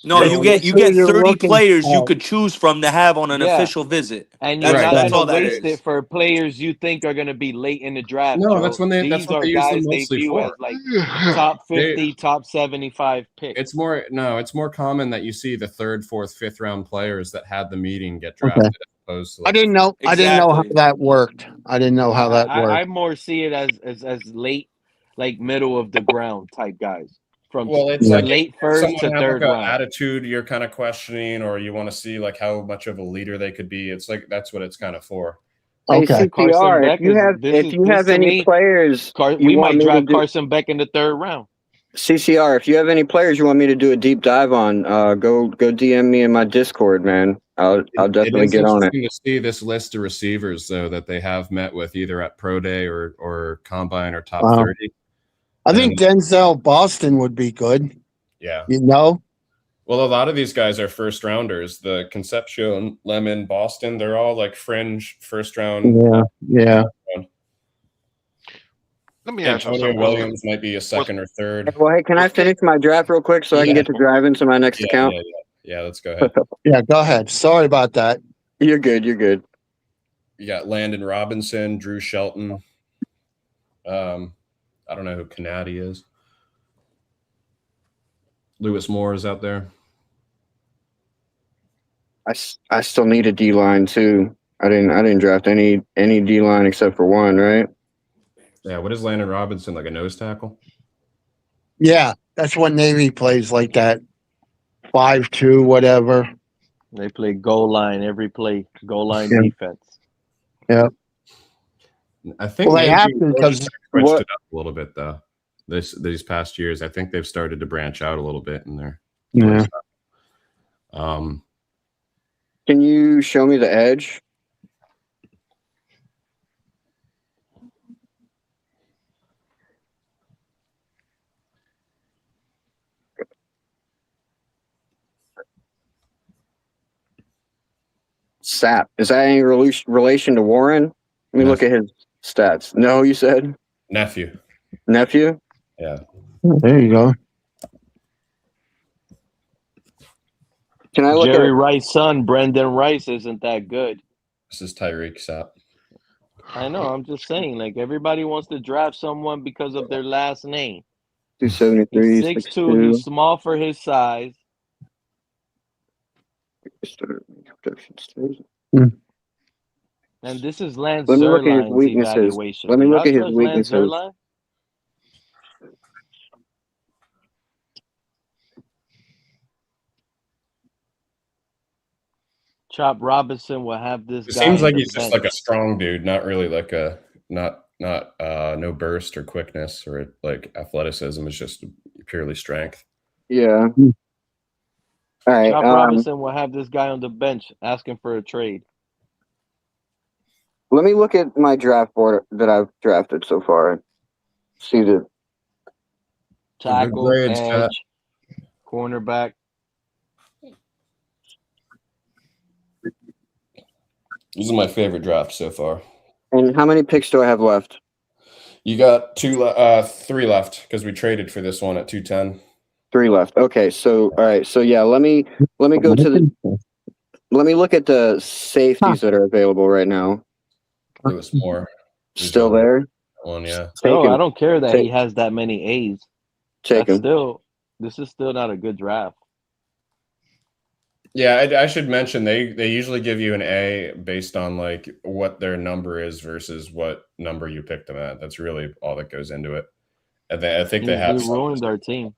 No, you get 30 players you could choose from to have on an official visit, and you're not going to waste it for players you think are going to be late in the draft. No, Joe. that's when they These that's what are they use them guys they mostly view for. as like top 50, top 75 picks. It's more common that you see the third, fourth, fifth round players that had the meeting get drafted. As opposed to I didn't know how that worked. I didn't know how that worked. I more see it as late, like middle of the ground type guys. From it's like late first to third round. Attitude you're kind of questioning, or you want to see like how much of a leader they could be. It's like that's what it's kind of for. Okay. CPR, if you have any players, we might draft Carson Beck in the third round. CCR, if you have any players you want me to do a deep dive on, go DM me in my Discord, man. I'll definitely get on it. It's interesting to see this list of receivers though that they have met with either at Pro Day or Combine or top 30. I think Denzel Boston would be good. Yeah. Well, a lot of these guys are first rounders. The Concepcion, Lemon, Boston, they're all like fringe first round. Yeah. Let me ask you Antonio Williams might be a second or third. Well, hey, can I finish my draft real quick so I can get to driving to my next account? Yeah, let's go ahead. Yeah, go ahead. Sorry about that. You're good. You got Landon Robinson, Drew Shelton. I don't know who Canady is. Lewis Moore is out there. I still need a D line too. I didn't draft any D line except for one, right? Yeah, what is Landon Robinson, like a nose tackle? Yeah, that's what Navy plays, like that 5-2, whatever. They play goal line every play, goal line Yeah. defense. Yeah. I think Well, they have Navy to, because switched it up a little bit though. These past years, I think they've started to branch out a little bit in their Yeah. Can you show me the edge? Sap. Is that any relation to Warren? Let me look at his stats. No, you said? Nephew. Nephew? Yeah. There you go. Can I look Jerry at Rice's son, Brendan Rice, isn't that good. This is Tyreek Sapp. I know. I'm just saying, like, everybody wants to draft someone because of their last name. 273, He's 6'2". He's small for his size. And this is Lance Let me look at his Zerline's weaknesses. evaluation. Let me Do look y'all at his trust Lance weaknesses. Zerline? Chop Robinson will have this It guy seems on like the he's just bench. like a strong dude, not really like a not no burst or quickness or like athleticism. It's just purely strength. Yeah. All right. Chop Robinson will have this guy on the bench asking for a trade. Let me look at my draft board that I've drafted so far. See the Tackle, grades, edge, Pat. cornerback. These are my favorite drafts so far. And how many picks do I have left? You got 3 left because we traded for this one at 210. 3 left. Okay, so all right, so yeah, let me go to the. Let me look at the safeties that are available right now. Lewis Moore. Still there? One, yeah. No, him. I don't care that he Take- has that many A's. Take That's him. this is still not a good draft. Yeah, I should mention they usually give you an A based on like what their number is versus what number you picked them at. That's really all that goes into it. And I think they have He ruined our team.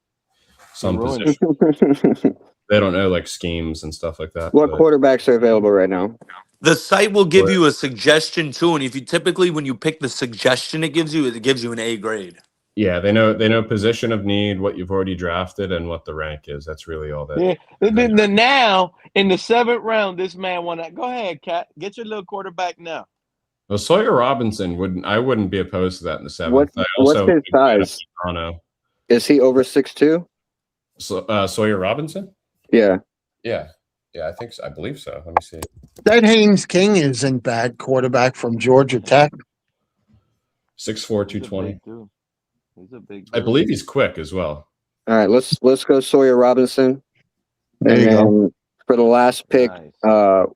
some ruined positions. They don't know like schemes and stuff like that. What but- quarterbacks are available right now? The site will give you a suggestion too, and if you typically when you pick the suggestion it gives you an A grade. Yeah, they know position of need, what you've already drafted, and what the rank is. That's really all that. Yeah. Then now in the 7th round, this man won that. Go ahead, Cat. Get your little quarterback now. Well, Sawyer Robinson I wouldn't be opposed to that in the 7th. What's his size? Toronto. Is he over 6'2"? So, Sawyer Robinson? Yeah. Yeah, I think so. I believe so. Let me see. that Haynes King isn't bad, quarterback from Georgia Tech. 6'4", 220. He's a big dude. I believe he's quick as well. All right, let's go Sawyer Robinson. There you go. For the last pick, Nice.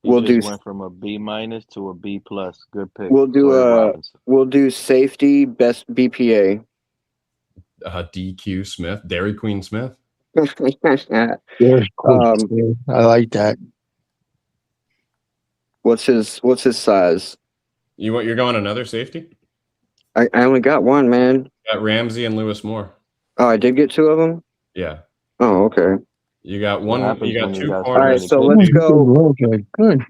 we'll do went from a B- to a B+. Good pick. we'll do Sawyer Robinson. we'll do safety best BPA. DQ Smith, Dairy Queen Smith. Yeah, cool. I like that. What's his size? You're going another safety? I only got one, man. Got Ramsey and Lewis Moore. Oh, I did get 2 of them? Yeah. Oh, okay. You got one. happens You got when you 2 got All right, corners. so let's go. Good.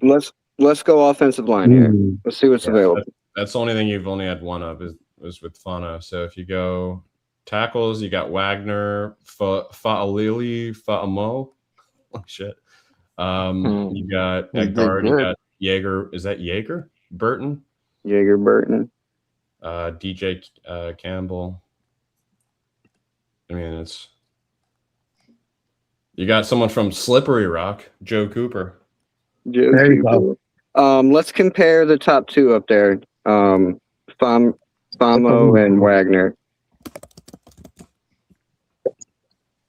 Let's go offensive line here. Let's see what's available. That's the only thing you've only had one of is with Fano. So if you go tackles, you got Wagner, Fa'alili, Fa'amo. Oh shit. You got at guard, you got Jaeger. Is that Jaeger? Burton? Jaeger Burton. DJ Campbell. I mean, you got someone from Slippery Rock, Joe Cooper. There you go. Let's compare the top 2 up there. Famo and Wagner.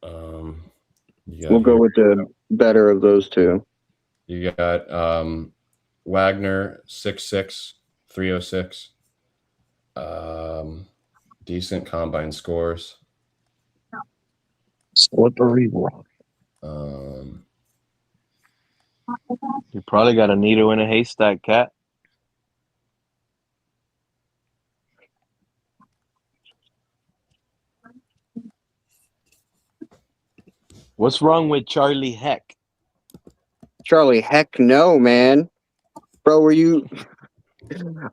We'll go with the better of those 2. You got Wagner 6'6", 306. decent combine scores. Slippery rock. You probably got a needle in a haystack, Cat. What's wrong with Charlie Heck? Charlie, heck no, man. Bro, were you...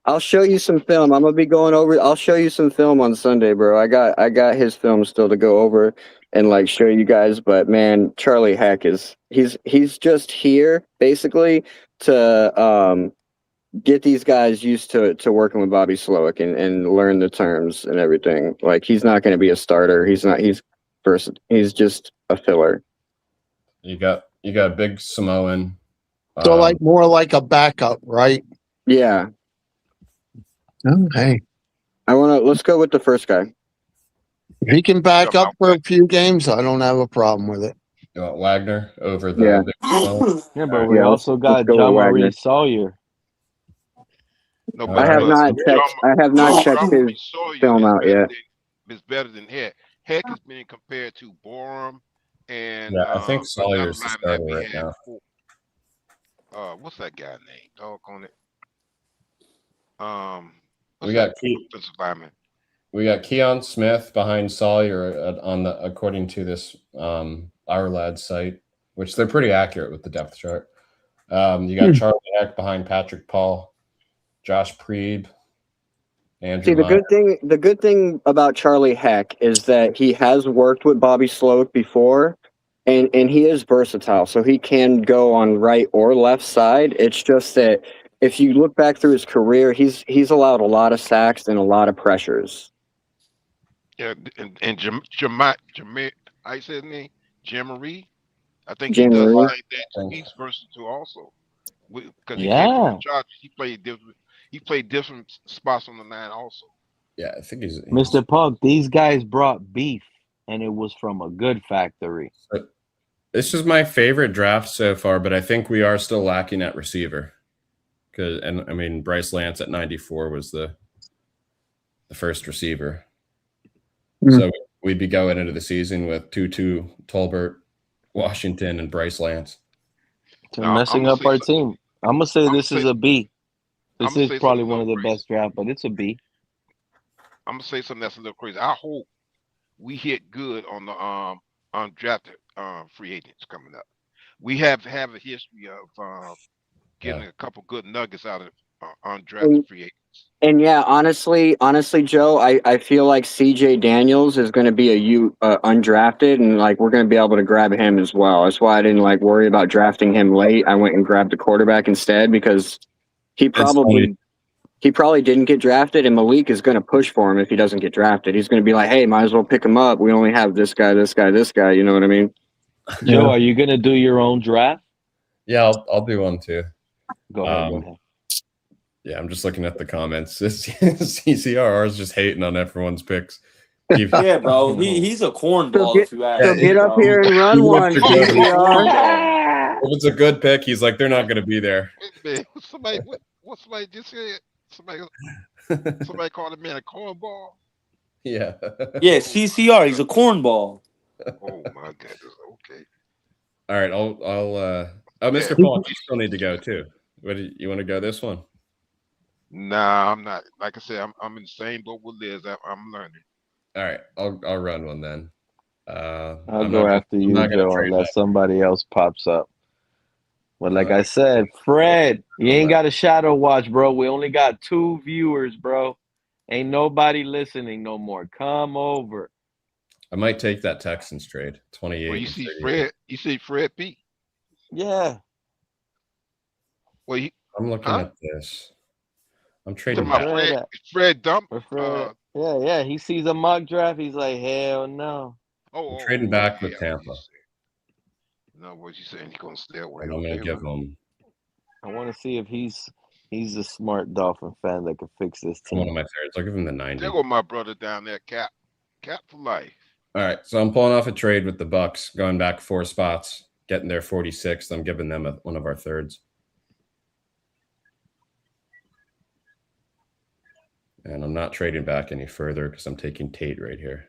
I'll show you some film. I'm gonna be going over. I'll show you some film on Sunday, bro. I got his film still to go over and like show you guys. But man, Charlie Heck is he's just here basically to get these guys used to working with Bobby Slowick and learn the terms and everything. Like he's not going to be a starter. He's not. He's just a filler. You got big Samoan. So like more like a backup, right? Yeah. Oh, hey. Let's go with the first guy. If he can back up for a few games, I don't have a problem with it. You want Wagner over the big Samoan? Yeah, but we also got John Marie Sawyer. No, I have not checked his film out yet. It's better than Heck. Heck is being compared to Borum and I think Sawyer's the starter right now. What's that guy name? Dog on it. We got Keon Smith behind Sawyer according to this Our Lad site, which they're pretty accurate with the depth chart. You got Charlie Heck behind Patrick Paul, Josh Preeb, Andrew. See, the good thing about Charlie Heck is that he has worked with Bobby Slowick before, and he is versatile, so he can go on right or left side. It's just that if you look back through his career, he's allowed a lot of sacks and a lot of pressures. Yeah, and Jameer, I said his name, Jamarie. I think he does like that too. He's versatile also. Because he came from the Chargers, he played different spots on the line also. Yeah, I think he's Mr. Pug. These guys brought beef, and it was from a good factory. This is my favorite draft so far, but I think we are still lacking at receiver. Bryce Lance at 94 was the first receiver. So we'd be going into the season with Tutu, Tolbert, Washington, and Bryce Lance. Messing up our team. I'm gonna say this is a B. This is probably one of the best drafts, but it's a B. I'm gonna say something that's a little crazy. I hope we hit good on the undrafted free agents coming up. We have a history of getting a couple good nuggets out of undrafted free agents. And yeah, honestly, Joe, I feel like CJ Daniels is going to be undrafted, and like we're going to be able to grab him as well. That's why I didn't worry about drafting him late. I went and grabbed the quarterback instead because he probably didn't get drafted, and Malik is going to push for him if he doesn't get drafted. He's going to be like, hey, might as well pick him up. We only have this guy, this guy, this guy. You know what I mean? Joe, are you going to do your own draft? Yeah, I'll do one too. Go ahead. Yeah, I'm just looking at the comments. CCRR is just hating on everyone's picks. Yeah, bro. He's a cornball. If you ask me, get up here and run one, CCR. If it's a good pick, he's like, they're not going to be there. Somebody just said? Somebody called a man a cornball. Yeah. Yeah, CCR. He's a cornball. Oh my goodness. Okay. All right. I'll. Mr. Paul, you still need to go too. What do you want to go this one? Nah, I'm not. Like I said, I'm in the same boat with Liz. I'm learning. All right, I'll run one then. I'll go after you, Joe, unless somebody else pops up. But like I said, Fred, you ain't got a shadow watch, bro. We only got 2 viewers, bro. Ain't nobody listening no more. Come over. I might take that Texans trade. 28. Well, you see Fred. You see Fred P. Yeah. Well, I'm looking at this. I'm trading Fred Dump. Yeah. He sees a mock draft. He's like, hell no. I'm trading back with Tampa. No, what you saying? He's gonna stay away. And I'm gonna give him. I want to see if he's a smart Dolphin fan that could fix this team. One of my thirds. I'll give him the 90. There go my brother down there, Cap for life. All right, so I'm pulling off a trade with the Bucks, going back 4 spots, getting their 46th. I'm giving them one of our thirds. And I'm not trading back any further because I'm taking Tate right here.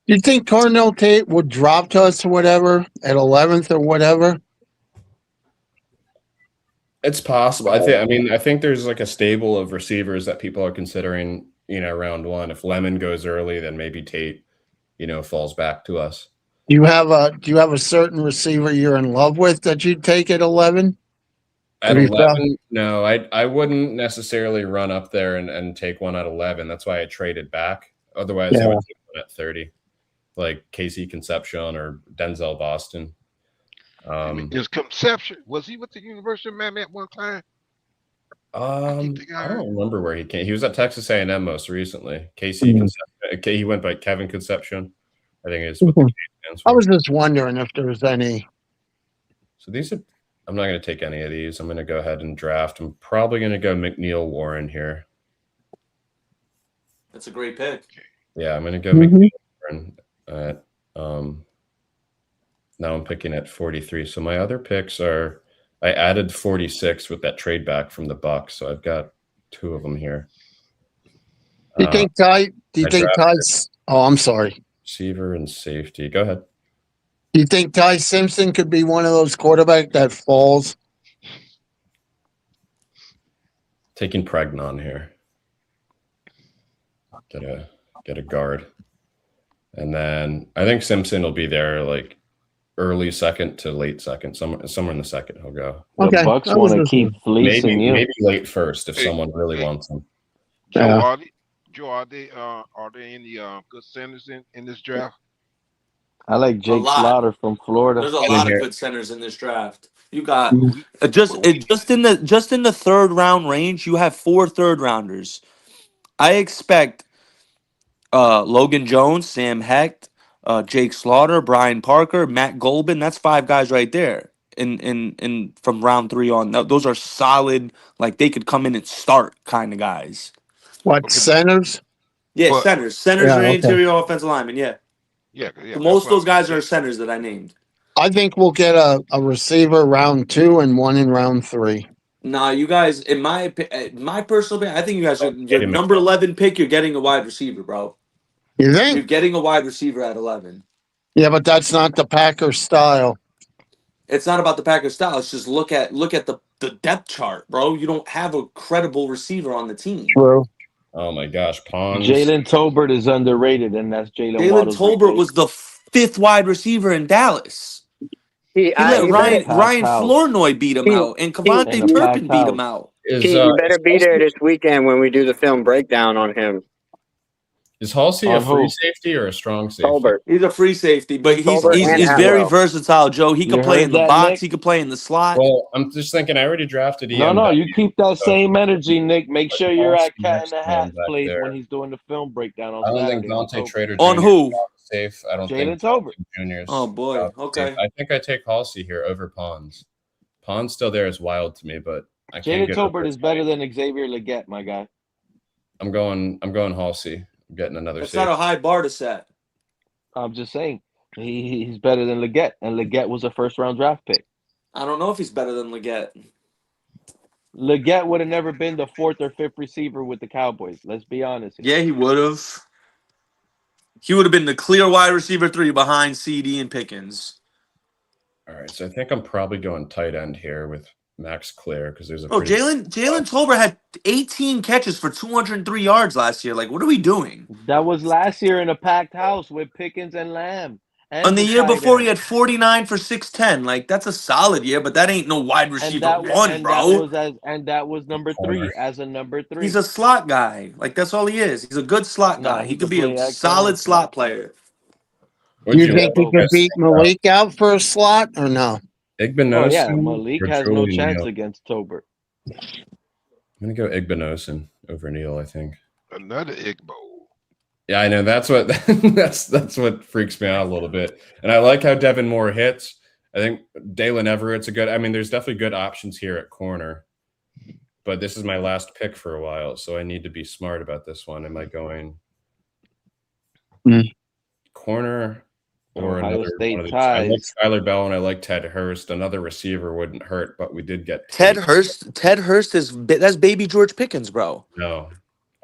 Do you think Cardinal Tate would drop to us or whatever at 11th or whatever? It's possible. I think there's like a stable of receivers that people are considering, round one. If Lemon goes early, then maybe Tate, falls back to us. Do you have a certain receiver you're in love with that you'd take at 11? At 11, no, I wouldn't necessarily run up there and take one at 11. That's why I traded back. Otherwise, I would take one at 30, like Casey Concepcion or Denzel Boston. His Conception, was he with the University of Miami at one time? I don't remember where he came. He was at Texas A&M most recently. Casey Concepcion. He went by Kevin Concepcion. I think it's what the K stands for. I was just wondering if there was any. So these are. I'm not going to take any of these. I'm going to go ahead and draft. I'm probably going to go McNeil Warren here. That's a great pick. Yeah, I'm going to go McNeil Warren at. Now I'm picking at 43. So my other picks are. I added 46 with that trade back from the Bucs, so I've got 2 of them here. Do you think Ty? Do you think Ty's? Oh, I'm sorry. Receiver and safety. Go ahead. Do you think Ty Simpson could be one of those quarterbacks that falls? Taking Pregnon here. Get a guard. And then I think Simpson will be there like early second to late second. Somewhere in the second he'll go. Okay. The Bucs want to keep fleecing you. Maybe late first if someone really wants him. Joe, are there any good centers in this draft? I like Jake Slaughter from Florida. There's a lot of good centers in this draft. You got just in the third round range, you have 4 third-rounders. I expect Logan Jones, Sam Hecht, Jake Slaughter, Brian Parker, Matt Golbin. That's 5 guys right there. In from round 3 on. Those are solid, like they could come in and start kind of guys. What, centers? Yeah, centers. Centers are interior offensive linemen, yeah. Yeah. Most of those guys are centers that I named. I think we'll get a receiver round 2 and one in round 3. Nah, you guys, in my personal opinion, I think you guys are your number 11 pick. You're getting a wide receiver, bro. You think? You're getting a wide receiver at 11. Yeah, but that's not the Packers style. It's not about the Packers style. It's just look at the depth chart, bro. You don't have a credible receiver on the team. True. Oh my gosh, Pons. Jalen Tolbert is underrated, and that's Jalen Tolbert was the 5th wide receiver in Dallas. He let Ryan Flournoy beat him out, and Kevontae Turpin beat him out. You better be there this weekend when we do the film breakdown on him. Is Halsey a free safety or a strong safety? Tolbert. He's a free safety, but he's very versatile, Joe. He can play in the box. Nick? He can play in the slot. Well, I'm just thinking I already drafted No, you keep that same energy, Nick. Make sure you're at Cat in the Hat place when he's doing the film breakdown on Saturday. I don't think Dante Trader on Jr. who? Safe. I don't Jalen think Tolbert. Jr.'s Oh boy. Okay. I think I take Halsey here over Pons. Pons still there is wild to me, but I can't. Jalen Tolbert is better than Xavier Leggett, my guy. I'm going Halsey. I'm getting another. That's not a high bar to set. I'm just saying he's better than Leggett, and Leggett was a 1st-round draft pick. I don't know if he's better than Leggett. Leggett would have never been the 4th or 5th receiver with the Cowboys. Let's be honest. Yeah, he would have. He would have been the clear wide receiver 3 behind CD and Pickens. All right, so I think I'm probably going tight end here with Max Clear because there's a. Jalen Tolbert had 18 catches for 203 yards last year. Like, what are we doing? That was last year in a packed house with Pickens and Lamb. And the year before, he had 49 for 610. Like, that's a solid year, but that ain't no wide receiver bro. That was number 3 as a number 3. He's a slot guy. Like, that's all he is. He's a good slot guy. He could be a solid slot player. You think he could beat Malik out for a slot or no? Igbinosun. Oh, yeah, Malik has no chance against Tolbert. I'm going to go Igbinosun over Neal, I think. Another Igbo. Yeah, I know. That's what that's what freaks me out a little bit. And I like how Devin Moore hits. I think Dalen Everett's a good. I mean, there's definitely good options here at corner. But this is my last pick for a while, so I need to be smart about this one. Am I going corner? or Ohio another State one of the. I like ties. Skylar Bell and I like Ted Hurst. Another receiver wouldn't hurt, but we did get Ted Tate. Hurst that's baby George Pickens, bro. No,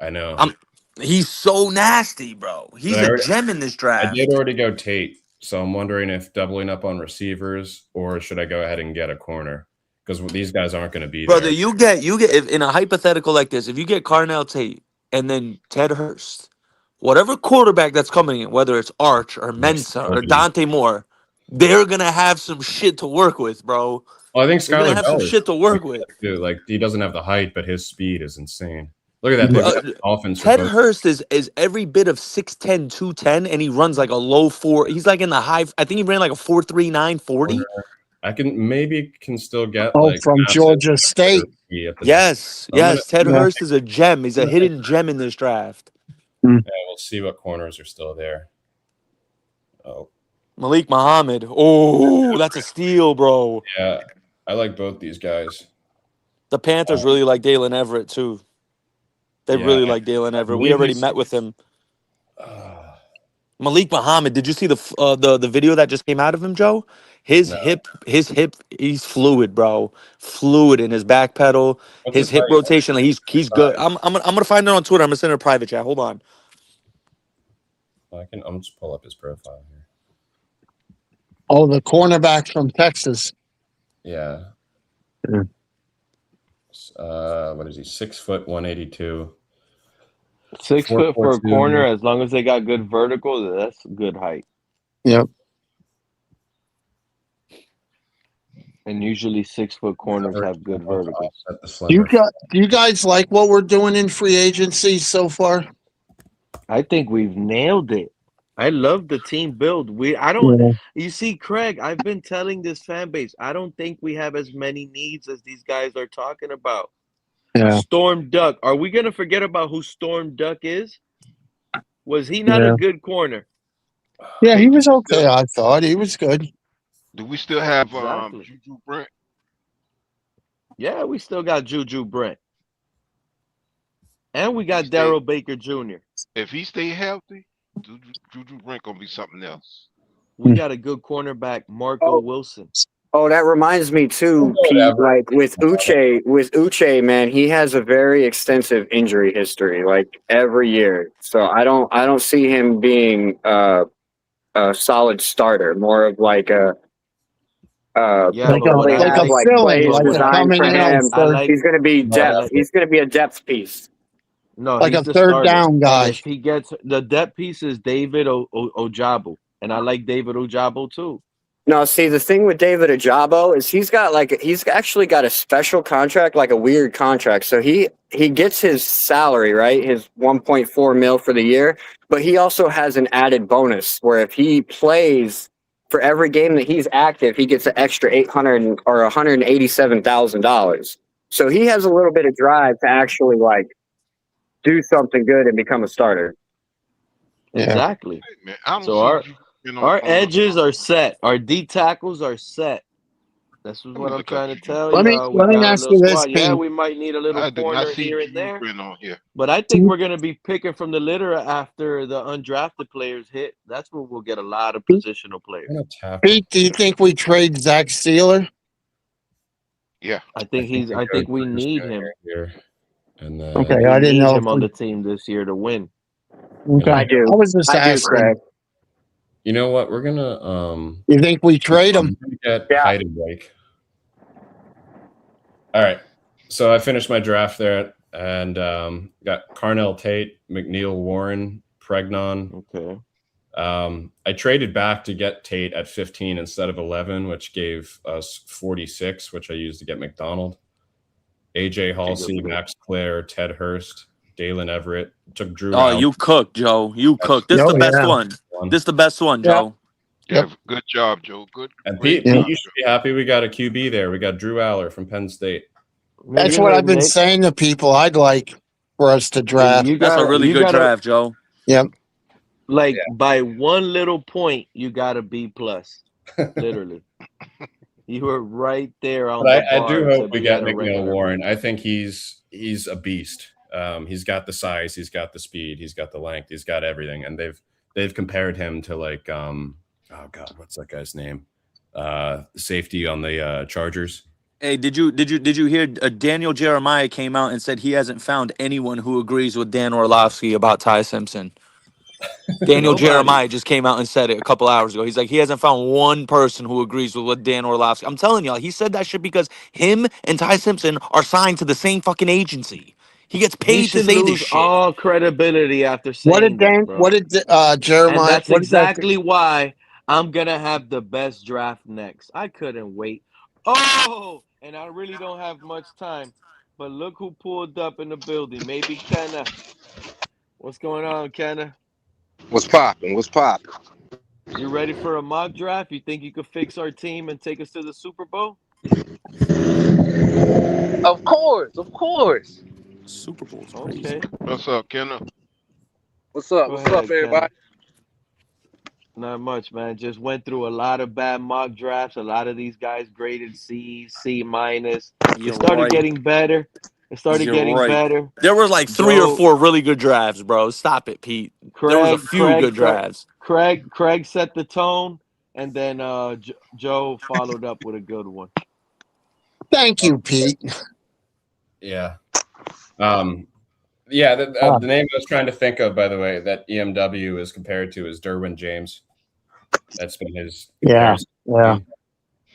I know. He's so nasty, bro. He's a gem in this I draft. did already go Tate, so I'm wondering if doubling up on receivers or should I go ahead and get a corner? Because these guys aren't going to be Brother, there. you get if in a hypothetical like this, if you get Carnell Tate and then Ted Hurst, whatever quarterback that's coming in, whether it's Arch or Mensa or Dante Moore, they're gonna have some shit to work with, bro. Well, I think They're gonna Skylar have Bell some is shit to work with. like he doesn't have the height, but his speed is insane. Look at that. They've got Dolphins for Ted both. Hurst is every bit of 6'10", 210, and he runs like a low 4. He's like in the high. I think he ran like a 4.39 40. I can still get from Georgia State. Yes. Ted Hurst is a gem. He's a hidden gem in this draft. Yeah, we'll see what corners are still there. Oh, Malik Muhammad. Oh, that's a steal, bro. Yeah, I like both these guys. The Panthers really like Dalen Everett too. They really like Dalen Everett. We already met with him. Malik Muhammad. Did you see the video that just came out of him, Joe? His hip. He's fluid, bro. Fluid in his back pedal. His hip rotation. Like he's good. I'm gonna find it on Twitter. I'm gonna send it a private chat. Hold on. I'm just pull up his profile here. Oh, the cornerback from Texas. Yeah. What is he? 6 foot 182. 6 foot for a corner, as long as they got good vertical, that's good height. Yep. And usually 6 foot corners have good vertical. Do you guys like what we're doing in free agency so far? I think we've nailed it. I love the team build. You see, Craig, I've been telling this fan base, I don't think we have as many needs as these guys are talking about. Yeah. Storm Duck. Are we going to forget about who Storm Duck is? Was he not a good corner? Yeah, he was okay. I thought he was good. Do we still have Exactly. Juju Brent? Yeah, we still got Juju Brent. And we got Daryl Baker Jr. If he stay healthy, Juju Brent going to be something else. We got a good cornerback, Marco Wilson. Oh, that reminds me too, Pete. Like with Uche, man, he has a very extensive injury history, like every year. So I don't see him being a solid starter. More of like a plays designed for him. He's going to be depth. He's going to be a depth piece. No, like he's a third starter. down guy. And if he gets the depth piece is David Ojabo, and I like David Ojabo too. No, see, the thing with David Ojabo is he's actually got a special contract, like a weird contract. So he gets his salary, right? His 1.4 mil for the year, but he also has an added bonus where if he plays for every game that he's active, he gets an extra $800 or $187,000. So he has a little bit of drive to actually like do something good and become a starter. Yeah. Exactly. Hey, So our edges are set. Our D tackles are set. That's what I'm trying to tell Let me ask you this, Yeah, Pete. we might need a little I did not corner see here and Juju there. Brent on here. But I think we're going to be picking from the litter after the undrafted players hit. That's where we'll get a lot of positional players. Pete, do you think we trade Zach Sealer? Yeah. I think we need him. And Okay, I didn't know him on the team this year to win. Okay. I do. I was just asking. Craig. You know what? We're gonna You think we trade him? Get Heidenreich. All right. So I finished my draft there and got Carnell Tate, McNeil Warren, Pregnon. Okay. I traded back to get Tate at 15 instead of 11, which gave us 46, which I used to get McDonald. AJ Halsey, Max Clare, Ted Hurst, Dalen Everett. Took Drew. Oh, you cooked, Joe. You cooked. This is the best one. This is the best one, Joe. Yeah, good job, Joe. Good. And Pete, you should be happy we got a QB there. We got Drew Aller from Penn State. That's what I've been saying to people I'd like for us to draft. That's a really good draft, Joe. Yep. Like by one little point, you got a B+. Literally. You were right there on the bar. I do hope we get McNeil Warren. I think he's a beast. He's got the size, he's got the speed, he's got the length, he's got everything. And they've compared him to like Oh God, what's that guy's name? The safety on the Chargers. Hey, did you hear Daniel Jeremiah came out and said he hasn't found anyone who agrees with Dan Orlovsky about Ty Simpson? Daniel Jeremiah just came out and said it a couple hours ago. He's like, he hasn't found one person who agrees with what Dan Orlovsky. I'm telling y'all, he said that shit because him and Ty Simpson are signed to the same fucking agency. He gets He paid to should say this lose shit. all credibility after What did saying that, Dan? bro. What did And Jeremiah? that's What did that? exactly why I'm gonna have the best draft next. I couldn't wait. Oh, and I really don't have much time. But look who pulled up in the building. Maybe Kenna. What's going on, Kenna? What's popping? What's popping? You ready for a mock draft? You think you could fix our team and take us to the Super Bowl? Of course, of course. Super Bowl's Okay. crazy. What's up, Kenna? What's up? Go What's ahead, up, everybody? Kenna. Not much, man. Just went through a lot of bad mock drafts. A lot of these guys graded C, C minus. It started getting better. It started You're getting right. better. There were like 3 or Joe, 4 really good drafts, bro. Stop it, Pete. There was a few good drafts. Craig set the tone, and then Joe followed up with a good one. Thank you, Pete. Yeah. Yeah, the name I was trying to think of, by the way, that EMW is compared to is Derwin James. That's been his comparison. Yeah.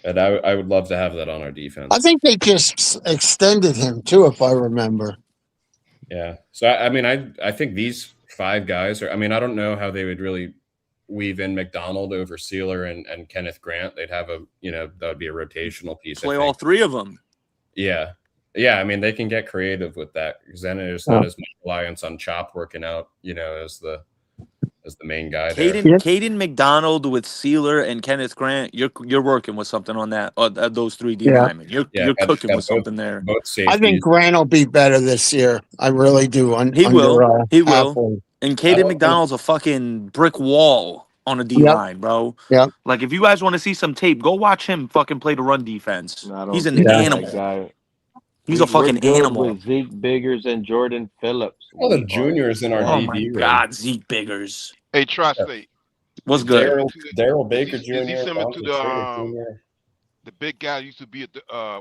And I would love to have that on our defense. I think they just extended him too, if I remember. Yeah. So I mean, I think these 5 guys are. I mean, I don't know how they would really weave in McDonald over Sealer and Kenneth Grant. They'd have that would be a rotational piece. Play all 3 of them. Yeah. Yeah, I mean, they can get creative with that because then there's not as much reliance on Chop working out, as the main guy there. Caden McDonald with Sealer and Kenneth Grant, you're working with something on that. Those 3 D linemen, you're cooking with something there. Both safeties. I think Grant will be better this year. I really do. He will. He will. Halfway. And Caden McDonald's a fucking brick wall on a D line, bro. Yeah. Like if you guys want to see some tape, go watch him fucking play the run defense. He's an animal. He's a fucking animal. With Zeke Biggers and Jordan Phillips. All the juniors in our Oh DB my room. God, Zeke Biggers. Hey, Tri-State. What's good? Daryl Baker Jr. Is he similar to Jr. the big guy used to be at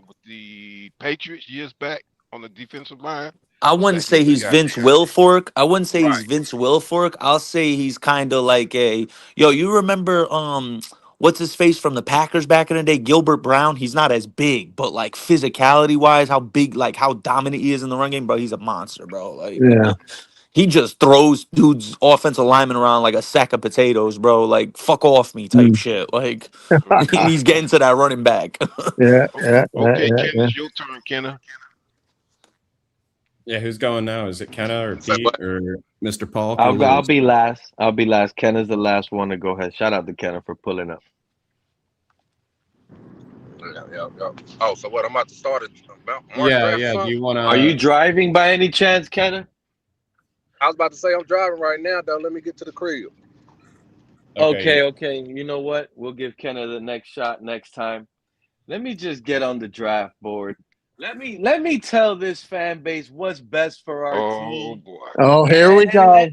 with the Patriots years back on the defensive line? I wouldn't say he's Vince Wilfork. I wouldn't say he's Vince Wilfork. I'll say he's kind of like you remember what's his face from the Packers back in the day, Gilbert Brown? He's not as big, but like physicality wise, how big, like how dominant he is in the run game, bro. He's a monster, bro. Like he just throws dudes offensive linemen around like a sack of potatoes, bro. Like fuck off me type shit. Like he's getting to that running back. Okay, Ken, it's your turn, Kenna. Yeah, who's going now? Is it Kenna or Pete or Mr. Paul? I'll be last. Kenna's the last one to go ahead. Shout out to Kenna for pulling up. Yeah. Oh, so what? I'm about to start it. Yeah. Do you want to? Are you driving by any chance, Kenna? I was about to say I'm driving right now, though. Let me get to the crib. Okay. You know what? We'll give Kenna the next shot next time. Let me just get on the draft board. Let me tell this fan base what's best for our team. Boy. Oh, here we go.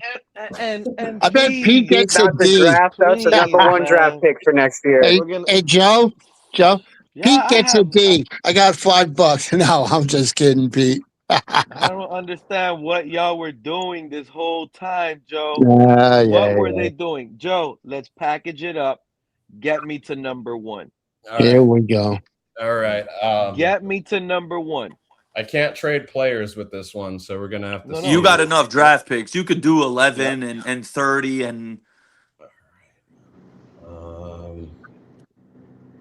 And I bet Pete gets a the D. draft. That's the number 1 draft pick for next year. Hey, Joe, Pete gets a D. I got $5. No, I'm just kidding, Pete. I don't understand what y'all were doing this whole time, Joe. What were they doing? Joe, let's package it up. Get me to number 1. Here we go. All right. Get me to number 1. I can't trade players with this one, so we're gonna have to. You got enough draft picks. You could do 11 and 30 and.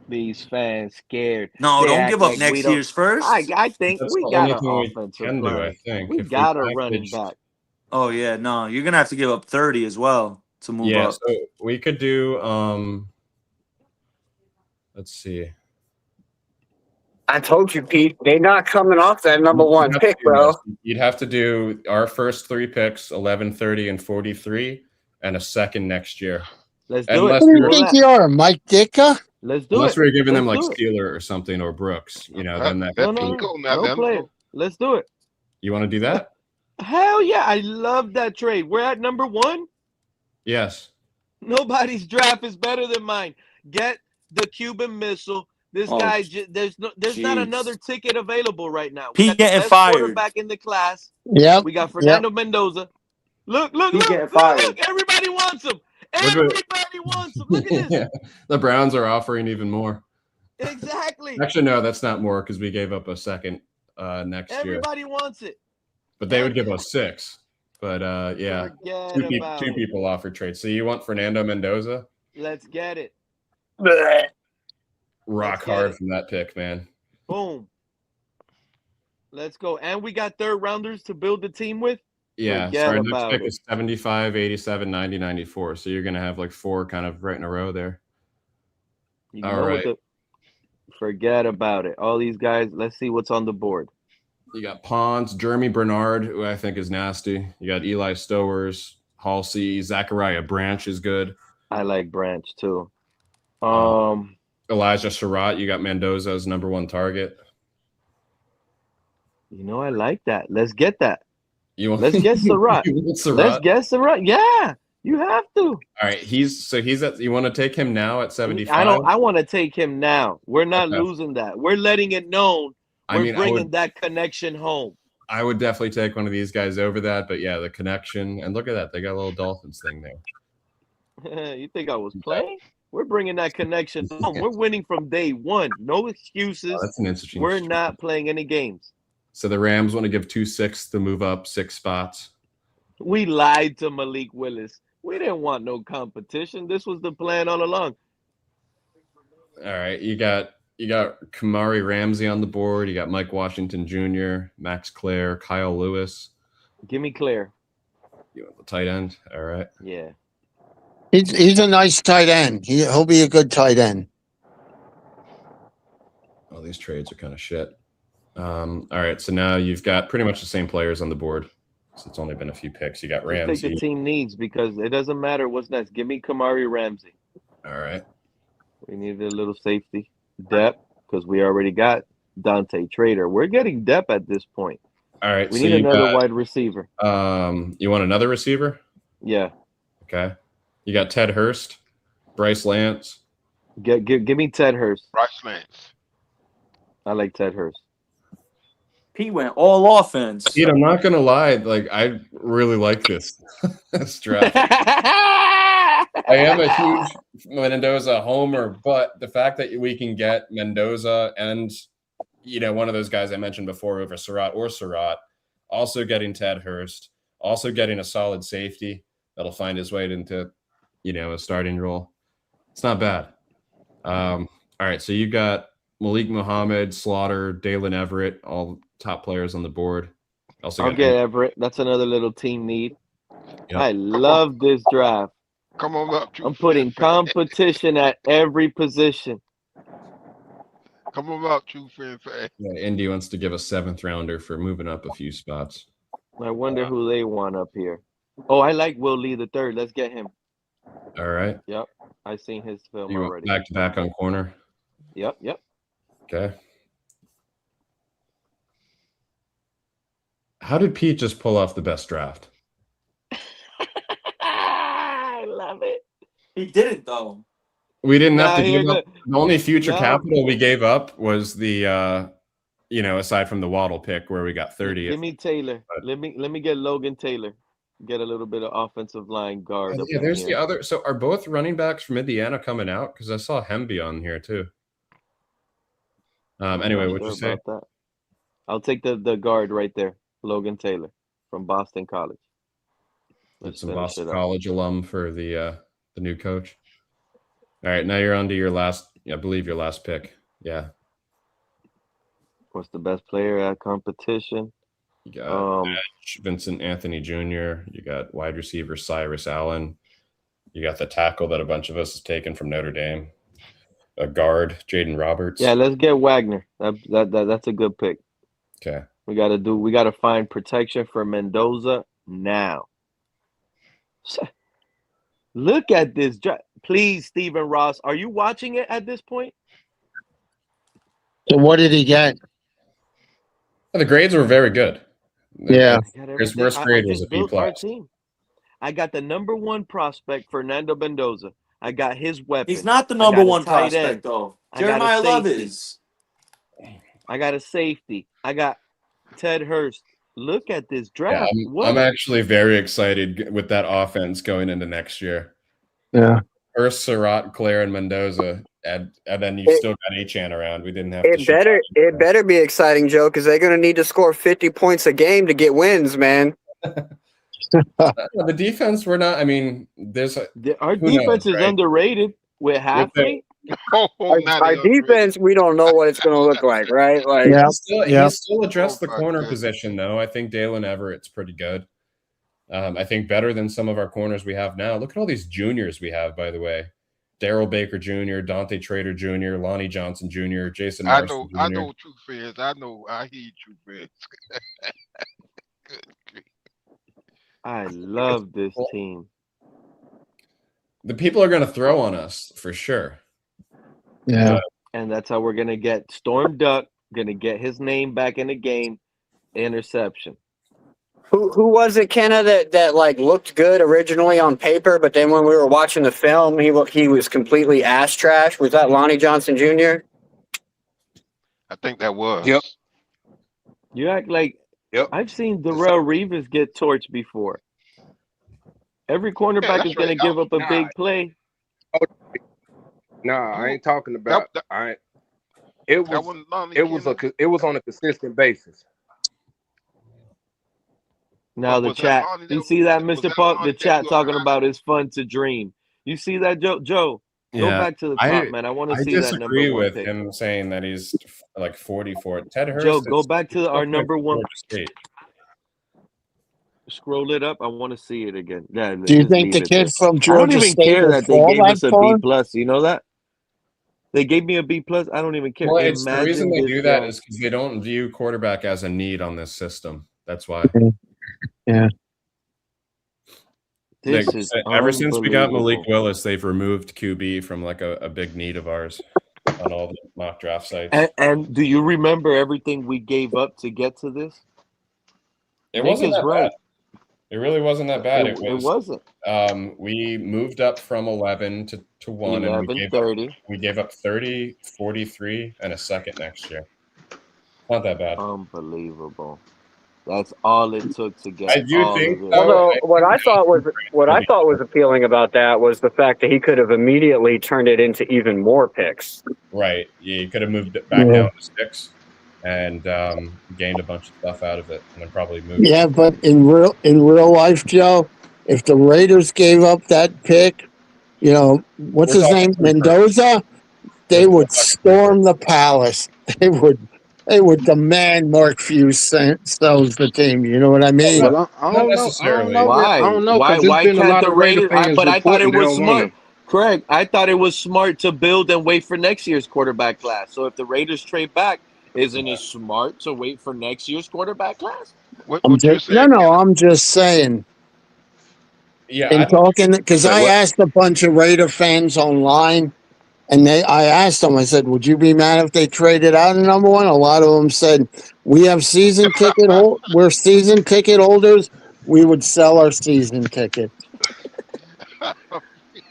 These fans scared. No, don't give up next year's first. I think we got an offensive line. I think we got a running back. Oh yeah, no, you're gonna have to give up 30 as well to move up. So we could do. Let's see. I told you, Pete. They're not coming off that number 1 pick, bro. You'd have to do our first 3 picks, 11, 30, and 43, and a second next year. Let's do it. Who do you think you are, Mike Ditka? Let's do Unless it. we're giving them Let's like do it. Steeler or something or Brooks, then that. No play. Let's do it. You want to do that? Hell yeah! I love that trade. We're at number 1. Yes. Nobody's draft is better than mine. Get the Cuban Missile. This guy, there's not another ticket available right now. We He got the getting best fired. quarterback in the class. Yep. We got Fernando Mendoza. Look! Everybody wants him. Everybody wants him. Look at this. Yeah, the Browns are offering even more. Exactly. Actually, no, that's not more because we gave up a second next year. Everybody wants it. But they would give us 6. But yeah, two people offered trades. So you want Fernando Mendoza? Let's get it. Rock hard from that pick, man. Boom. Let's go. And we got third rounders to build the team with. Yeah, so our next pick is 75, 87, 90, 94. So you're going to have like 4 kind of right in a row there. All right. Forget about it. All these guys, let's see what's on the board. You got Pons, Jeremy Bernard, who I think is nasty. You got Eli Stowers, Halsey, Zachariah Branch is good. I like Branch too. Elijah Surratt, you got Mendoza as number 1 target. I like that. Let's get that. Let's get Surratt. Let's get Surratt. Yeah, you have to. All right, he's at. You want to take him now at 75? I want to take him now. We're not losing that. We're letting it known. We're bringing that connection home. I would definitely take one of these guys over that, but yeah, the connection. And look at that, they got a little Dolphins thing there. You think I was playing? We're bringing that connection home. We're winning from day one. No excuses. Oh, that's an interesting. We're not playing any games. So the Rams want to give 2-6 to move up 6 spots. We lied to Malik Willis. We didn't want no competition. This was the plan all along. All right, you got Kamari Ramsey on the board. You got Mike Washington Jr., Max Clare, Kyle Lewis. Give me Clare. You want the tight end? All right. Yeah. He's a nice tight end. He'll be a good tight end. Oh, these trades are kind of shit. All right, so now you've got pretty much the same players on the board. So it's only been a few picks. You got Ramsey. I think the team needs because it doesn't matter what's next. Give me Kamari Ramsey. All right. We need a little safety depth because we already got Dante Trader. We're getting depth at this point. All right. We need another wide receiver. You want another receiver? Yeah. Okay. You got Ted Hurst, Bryce Lance. Give me Ted Hurst. Bryce Lance. I like Ted Hurst. He went all offense. Dude, I'm not gonna lie. Like, I really like this draft. I am a huge Mendoza homer, but the fact that we can get Mendoza and one of those guys I mentioned before over Surratt, also getting Ted Hurst, also getting a solid safety that'll find his way into a starting role. It's not bad. All right, so you got Malik Muhammad, Slaughter, Dalen Everett, all top players on the board. I'll get Everett. That's another little team need. Yep. I love this draft. Come on up. I'm putting competition at every position. Come on up, true fan. Yeah, Indy wants to give a 7th rounder for moving up a few spots. I wonder who they want up here. Oh, I like Will Lee III. Let's get him. All right. Yep. I've seen his film you already. Back to back on corner. Yep. Okay. How did Pete just pull off the best draft? I love it. He didn't though. We didn't have to give up. The only future capital we gave up was the aside from the Waddle pick where we got 30. Give me Taylor. Let me get Logan Taylor. Get a little bit of offensive line guard. Yeah, there's the other. So are both running backs from Indiana coming out? Because I saw Hemby on here too. Anyway, what'd you say? That. I'll take the guard right there, Logan Taylor from Boston College. That's some Boston College alum for the new coach. All right, now you're on to your last. I believe your last pick. Yeah. What's the best player at competition? You got Vincent Anthony Jr. You got wide receiver Cyrus Allen. You got the tackle that a bunch of us have taken from Notre Dame. A guard, Jaden Roberts. Yeah, let's get Wagner. That's a good pick. Okay. We gotta find protection for Mendoza now. Look at this. Please, Stephen Ross, are you watching it at this point? So what did he get? The grades were very good. Yeah. His worst grade was a B+. I got the number 1 prospect, Fernando Mendoza. I got his weapon. He's not the I number got a 1 tight prospect, end. though. I got a Jeremiah Love safety. is. I got a safety. I got Ted Hurst. Look at this draft. I'm actually very excited with that offense going into next year. Yeah. First, Surratt, Claire, and Mendoza, and then you've still got Achan around. We didn't have to. It better be exciting, Joe, because they're going to need to score 50 points a game to get wins, man. The defense, we're not. I mean, our defense is underrated with Halfley. Our defense, we don't know what it's going to look like, right? Like, He's still addressed the corner position, though. I think Dalen Everett's pretty good. I think better than some of our corners we have now. Look at all these juniors we have, by the way. Daryl Baker Jr., Dante Trader Jr., Lonnie Johnson Jr., Jason Marson Jr. I know true fans. I hear true fans. I love this team. The people are going to throw on us for sure. Yeah. And that's how we're going to get Storm Duck, going to get his name back in the game, interception. Who was it, Kenna, that like looked good originally on paper, but then when we were watching the film, he was completely ass trash? Was that Lonnie Johnson Jr.? I think that was. Yep. You act like I've seen Darrell Reeves get torched before. Every cornerback is going to give up a big play. Nah, I ain't talking about. It was on a consistent basis. Now the chat, you see that, Mr. Puck? The chat talking about it's fun to dream. You see that, Joe? Joe, go back to the top, man. I want to see that number 1 I disagree with pick. him saying that he's like 44. Ted Hurst. Joe, go back to our number 1. State. Scroll it up. I want to see it again. Yeah, Do you think the kid from Georgia State care will that they fall gave us that a far? B plus? You know that? They gave me a B plus. I don't even care. Well, the reason they do that is because they don't view quarterback as a need on this system. That's why. Yeah. Ever since we got Malik Willis, they've removed QB from like a big need of ours on all the mock draft sites. And do you remember everything we gave up to get to this? It wasn't that bad. It really wasn't that bad. It wasn't. We moved up from 11 to 1, 11, and we gave up 30, 43, and a second next year. Not that bad. Unbelievable. That's all it took to get. I do think. Although what I thought was appealing about that was the fact that he could have immediately turned it into even more picks. Right. Yeah, you could have moved it back down to 6 and gained a bunch of stuff out of it, and then probably moved. Yeah, but in real life, Joe, if the Raiders gave up that pick, what's his name, Mendoza, they would storm the palace. They would demand Mark Fuse sells the team. You know what I mean? Well, I don't know. Why? I don't know. Why can't the Raiders? But I thought it was smart. Craig, I thought it was smart to build and wait for next year's quarterback class. So if the Raiders trade back, isn't it smart to wait for next year's quarterback class? I'm just saying. Yeah, in talking, because I asked a bunch of Raider fans online, and I asked them, I said, would you be mad if they traded out a number 1? A lot of them said, we're season ticket holders. We would sell our season ticket.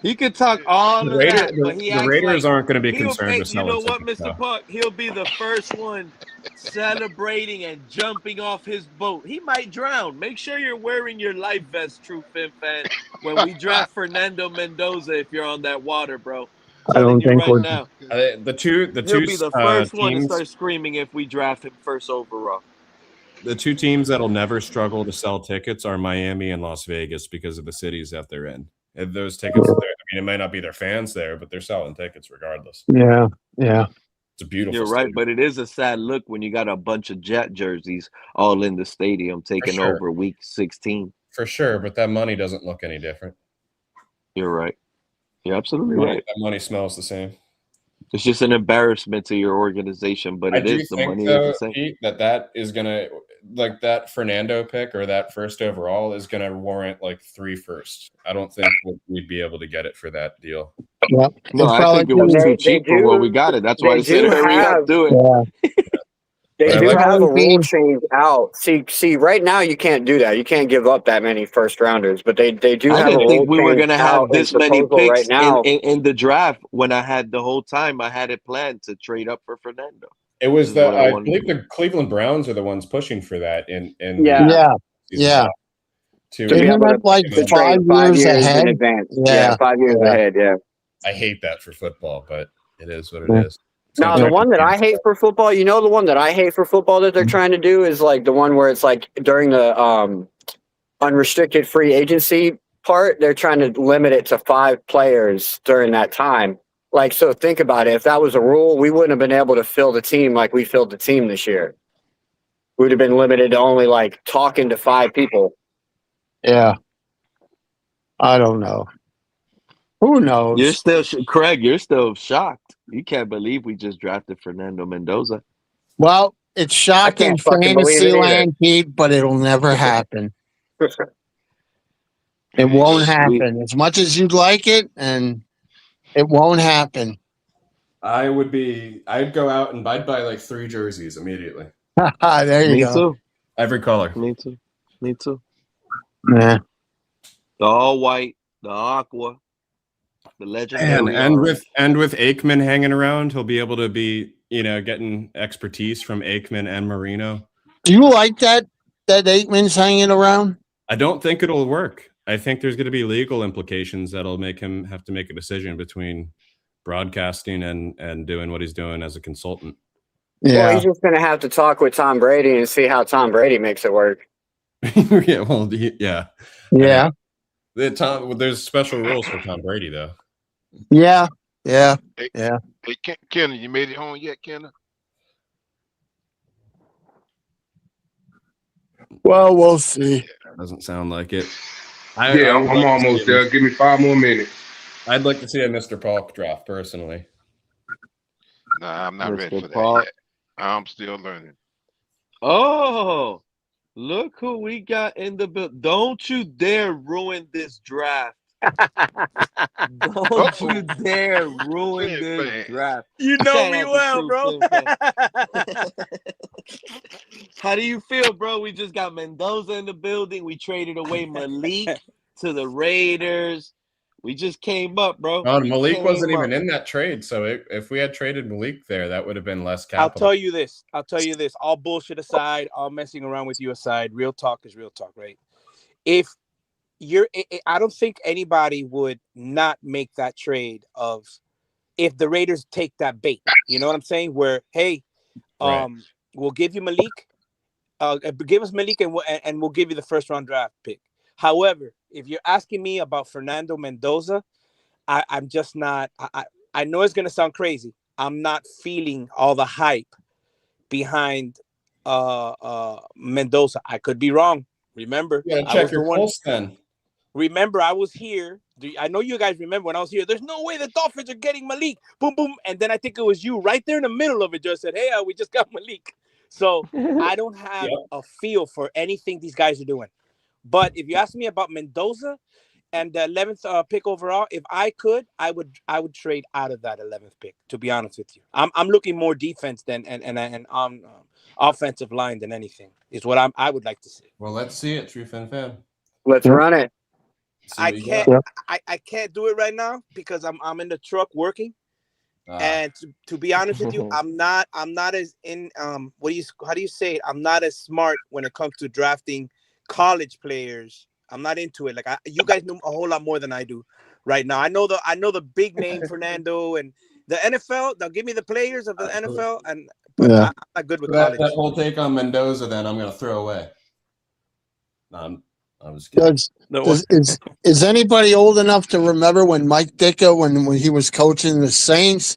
He could talk all of that, but the Raiders aren't going to be concerned with selling. You know what, Mr. Puck? He'll be the first one celebrating and jumping off his boat. He might drown. Make sure you're wearing your life vest, true Fin fan, when we draft Fernando Mendoza if you're on that water, bro. I don't think we're now. The two He'll be the first one to teams, start screaming if we draft him first overall. The two teams that'll never struggle to sell tickets are Miami and Las Vegas because of the cities that they're in. And those tickets, it might not be their fans there, but they're selling tickets regardless. Yeah. It's a beautiful. You're right, but it is a sad look when you got a bunch of Jet jerseys all in the stadium taking over Week 16. For sure, but that money doesn't look any different. You're right. You're absolutely right. That money smells the same. It's just an embarrassment to your organization, but the money is the same. Pete, that is gonna, like, that Fernando pick or that first overall is gonna warrant like 3 firsts. I don't think we'd be able to get it for that deal. Yep. No, I think it was too cheap for what we got it. That's why I said hurry up, do it. They It do can have only a rule be change out. See, right now you can't do that. You can't give up that many first rounders, but they do I have a didn't think rule we were change gonna out have in this many proposal right picks now. in the draft when I had the whole time I had it planned to trade up for Fernando. It was This is what I I wanted believe to do. the Cleveland Browns are the ones pushing for that in Yeah. yeah, season yeah. draft To be Isn't able it like to trade 5 5 years years in ahead? advance. Yeah, 5 years yeah, ahead. Yeah. I hate that for football, but it is what it yeah. is. It's gonna No, the turn one that into I hate for football, the one that I hate for football that they're trying to do is like the one where it's like during the unrestricted free agency part, they're trying to limit it to 5 players during that time. Like, so think about it. If that was a rule, we wouldn't have been able to fill the team like we filled the team this year. We'd have been limited to only like talking to 5 people. Yeah. I don't know. Who knows? You're still Craig. You're still shocked. You can't believe we just drafted Fernando Mendoza. Well, it's shocking can't fucking believe fantasy it either. land, Pete, but it'll never happen. It ain't won't gonna- happen. As much as you'd like it, and it won't happen. I'd go out and I'd buy like 3 jerseys immediately. There you Me go. too. Every color. Me too. Me too. Yeah. The all white, the aqua, the legendary. And with Aikman hanging around, he'll be able to be, getting expertise from Aikman and Marino. Do you like that Aikman's hanging around? I don't think it'll work. I think there's going to be legal implications that'll make him have to make a decision between broadcasting and doing what he's doing as a consultant. Yeah. Well, he's just going to have to talk with Tom Brady and see how Tom Brady makes it work. Yeah. Well, yeah. Yeah. There's special rules for Tom Brady, though. Yeah. Yeah. Hey, Yeah. hey, Kenna, you made it home yet, Kenna? Well, we'll see. Doesn't sound like it. Yeah, I'm almost there. Give me 5 more minutes. I'd like to see a Mr. Polk draft personally. Nah, I'm not ready for that Paul. yet. I'm still learning. Oh, look who we got in the build. Don't you dare ruin this draft. Don't you dare ruin this draft. You know Shout me out to well, True bro. Phins fan. How do you feel, bro? We just got Mendoza in the building. We traded away Malik to the Raiders. We just came up, bro. Malik wasn't even in that trade, so if we had traded Malik there, that would have been less capital. I'll tell you this. All bullshit aside, all messing around with you aside, real talk is real talk, right? If I don't think anybody would not make that trade if the Raiders take that bait. You know what I'm saying? Where, hey, we'll give you Malik. Give us Malik and we'll give you the first round draft pick. However, if you're asking me about Fernando Mendoza, I'm just not. I know it's gonna sound crazy. I'm not feeling all the hype behind Mendoza. I could be wrong. Remember, check your pulse then. Remember, I was here. I know you guys remember when I was here. There's no way the Dolphins are getting Malik. Boom, boom. And then I think it was you right there in the middle of it just said, hey, we just got Malik. So I don't have a feel for anything these guys are doing. But if you ask me about Mendoza and the 11th pick overall, if I could, I would trade out of that 11th pick, to be honest with you. I'm looking more defense than and offensive line than anything is what I would like to see. Well, let's see it, True Fin fan. Let's run it. I can't do it right now because I'm in the truck working, and to be honest with you, I'm not as in how do you say it? I'm not as smart when it comes to drafting college players. I'm not into it. Like you guys know a whole lot more than I do right now. I know the big name Fernando and the NFL. They'll give me the players of the NFL, but I'm not good with college. That whole take on Mendoza, then I'm going to throw away. I'm just kidding. Is anybody old enough to remember when Mike Ditka, when he was coaching the Saints,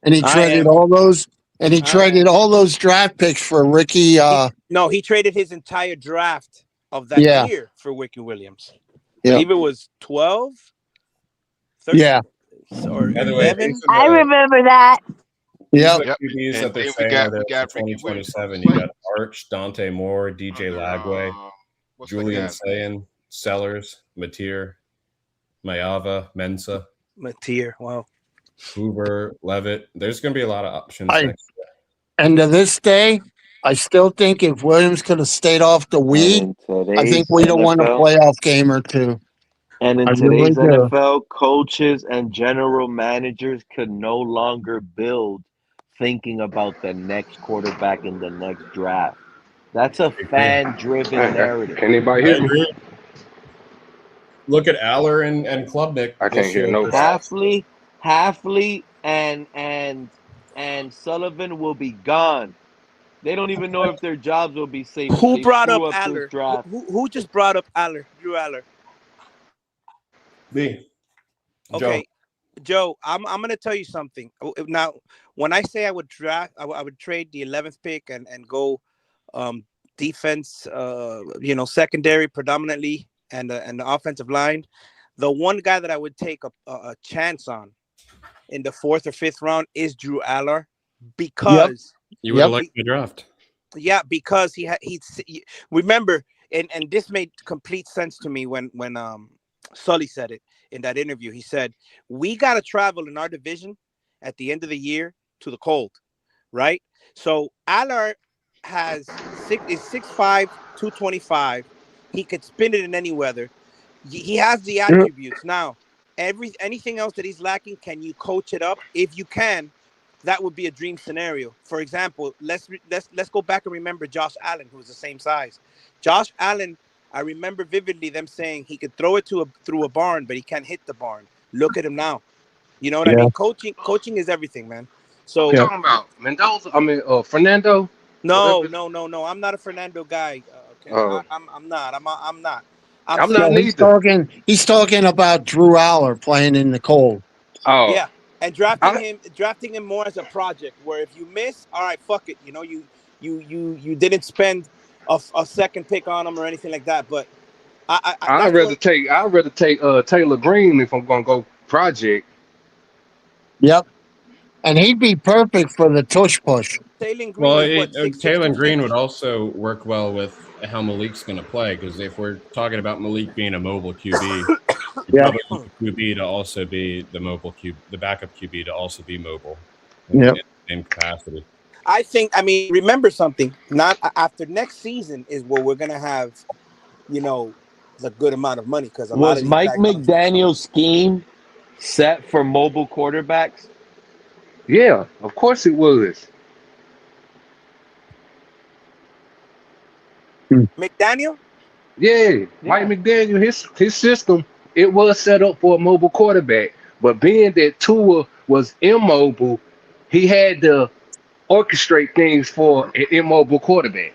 and he traded all those draft picks for Ricky? No, he traded his entire draft of that year for Ricky Williams. I believe it was 12, 13, or 11. I remember that. Yeah. QBs that they're saying we got 2027. You got Arch, Dante Moore, DJ Lagway, Julian Sayin, Sellers, Mateer, Mayava, Mensa. Mateer, wow. Hoover, Levitt. There's going to be a lot of options. And to this day, I still think if Williams could have stayed off the weed, And in I think today's we'd have won a NFL, playoff game or two. and in I really today's do. NFL, coaches and general managers could no longer build thinking about the next quarterback in the next draft. That's a fan-driven narrative. Can anybody I hear me? agree. Look at Aller and Klubnik I can't this hear year. nobody. Halfley and Sullivan will be gone. They don't even know if their jobs will be safe if Who they brought up screw up this Aller? draft. Who just brought up Aller? Drew Aller. Me. Okay, Joe, I'm gonna tell you something. Now, when I say I would draft, I would trade the 11th pick and go defense, secondary predominantly, and the offensive line. The one guy that I would take a chance on in the 4th or 5th round is Drew Aller, because You would have liked the draft. Yeah, because he remember, and this made complete sense to me when Sully said it in that interview. He said, we got to travel in our division at the end of the year to the cold, right? So Aller is 6'5", 225. He could spin it in any weather. He has the attributes. Now, anything else that he's lacking, can you coach it up? If you can, that would be a dream scenario. For example, let's go back and remember Josh Allen, who was the same size. Josh Allen, I remember vividly them saying he could throw it through a barn, but he can't hit the barn. Look at him now. You know what I mean? Coaching is everything, man. So What you talking about Mendoza? I mean, Fernando. No. I'm not a Fernando guy. Okay, I'm not. I'm not neither. He's talking about Drew Aller playing in the cold. Oh, yeah, and drafting him more as a project, where if you miss, all right, fuck it. You know, you didn't spend a second pick on him or anything like that. But I'd rather take Taylor Green if I'm gonna go project. Yep, and he'd be perfect for the tush push. Taylor Green Well, is what, 6'6", Taylor Green 250? would also work well with how Malik's going to play, because if we're talking about Malik being a mobile QB, you probably want the QB to also be the mobile QB, the backup QB to also be mobile in the same capacity. I mean, remember something. Not after next season is where we're gonna have, the good amount of money, because Was Mike McDaniel's scheme set for mobile quarterbacks? Yeah, of course it was. McDaniel? Yeah, Mike McDaniel, his system, it was set up for a mobile quarterback. But being that Tua was immobile, he had to orchestrate things for an immobile quarterback.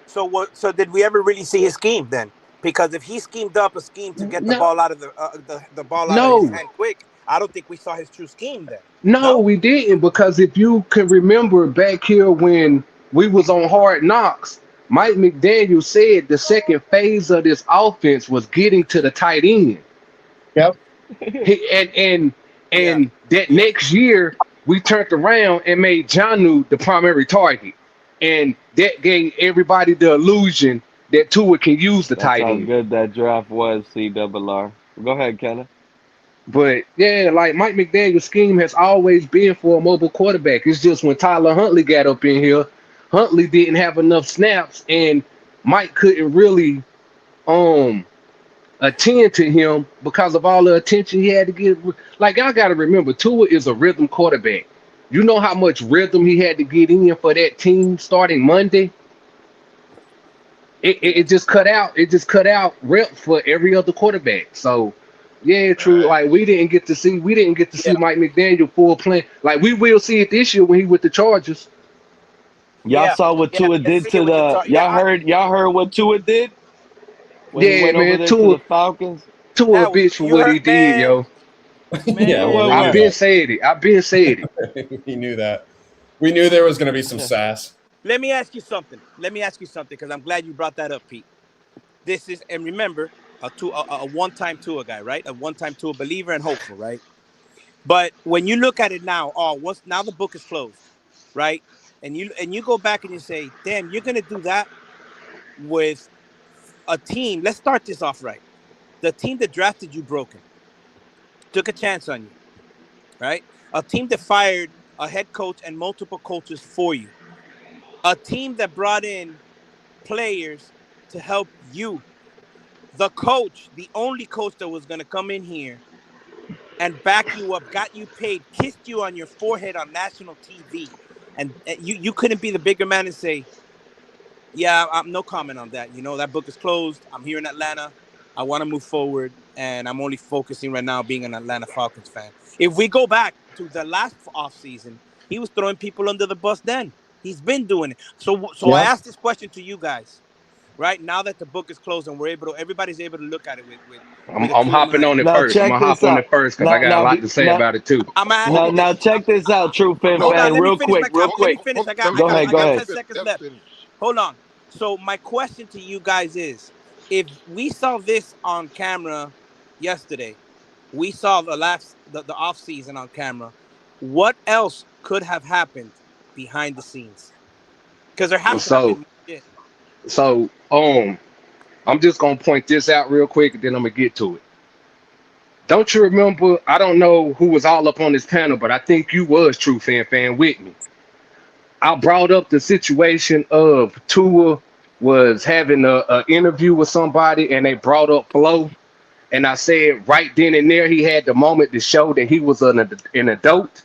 So did we ever really see his scheme then? Because if he schemed up a scheme to get the ball out of the ball out of his hand quick, I don't think we saw his true scheme then. No, we didn't, because if you can remember back here when we was on Hard Knocks, Mike McDaniel said the second phase of this offense was getting to the tight end. Yep. And that next year we turned around and made Jonnu the primary target, and that gave everybody the illusion that Tua can use the tight end. How good that draft was, CRR. Go ahead, Kenna. But yeah, like Mike McDaniel's scheme has always been for a mobile quarterback. It's just when Tyler Huntley got up in here, Huntley didn't have enough snaps, and Mike couldn't really attend to him because of all the attention he had to get. Like, y'all got to remember, Tua is a rhythm quarterback. You know how much rhythm he had to get in for that team starting Monday? It just cut out. It just cut out reps for every other quarterback. So, yeah, true. Like, we didn't get to see Mike McDaniel full play. Like, we will see it this year when he with the Chargers. Y'all saw what Tua did to the. Y'all heard what Tua did when he went over there to the Falcons. Tua a bitch for what he did, yo. I've been saying it. We knew that. We knew there was going to be some sass. Let me ask you something, because I'm glad you brought that up, Pete. This is, and remember, a one-time Tua guy, right? A one-time Tua believer and hopeful, right? But when you look at it now, now the book is closed, right? And you go back and you say, damn, you're gonna do that with a team. Let's start this off right. The team that drafted you broken, took a chance on you, right? A team that fired a head coach, and multiple coaches for you. A team that brought in players to help you. The coach, the only coach that was going to come in here and back you up, got you paid, kissed you on your forehead on national TV. And you couldn't be the bigger man and say, yeah, I'm no comment on that. That book is closed. I'm here in Atlanta. I want to move forward, and I'm only focusing right now being an Atlanta Falcons fan. If we go back to the last offseason, he was throwing people under the bus then. He's been doing it. So I asked this question to you guys, right? Now that the book is closed and everybody's able to look at it with I'm hopping on it first. I'm gonna hop on it first because I got a lot to say about it too. Now check this out, True Fin Hold on, fan, let me real finish quick. Let me finish. I got 10 seconds Let left. him finish. Hold on. So my question to you guys is, if we saw this on camera yesterday, we saw the off season on camera, what else could have happened behind the scenes? Because there has to have been more shit. So I'm just gonna point this out real quick, and then I'm gonna get to it. Don't you remember? I don't know who was all up on this panel, but I think you was True fan with me. I brought up the situation of Tua was having a interview with somebody, and they brought up Flo, and I said right then and there he had the moment to show that he was an adult,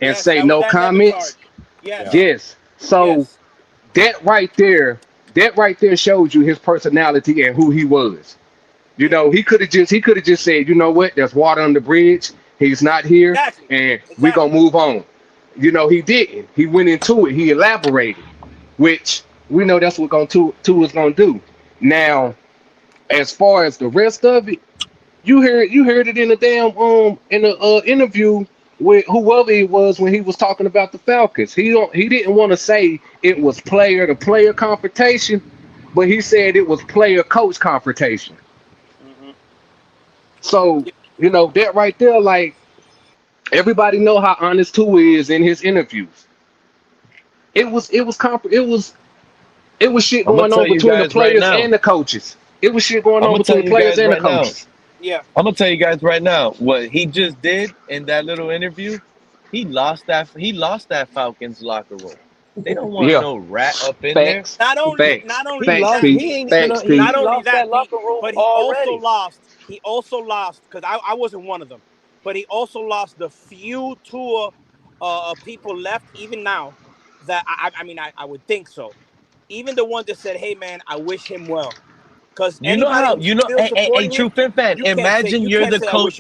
and say no comments. Yes. So that right there shows you his personality and who he was. He could have just said, you know what, there's water on the bridge. He's not here, and we gonna move on. He didn't. He went into it. He elaborated, which we know that's what Tua's gonna do. Now, as far as the rest of it, you heard it in the damn interview with whoever it was when he was talking about the Falcons. He didn't want to say it was player to player confrontation, but he said it was player coach confrontation. So that right there, like, everybody know how honest Tua is in his interviews. It was shit going on between the players and the coaches. It was shit going on between the players and the coaches. Yeah. I'm gonna tell you guys right now what he just did in that little interview. He lost that Falcons locker room. They don't want no rat up in there. Not only that, but he also lost because I wasn't one of them. But he also lost the few Tua people left, even now, that I would think so. Even the one that said, "Hey man, I wish him well." Because hey, True Fin fan, imagine you're the coach.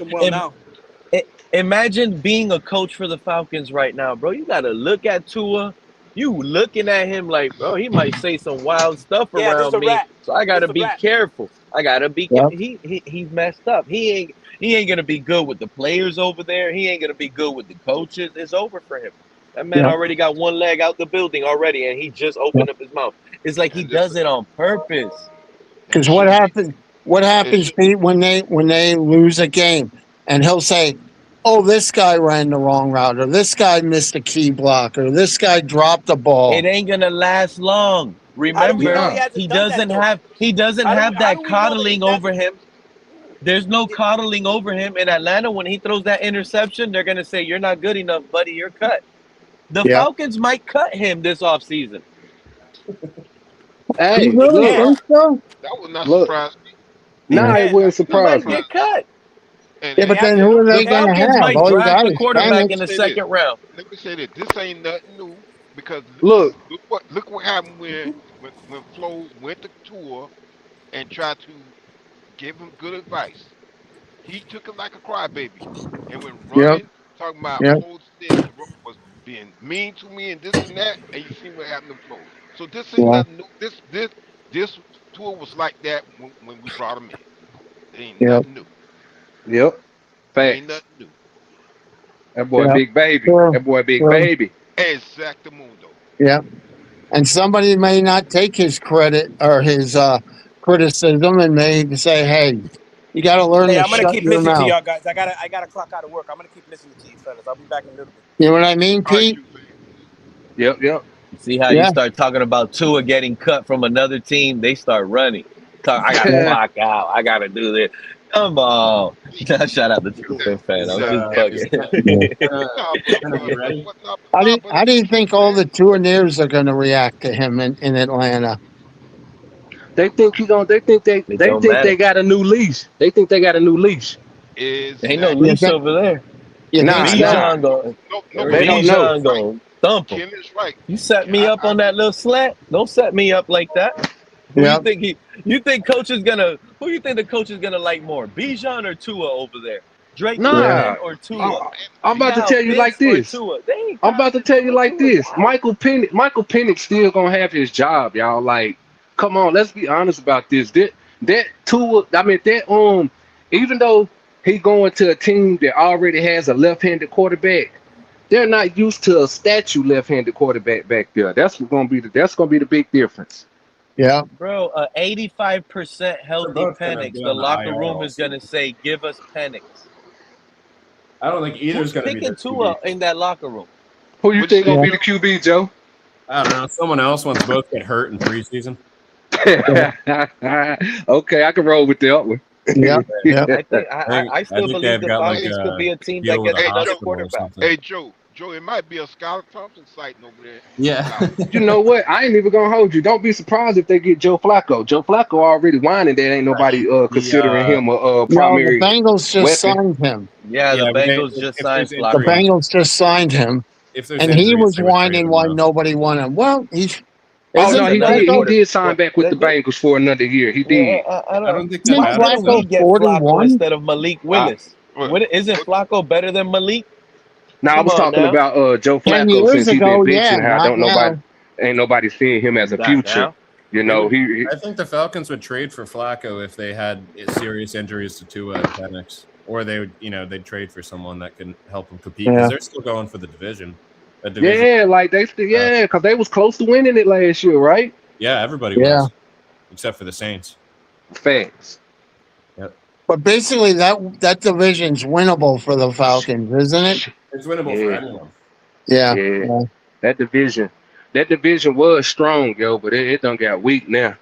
Imagine being a coach for the Falcons right now, bro. You gotta look at Tua. You looking at him like, bro, he might say some wild stuff around me. So I gotta be careful. He's messed up. He ain't gonna be good with the players over there. He ain't gonna be good with the coaches. It's over for him. That man already got one leg out the building already, and he just opened up his mouth. It's like he does it on purpose. Because what happens, Pete, when they lose a game, and he'll say, "Oh, this guy ran the wrong route, or this guy missed a key block, or this guy dropped the ball." It ain't gonna last long. Remember, he doesn't have that coddling over him. There's no coddling over him in Atlanta. When he throws that interception, they're gonna say, "You're not good enough, buddy. You're cut." The Falcons might cut him this offseason. Hey, look, that would not surprise me. Nah, it wouldn't surprise me. Get cut. But then who are they going to have? Might draft a quarterback in the second round. Let me say this ain't nothing new because look what happened when Flo went to Tua and tried to give him good advice. He took it like a crybaby and went running, talking about Flo said was being mean to me and this and that, and you see what happened to Flo. So this ain't nothing new. This Tua was like that when we brought him in. It ain't nothing new. Yep. Fact. Ain't nothing new. That boy big baby. That boy big baby. Exactamundo. Yeah. And somebody may not take his credit or his criticism and may say, "Hey, you got to learn to shut your mouth." I'm gonna keep listening to y'all guys. I gotta clock out of work. I'm gonna keep listening to you fellas. I'll be back in a little bit. You know what I mean, Pete? Yep. See how you start talking about Tua getting cut from another team, they start running. I gotta clock out. I gotta do this. Come on. Shout out the True Fin fan. I'm just bugging. How do you think all the Tourinairs are going to react to him in Atlanta? They think he gonna. They think they got a new leash. They think they got a new leash. Ain't no leash over there. Nah. Bijan going. They don't know. Bijan going thump him. You set me up on that little slant. Don't set me up like that. Who you think you think coach is gonna? Who you think the coach is gonna like more, Bijan or Tua over there? Drake London or Tua? I'm about to tell you like this. I'm about to tell you like this. Michael Penix still gonna have his job, y'all. Like, come on, let's be honest about this. That Tua, I mean that even though he going to a team that already has a left-handed quarterback, they're not used to a statue left-handed quarterback back there. That's gonna be the big difference. Yeah, bro, 85% healthy Penix. The locker room is gonna say, "Give us Penix." I don't think either's going to be picking Tua in that locker room. Who you think gonna be the QB, Joe? I don't know. Someone else once both get hurt in preseason. Okay, I can roll with that one. Yeah. I still believe the Falcons could be a team that gets another quarterback. Hey, Joe, it might be a Skylar Thompson sighting over there. Yeah. You know what? I ain't even gonna hold you. Don't be surprised if they get Joe Flacco. Joe Flacco already whining that ain't nobody considering him a primary. The Bengals just weapon. signed him. Yeah, the Bengals just signed Flacco. The Bengals just signed him, and he was whining why nobody wanted him. Well, he's. Oh no, he did sign back with the Bengals for another year. He did. I don't think that matters. Why did we get Flacco instead of Malik Willis? Isn't Flacco better than Malik? I was talking about Joe Flacco since he been benched. I don't ain't nobody seeing him as a future. You know, I think the Falcons would trade for Flacco if they had serious injuries to Tua and Penix, or they would, they'd trade for someone that can help them compete because they're still going for the division. Yeah, like because they was close to winning it last year, right? Yeah, everybody was, except for the Saints. Facts. Yep. But basically, that division's winnable for the Falcons, isn't it? It's winnable for anyone. Yeah. That division was strong, yo, but it done got weak now.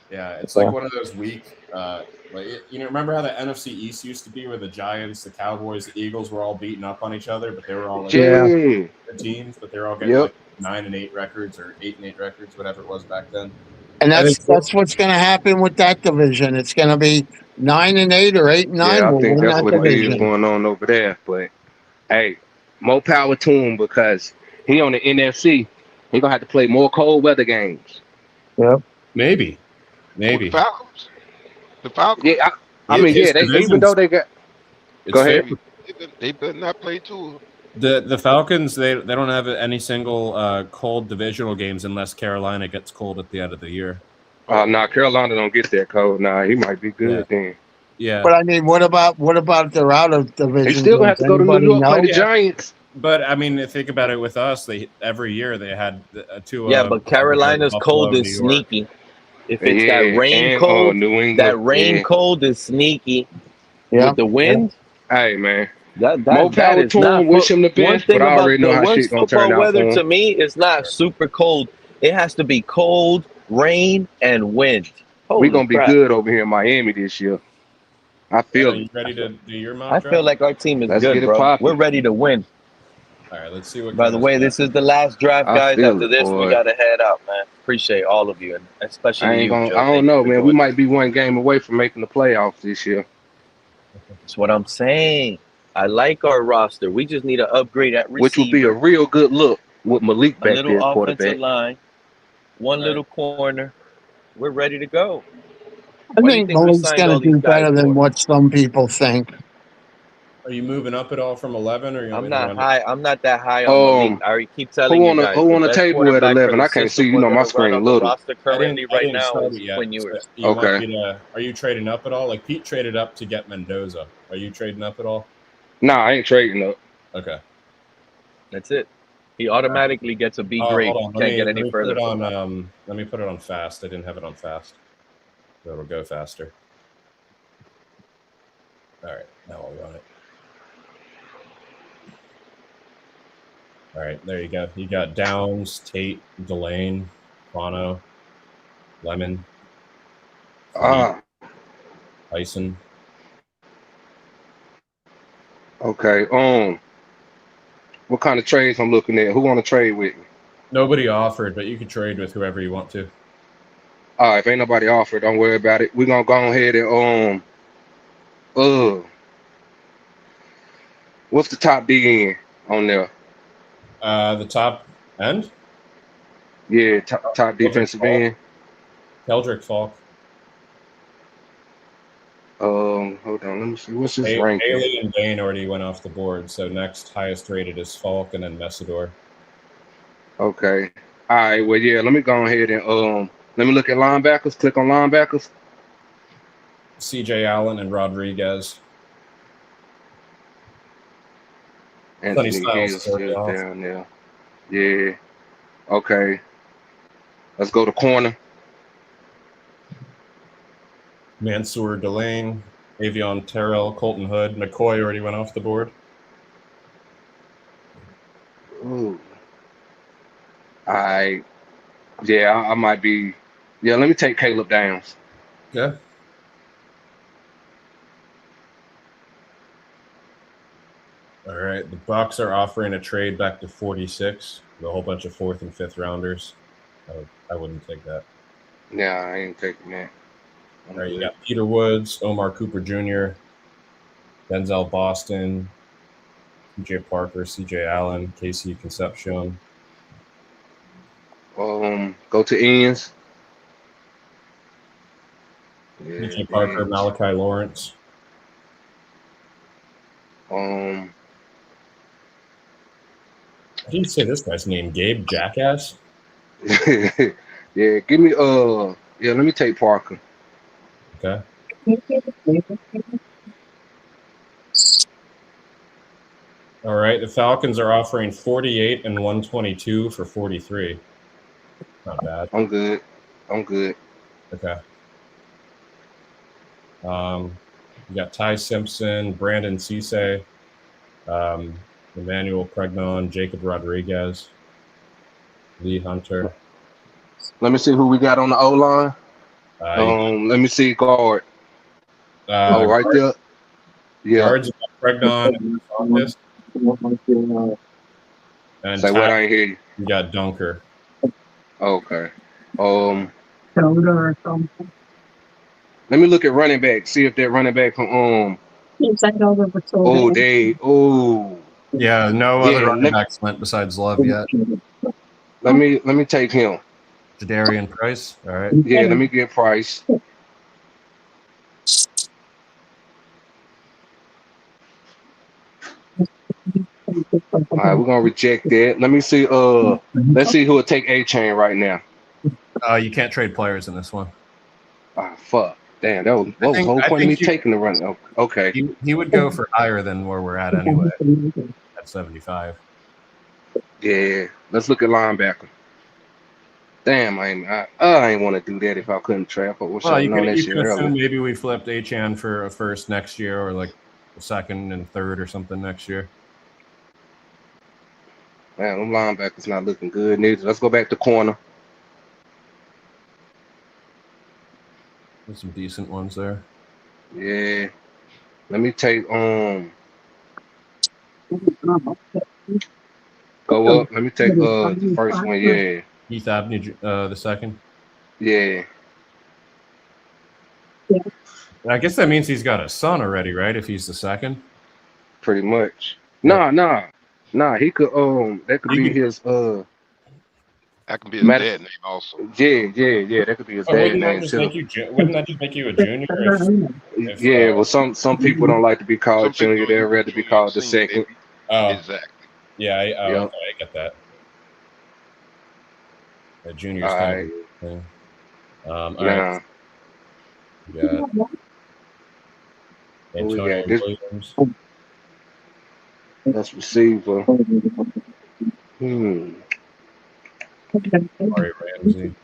Yeah, it's like one of those weak. Remember how the NFC East used to be, where the Giants, the Cowboys, the Eagles were all beating up on each other, but they were all good teams, but they were all getting like 9-8 records or 8-8 records, whatever it was back then. And that's what's going to happen with that division. It's going to be 9-8 or 8-9. Yeah, I think that's what it is going on over there. But hey, more power to him because he on the NFC. He gonna have to play more cold weather games. Yep. Maybe. The Falcons. Yeah, even though they got. Go ahead. They better not play too. The Falcons, they don't have any single cold divisional games unless Carolina gets cold at the end of the year. Carolina don't get that cold. He might be good then. Yeah. But I mean, what about their out of division? They still gonna have to go to New York play the Giants. But I mean, think about it. With us, every year they had two. Yeah, but Carolina's cold is sneaky. If it's that rain cold, New England, that rain cold is sneaky. Yeah. With the wind. Hey man, more power to him. Wish him the best. But I already know how shit gonna turn out. Weather to me is not super cold. It has to be cold, rain, and wind. We're gonna be good over here in Miami this year. I feel. Are you ready to do your mock draft? I feel like our team is good, bro. We're ready to win. All right, let's see what. By the way, this is the last draft, guys. After this, we gotta head out, man. Appreciate all of you, and especially you. I don't know, man. We might be one game away from making the playoffs this year. That's what I'm saying. I like our roster. We just need to upgrade at receiver. Which would be a real good look with Malik back there, quarterback. Offensive line, one little corner. We're ready to go. I think Malik's going to do better than what some people think. Are you moving up at all from 11? Or I'm not high. I'm not that high on Malik. I already keep telling you guys. Who on the table at 11? I can't see. My screen a little. Roster currently right now is Quinn Ewers. Okay. Are you trading up at all? Like Pete traded up to get Mendoza. Are you trading up at all? Nah, I ain't trading up. Okay. That's it. He automatically gets a B grade. Can't get any further. Let me put it on fast. I didn't have it on fast. So it'll go faster. All right, now I'll run it. All right, there you go. You got Downs, Tate, Delane, Bono, Lemon, Tyson, Okay. What kind of trades I'm looking at? Who want to trade with me? Nobody offered, but you can trade with whoever you want to. All right, if ain't nobody offered, don't worry about it. We're gonna go ahead and what's the top DN on there? The top end? Yeah, top defensive end. Keldrick Falk. Hold on, let me see. What's his ranking? Haley and Bain already went off the board, so next highest rated is Falk and then Messidor. Okay. All right, well, yeah, let me go ahead and let me look at linebackers. Click on linebackers. CJ Allen and Rodriguez. Anthony Hill's still down there. Yeah. Okay. Let's go to corner. Mansour Delane, Avion Terrell, Colton Hood. McCoy already went off the board. Ooh. All right. Yeah, I might be. Yeah, let me take Caleb Downs. Yeah. All right. The Bucs are offering a trade back to 46 with a whole bunch of 4th and 5th rounders. I wouldn't take that. Yeah, I ain't taking that. All right, you got Peter Woods, Omar Cooper Jr., Denzel Boston, CJ Parker, CJ Allen, Casey Concepcion. Go to ends. Yeah, CJ Parker, Malachi Lawrence. I didn't say this guy's name, Gabe Jackass. Yeah, give me let me take Parker. Okay. All right, the Falcons are offering 48 and 122 for 43. Not bad. I'm good. Okay. You got Ty Simpson, Brandon Cisse, Emmanuel Pregnon, Jacob Rodriguez, Lee Hunter. Let me see who we got on the O line. Let me see guard. Right there. Yeah. Guards, you got Pregnon and Say Ty, what? I ain't hear you. You got Dunker. Okay. Let me look at running back. See if that running back from Yeah, no other running backs went besides Love yet. Let me take him. Jadarian Price. All right. Yeah, let me get Price. All right, we're gonna reject that. Let me see. Let's see who will take A-Chain right now. You can't trade players in this one. Ah, fuck. Damn, that was the whole point of me taking the run. Oh, okay. He would go for higher than where we're at anyway. At 75. Yeah. Let's look at linebacker. Damn, I ain't want to do that if I couldn't trap. You could assume maybe we flipped Achan for a first next year, or like a second and third or something next year. Man, them linebackers not looking good neither. Let's go back to corner. There's some decent ones there. Yeah. Let me take go up. Let me take the first one. Yeah. Heath Abney, the second. Yeah. I guess that means he's got a son already, right? If he's the second. Pretty much. Nah. He could that could be his That can be his dad name also. Yeah. That could be his dad name too. Wouldn't that just make you a junior? Yeah. Well, some people don't like to be called junior. They'd rather be called the second. Exactly. Yeah. I get that. The junior's kind of thing. All right. Yeah. Antonio Williams. That's receiver. Ari Ramsey.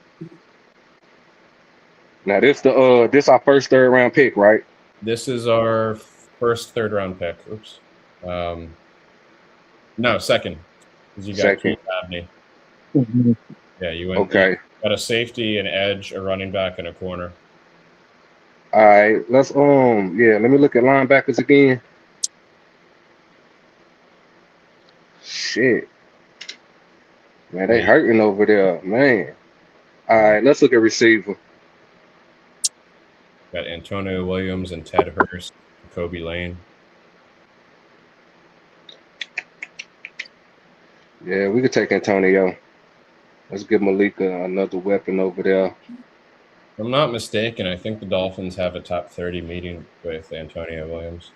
Now this our first third round pick, right? This is our first third round pick. Oops. No, second. Because you got Keith Abney. Yeah, you went. Okay. You got a safety, an edge, a running back, and a corner. All right. Let's let me look at linebackers again. shit. Man, they hurting over there, man. All right, let's look at receiver. Got Antonio Williams and Ted Hurst, Kobe Lane. Yeah, we could take Antonio. Let's give Malik another weapon over there. If I'm not mistaken, I think the Dolphins have a top 30 meeting with Antonio Williams.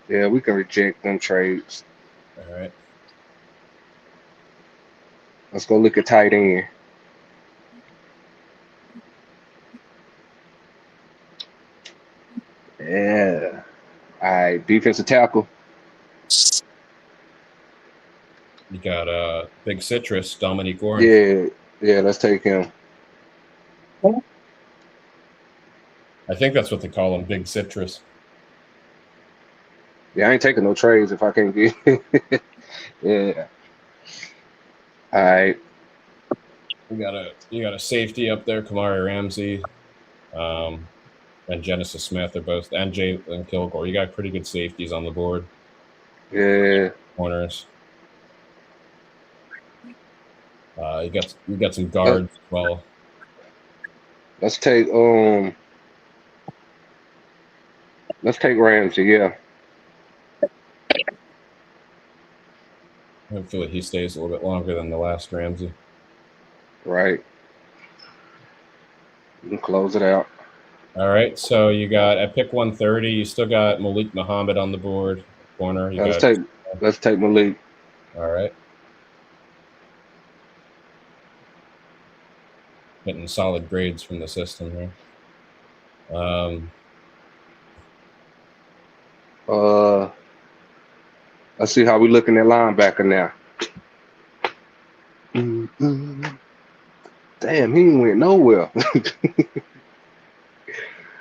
Yeah, we can reject them trades. All right. Let's go look at tight end. Yeah. All right, defensive tackle. You got Big Citrus, Dominique Orange. Yeah, let's take him. I think that's what they call him, Big Citrus. Yeah, I ain't taking no trades if I can't get. Yeah. All right. You got a safety up there, Kamari Ramsey, and Genesis Smith are both, and Jalen Kilgore. You got pretty good safeties on the board. Yeah. Corners. You got some guards as well. Let's take Ramsey. Yeah. Hopefully he stays a little bit longer than the last Ramsey. Right. You can close it out. All right. So you got at pick 130. You still got Malik Muhammad on the board, corner. Let's take Malik. All right. Getting solid grades from the system here. Let's see how we looking at linebacker now. Damn, he ain't went nowhere.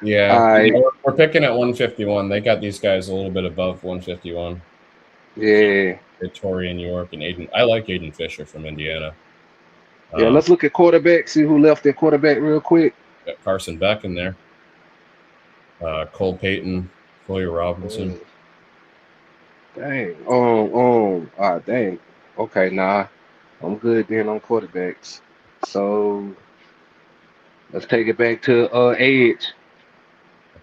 Yeah, we're picking at 151. They got these guys a little bit above 151. Yeah. Torian York and Aiden. I like Aiden Fisher from Indiana. Yeah, let's look at quarterback, see who left their quarterback real quick. Got Carson Beck in there. Cole Payton, Floyer Robinson. Dang. Dang. Okay, nah. I'm good then on quarterbacks. So let's take it back to edge.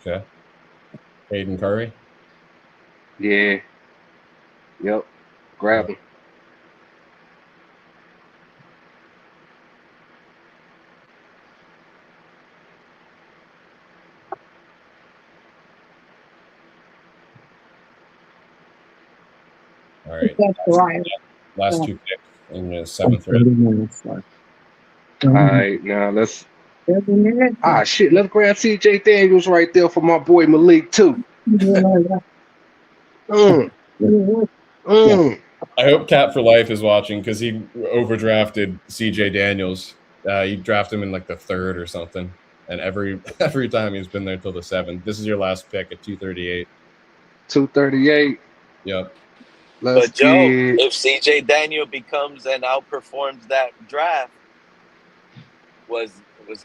Okay. Aiden Curry. Yeah. Yep. Grab him. All right. Last two picks in the 7th round. All right, now let's. Shit, let's grab CJ Daniels right there for my boy Malik too. I hope Cap for Life is watching because he overdrafted CJ Daniels. He drafted him in like the 3rd or something, and every time he's been there till the 7th. This is your last pick at 238. 238. Yep. But Joe, if CJ Daniel becomes and outperforms that draft, was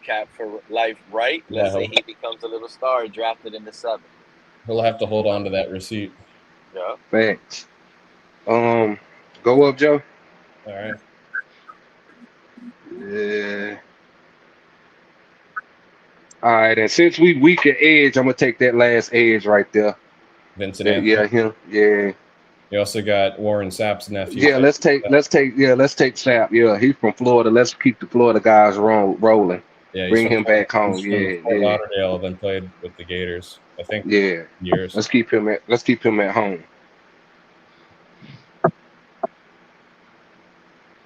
Cap for Life right? Let's say he becomes a little star drafted in the 7th. He'll have to hold on to that receipt. Yeah. Thanks. Go up, Joe. All right. Yeah. All right, and since we weak at edge, I'm gonna take that last edge right there. Vincent Anthony. Yeah, him. Yeah. You also got Warren Sapp's nephew. Yeah, let's take Sapp. Yeah, he's from Florida. Let's keep the Florida guys rolling. Yeah, bring him back home. Fort Lauderdale, then played with the Gators. I think. Yeah. Years. Let's keep him at home.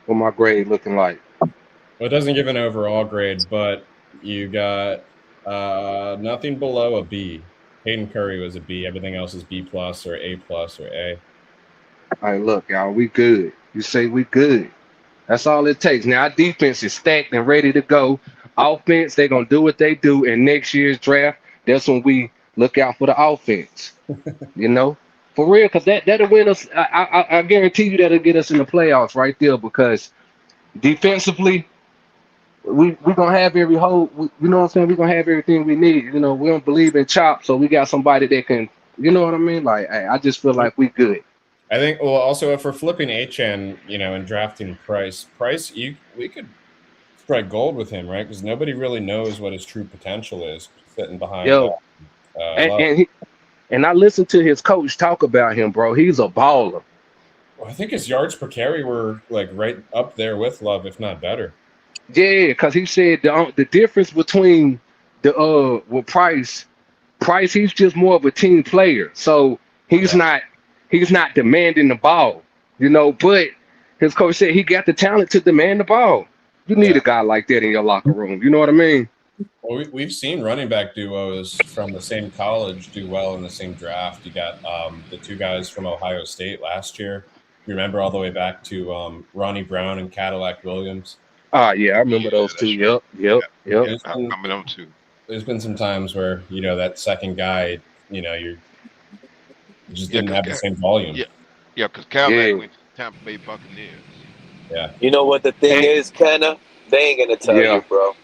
What my grade looking like? Well, it doesn't give an overall grade, but you got nothing below a B. Hayden Curry was a B. Everything else is B plus or A plus or A. All right, look, y'all, we good. You say we good. That's all it takes. Now, our defense is stacked and ready to go. Offense, they're going to do what they do. And next year's draft, that's when we look out for the offense. You know? For real, because that'll win us. I guarantee you that'll get us in the playoffs right there because defensively, we're going to have every hole. You know what I'm saying? We're going to have everything we need. You know, we don't believe in chop, so we got somebody that can You know what I mean? Like, I just feel like we good. I think. Well, also if we're flipping HN, and drafting Price, we could strike gold with him, right? Because nobody really knows what his true potential is sitting behind. Yo, Love. and I listened to his coach talk about him, bro. He's a baller. Well, I think his yards per carry were like right up there with Love, if not better. Yeah, because he said the difference between with Price, he's just more of a team player. So he's not demanding the ball, but his coach said he got the talent to demand the ball. You need a guy like that in your locker room. You know what I mean? Well, we've seen running back duos from the same college do well in the same draft. You got the two guys from Ohio State last year. You remember all the way back to Ronnie Brown and Cadillac Williams. Yeah, I remember those two. Yep. I remember them too. There's been some times where that second guy, you just didn't have the same volume. Yeah, because Cadillac went to Tampa Bay Buccaneers. Yeah. You know what the thing is, Kenna? They ain't gonna tell you, bro.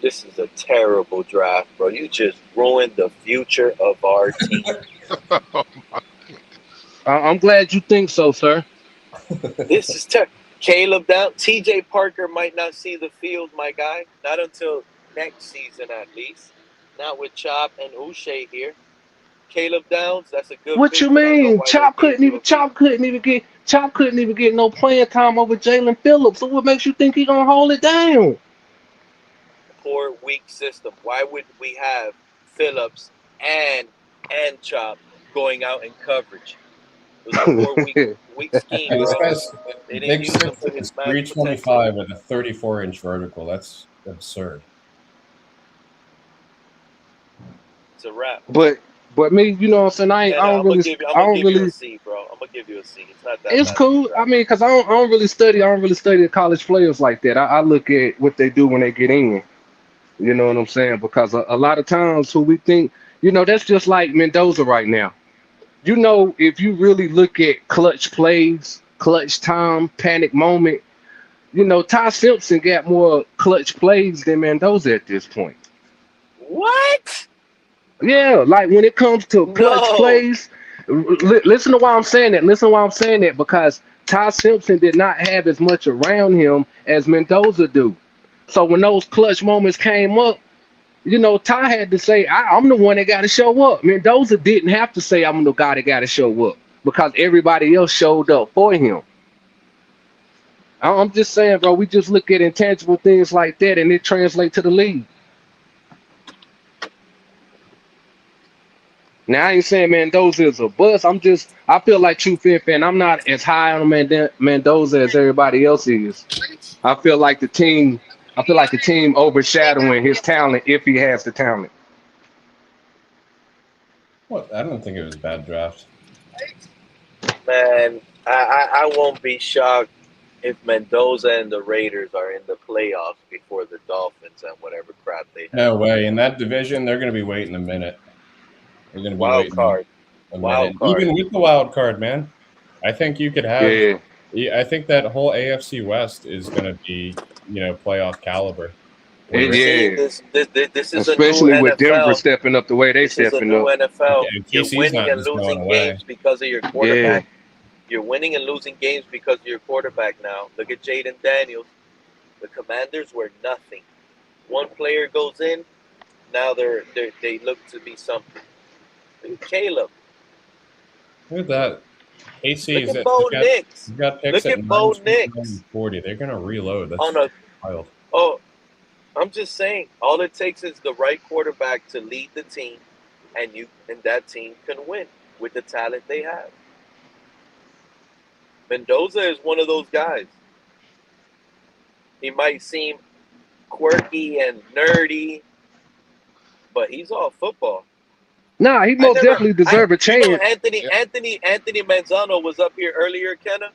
This is a terrible draft, bro. You just ruined the future of our team. I'm glad you think so, sir. This is terrible. Caleb down. TJ Parker might not see the field, my guy. Not until next season, at least. Not with Chop and Uche here. Caleb Downs, that's a good. What you mean? Chop couldn't even get no playing time over Jalen Phillips. So what makes you think he gonna hold it down? Poor, weak system. Why would we have Phillips and Chop going out in coverage? It was a poor, weak scheme. This bro. guy's They didn't big use him 6 to his is max 325 with a 34-inch vertical. That's absurd. It's a wrap. But me, you know what I'm saying? I don't really. I'm gonna give you a C, bro. I'm gonna give you a C. It's not that. It's cool. I mean, because I don't really study the college players like that. I look at what they do when they get in. You know what I'm saying? Because a lot of times who we think, that's just like Mendoza right now. If you really look at clutch plays, clutch time, panic moment, Ty Simpson got more clutch plays than Mendoza at this point. What? Yeah, like when it comes to clutch plays, listen to why I'm saying that. Because Ty Simpson did not have as much around him as Mendoza do. So when those clutch moments came up, Ty had to say, I'm the one that got to show up. Mendoza didn't have to say, I'm the guy that got to show up because everybody else showed up for him. I'm just saying, bro, we just look at intangible things like that and it translates to the league. Now, I ain't saying Mendoza is a bust. I feel like true Fin fan. I'm not as high on Mendoza as everybody else is. I feel like the team overshadowing his talent if he has the talent. Well, I don't think it was a bad draft. Man, I won't be shocked if Mendoza and the Raiders are in the playoffs before the Dolphins and whatever crap they have. No way. In that division, they're going to be waiting a minute. They're going to be wild waiting card. a Wild minute. card. Even with the wild card, man. I think you could have. Yeah. I think that whole AFC West is going to be, playoff caliber. This is especially a new with NFL. Denver stepping up the way they stepping up. This is a new NFL. Yeah, You're KC's winning not and just going losing away. games because of your quarterback. You're winning and losing games because of your quarterback now. Look at Jaden Daniels. The Commanders were nothing. One player goes in, now they look to be something. Look at Caleb. Look at that. AC Look at Bo Nix. got picks Look at Bo Nix. 40. They're going to reload. That's wild. I'm just saying, all it takes is the right quarterback to lead the team, and that team can win with the talent they have. Mendoza is one of those guys. He might seem quirky and nerdy, but he's all football. Nah, he most definitely deserve a chance. Anthony Manzano was up here earlier, Kenna.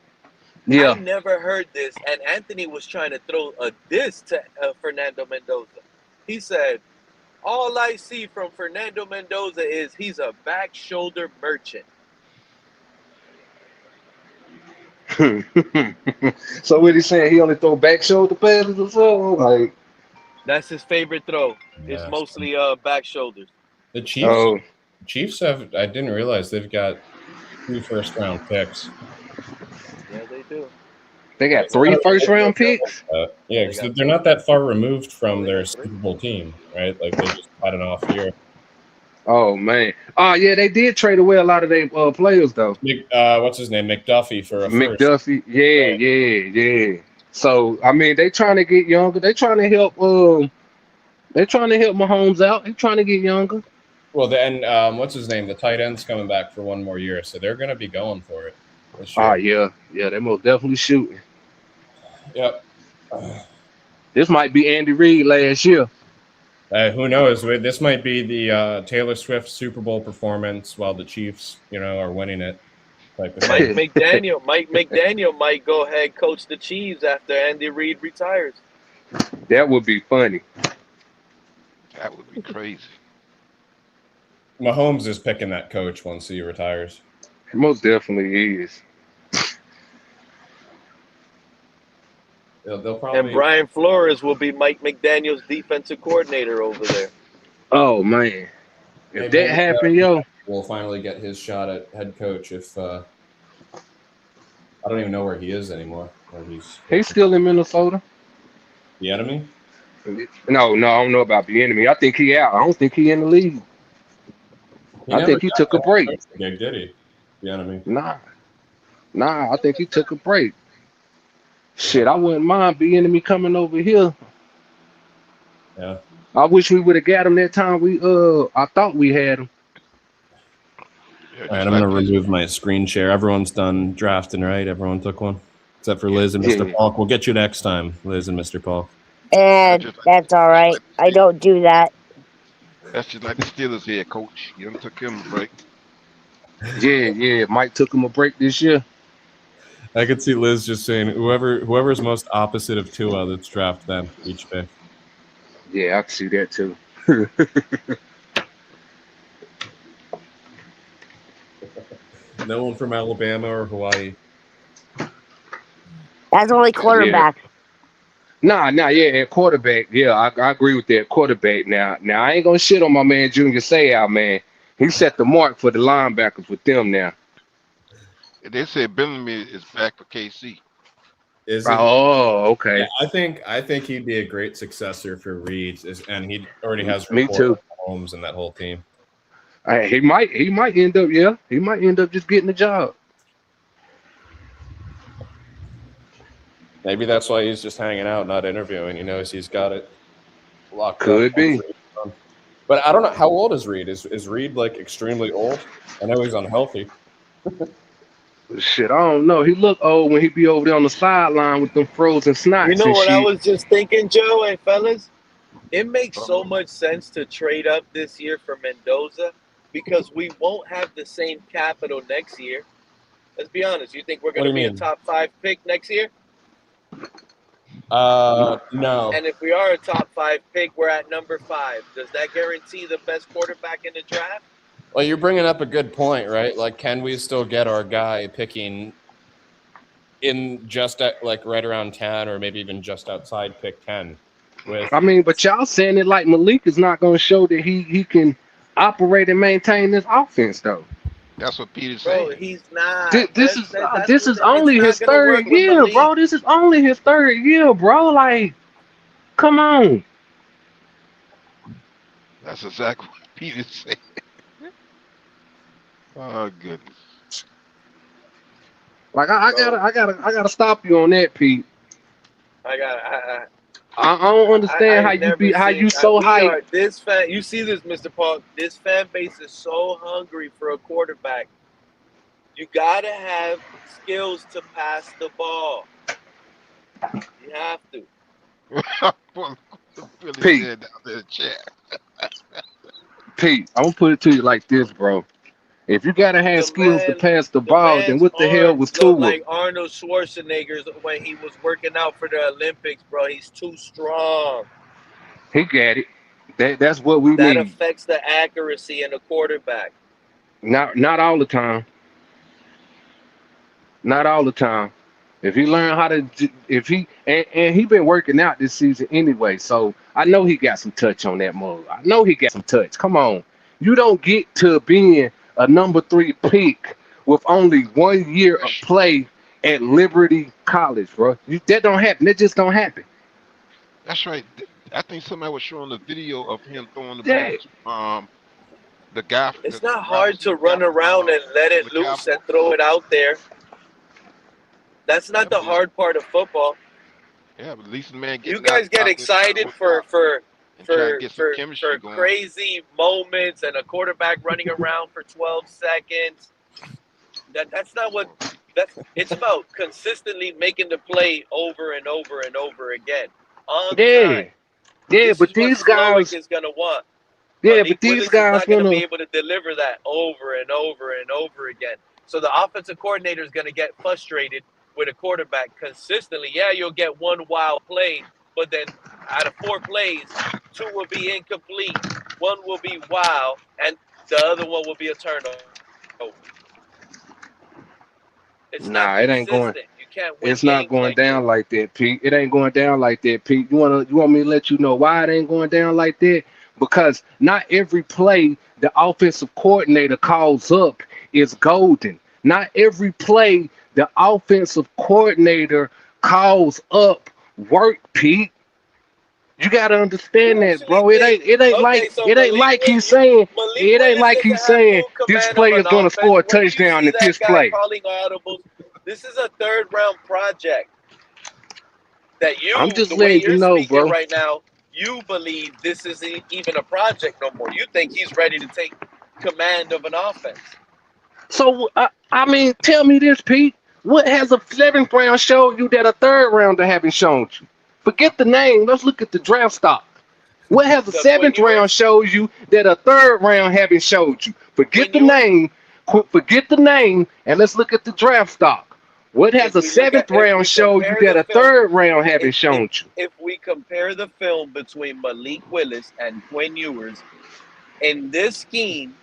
Yeah. I never heard this, and Anthony was trying to throw a diss to Fernando Mendoza. He said, all I see from Fernando Mendoza is he's a back shoulder merchant. So what he saying? He only throw back shoulder passes or something? Like, that's his favorite throw. It's mostly back shoulders. The Chiefs have. I didn't realize they've got 2 first-round picks. Yeah, they do. They got 3 first-round picks. Yeah, because they're not that far removed from their Super Bowl team, right? Like they just had an off year. Oh man. Oh yeah, they did trade away a lot of their players though. What's his name? McDuffie for a first. McDuffie. Yeah. So I mean, they trying to get younger. They trying to help. They trying to help Mahomes out. They trying to get younger. Well, then what's his name? The tight end's coming back for 1 more year, so they're going to be going for it. Oh yeah, they most definitely shooting. Yep. This might be Andy Reid last year. Who knows? This might be the Taylor Swift Super Bowl performance while the Chiefs, are winning it. Mike McDaniel might go ahead coach the Chiefs after Andy Reid retires. That would be funny. That would be crazy. Mahomes is picking that coach once he retires. Most definitely is. They'll probably... And Brian Flores will be Mike McDaniel's defensive coordinator over there. Oh man, if that happened, yo, we'll finally get his shot at head coach. If I don't even know where he is anymore. He's still in Minnesota. The enemy? No, I don't know about the enemy. I think he out. I don't think he in the league. I think he took a break. Did he? The enemy? Nah. I think he took a break. Shit, I wouldn't mind the enemy coming over here. Yeah. I wish we would have got him that time. I thought we had him. All right, I'm gonna remove my screen share. Everyone's done drafting, right? Everyone took one, except for Liz and Mr. Paul. We'll get you next time, Liz and Mr. Paul. And that's all right. I don't do that. That's just like the Steelers here, coach. You done took him a break. Yeah. Mike took him a break this year. I could see Liz just saying, whoever's most opposite of Tua, let's draft them each pick. Yeah, I can see that too. No one from Alabama or Hawaii. That's only quarterback. Yeah. Yeah, quarterback. Yeah, I agree with that. Quarterback. Now I ain't gonna shit on my man Junior Seau, man. He set the mark for the linebackers with them now. They said Bellamy is back for KC. Is he? Oh, okay. Yeah, I think he'd be a great successor for Reed, and he already has Me too. Holmes and that whole team. He might end up. Yeah, he might end up just getting the job. Maybe that's why he's just hanging out, not interviewing. He knows he's got it locked Could up. be. But I don't know. How old is Reed? Is Reed like extremely old? I know he's unhealthy. Shit, I don't know. He look old when he be over there on the sideline with them frozen snots. You know and what shit. I was just thinking, Joe and fellas? It makes so much sense to trade up this year for Mendoza because we won't have the same capital next year. Let's be honest. You think we're going to be a top 5 pick next year? No. And if we are a top 5 pick, we're at number 5. Does that guarantee the best quarterback in the draft? Well, you're bringing up a good point, right? Like, can we still get our guy picking in just at like right around 10 or maybe even just outside pick 10? I mean, but y'all saying it like Malik is not going to show that he can operate and maintain this offense, though. That's what Peter's saying. Bro, he's not. This is only his third year, bro. This is only his third year, bro. Like, come on. That's exactly what Peter's saying. Oh goodness. Like I gotta stop you on that, Pete. I don't understand how you so hyped. This fan, you see this, Mr. Paul. This fan base is so hungry for a quarterback. You gotta have skills to pass the ball. You have to. Pete, I'm gonna put it to you like this, bro. If you gotta have skills to pass the ball, then what the hell was Tua? Like Arnold Schwarzenegger when he was working out for the Olympics, bro. He's too strong. He got it. That's what we need. That affects the accuracy in a quarterback. Not all the time. Not all the time. If he learn how to, and he been working out this season anyway, so I know he got some touch on that move. I know he got some touch. Come on. You don't get to being a number 3 pick with only 1 year of play at Liberty College, bro. That don't happen. That just don't happen. That's right. I think somebody was showing a video of him throwing the Yeah. ball to the guy. It's The not wide hard to receiver run guy around and let from it the loose and Cowboys. throw it out there. That's Yeah, not the but hard part of football. at least the man You getting guys get out there trying to excited work out and trying to get some for chemistry going. crazy moments and a quarterback running around for 12 seconds. That's not what it's about. Consistently making the play over and over and over again on Yeah. time. Yeah, This but is what these Slowick guys, is gonna want. yeah, Malik but these Willis is guys not going to be wanna. able to deliver that over and over and over again. So the offensive coordinator is going to get frustrated with a quarterback consistently. Yeah, you'll get one wild play, but then out of 4 plays, 2 will be incomplete, 1 will be wild, and the other one will be a turnover. It's not Nah, it ain't going. consistent. You can't win It's not games going like this. down like that, Pete. It ain't going down like that, Pete. You want me to let you know why it ain't going down like that? Because not every play the offensive coordinator calls up is golden. Not every play the offensive coordinator calls up work, Pete. You gotta understand You that, actually bro. It think, ain't it ain't okay, like so it ain't like he's saying Malik it ain't Willis like doesn't he's have saying full this command of play an is gonna offense. score a When do you touchdown see in that this guy play. calling audibles? This is a 3rd round project that I'm just the way letting you you're know, speaking bro. right now, you believe this isn't even a project no more. You think he's ready to take command of an offense. So I mean, tell me this, Pete. What has a 7th round showed you that a 3rd rounder haven't shown you? Forget the name. Let's look at the draft stock. What has a The Quinn 7th round Ewers? showed you that a 3rd round haven't showed you? Forget Quinn the Ewers? name. Forget the name, and let's look at the draft stock. What has a 7th If round we showed you compare that the a film, 3rd round haven't shown you? if we compare the film between Malik Willis and Quinn Ewers, in this scheme,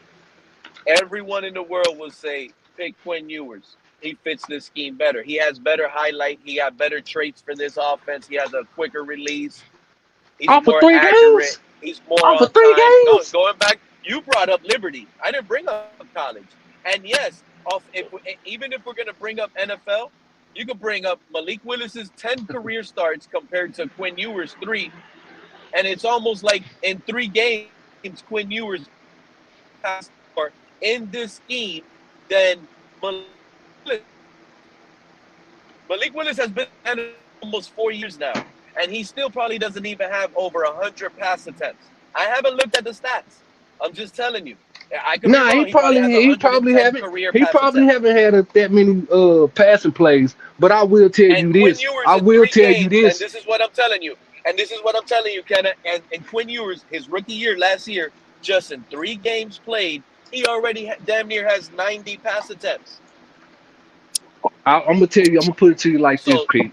everyone in the world will say pick Quinn Ewers. He fits this scheme better. He has better highlight. He got better traits for this offense. He has a quicker release. He's Off of more 3 accurate. games? He's more Off of on 3 time. No, games? going back, you brought up Liberty. I didn't bring up college. And yes, even if we're going to bring up NFL, you could bring up Malik Willis's 10 career starts compared to Quinn Ewers' 3. And it's almost like in 3 games, Quinn Ewers passed more in this scheme than Malik Willis. Malik Willis has been in it almost 4 years now, and he still probably doesn't even have over 100 pass attempts. I haven't looked at the stats. I'm just telling you. I could be Nah, wrong. He probably has he probably 110 haven't career he pass probably attempts. haven't had that many passing plays. But I will tell And you Quinn this. Ewers I in will 3 tell you games, and this. this is what I'm telling you. And this is what I'm telling you, Kenna. And Quinn Ewers, his rookie year last year, just in 3 games played, he already damn near has 90 pass attempts. I'm gonna tell you. I'm gonna put it to you like this, So Pete.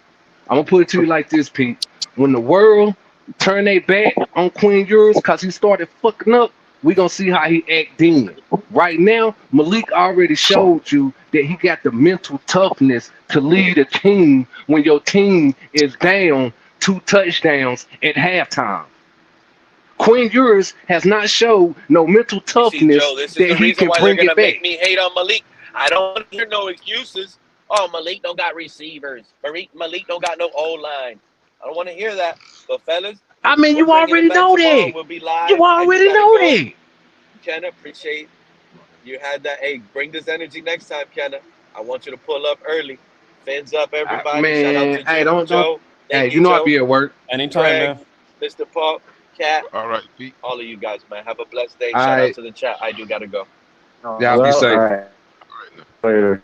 I'm gonna put it to you like this, Pete. When the world turn their back on Quinn Ewers because he started fucking up, we gonna see how he act then. Right now, Malik already showed you that he got the mental toughness to lead a team when your team is down 2 touchdowns at halftime. Quinn Ewers has not showed no mental you see, toughness Joe, this is that the he reason can why they're bring going it to make back. me hate on Malik. I don't want to hear no excuses. Oh, Malik don't got receivers. Malik don't got no O-line. I don't want to hear that. But, fellas, I mean, we're you bringing already it back know tomorrow. that. We'll be live. You I do already got to know go. that. Kenna, appreciate you had that. Hey, bring this energy next time, Kenna. I want you to pull up early. Fins up, everybody. Shout out Man, to hey, don't. Joe. Hey, Thank you you, know I Joe. be at work. Anytime, Greg, man. Mr. Paul, Cat, All right, Pete. all of you guys, man. Have a blessed day. Shout out I to the chat. I do got to go. y'all be Well, all safe. right. All right, now. Later.